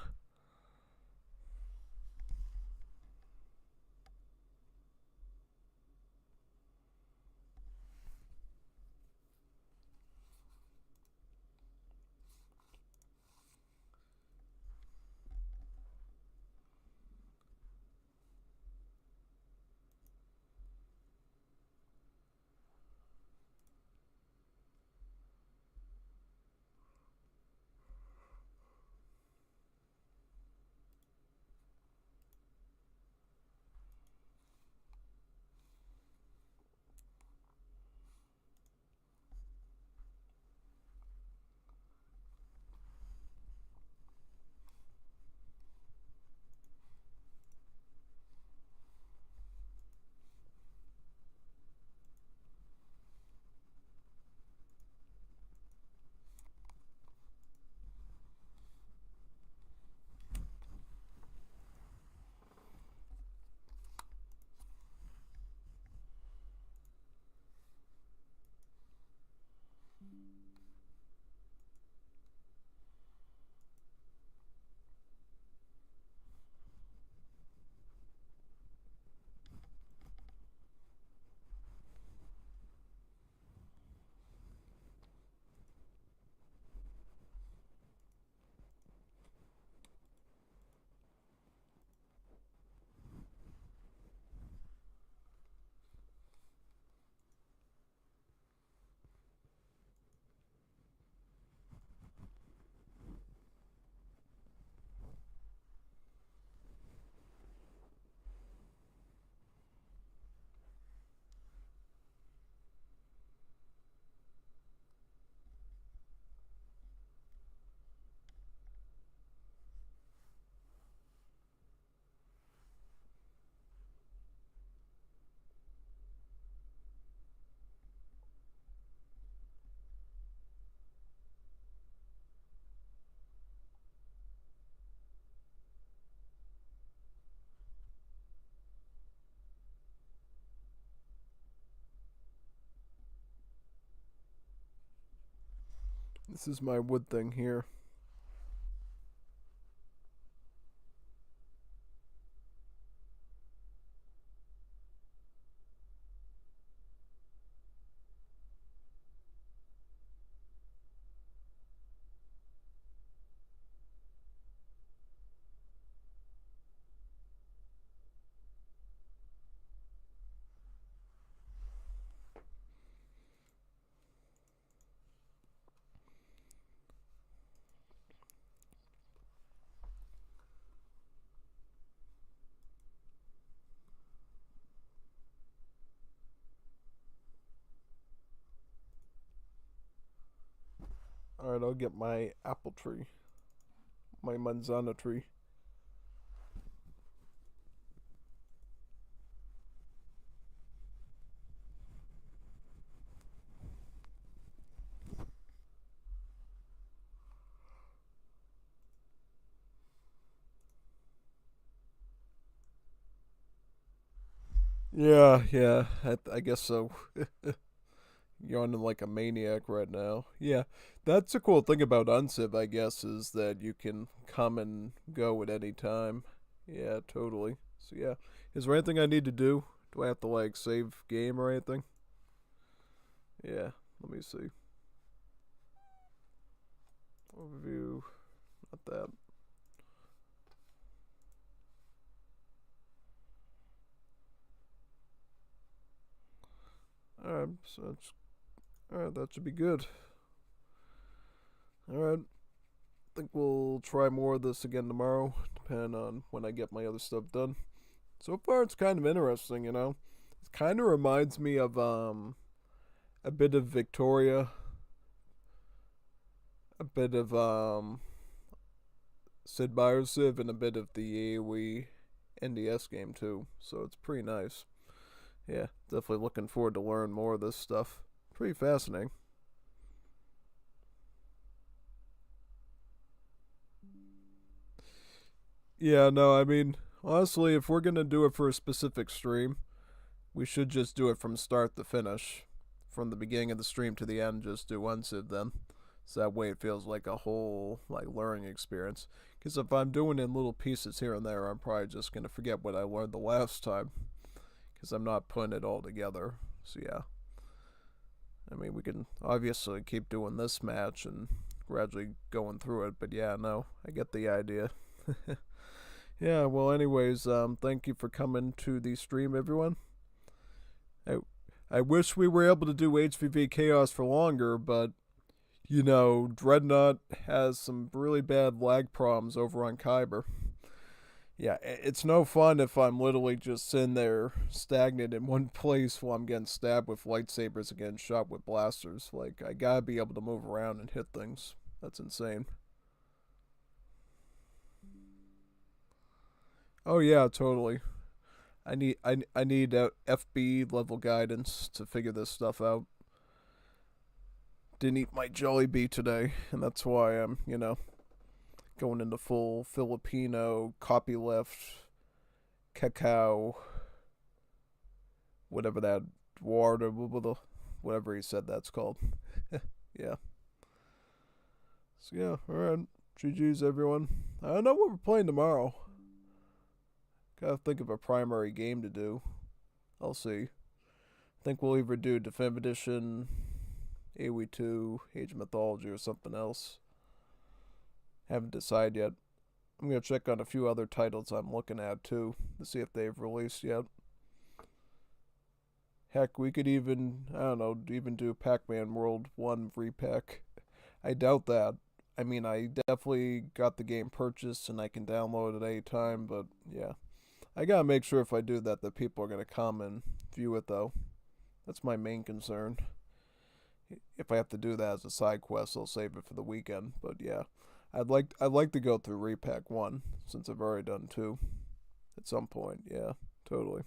This is my wood thing here. Alright, I'll get my apple tree. My manzana tree. Yeah, I guess so. Yawning like a maniac right now. Yeah, that's a cool thing about Unciv, I guess, is that you can come and go at any time. Yeah, totally. So yeah, is there anything I need to do? Do I have to like save game or anything? Yeah, let me see. Overview, not that. Alright, so that's alright, that should be good. Alright. I think we'll try more of this again tomorrow, depending on when I get my other stuff done. So far it's kind of interesting, you know. It kind of reminds me of a bit of Victoria, a bit of Sid Meier's Civ, and a bit of the AoE NDS game too. So it's pretty nice. Yeah, definitely looking forward to learn more of this stuff. Pretty fascinating. Yeah, no, I mean, honestly, if we're gonna do it for a specific stream, we should just do it from start to finish. From the beginning of the stream to the end, just do Unciv then. So that way it feels like a whole, like, learning experience. Because if I'm doing it in little pieces here and there, I'm probably just gonna forget what I learned the last time. Because I'm not putting it all together. So yeah. I mean, we can obviously keep doing this match and gradually going through it. But yeah, no, I get the idea. Yeah, well anyways, thank you for coming to the stream, everyone. I wish we were able to do HVV Chaos for longer, but, you know, Dreadnought has some really bad lag problems over on Kyber. Yeah, it's no fun if I'm literally just sitting there stagnant in one place while I'm getting stabbed with lightsabers and getting shot with blasters. Like, I gotta be able to move around and hit things. That's insane. Oh yeah, totally. I need FB level guidance to figure this stuff out. Didn't eat my Jollibee today, and that's why I'm, you know, going into full Filipino, copyleft, cacao, whatever that water, whatever he said that's called. Yeah. So yeah, alright. GG's everyone. I don't know what we're playing tomorrow. Gotta think of a primary game to do. I'll see. I think we'll either do Definitive Edition, AoE 2, Age of Mythology, or something else. Haven't decided yet. I'm gonna check on a few other titles I'm looking at too, to see if they've released yet. Heck, we could even, I don't know, even do Pac-Man World 1 repack. I doubt that. I mean, I definitely got the game purchased and I can download it at any time, but yeah. I gotta make sure if I do that people are gonna come and view it though. That's my main concern. If I have to do that as a side quest, I'll save it for the weekend. But yeah, I'd like to go through repack 1 since I've already done 2 at some point. Yeah, totally.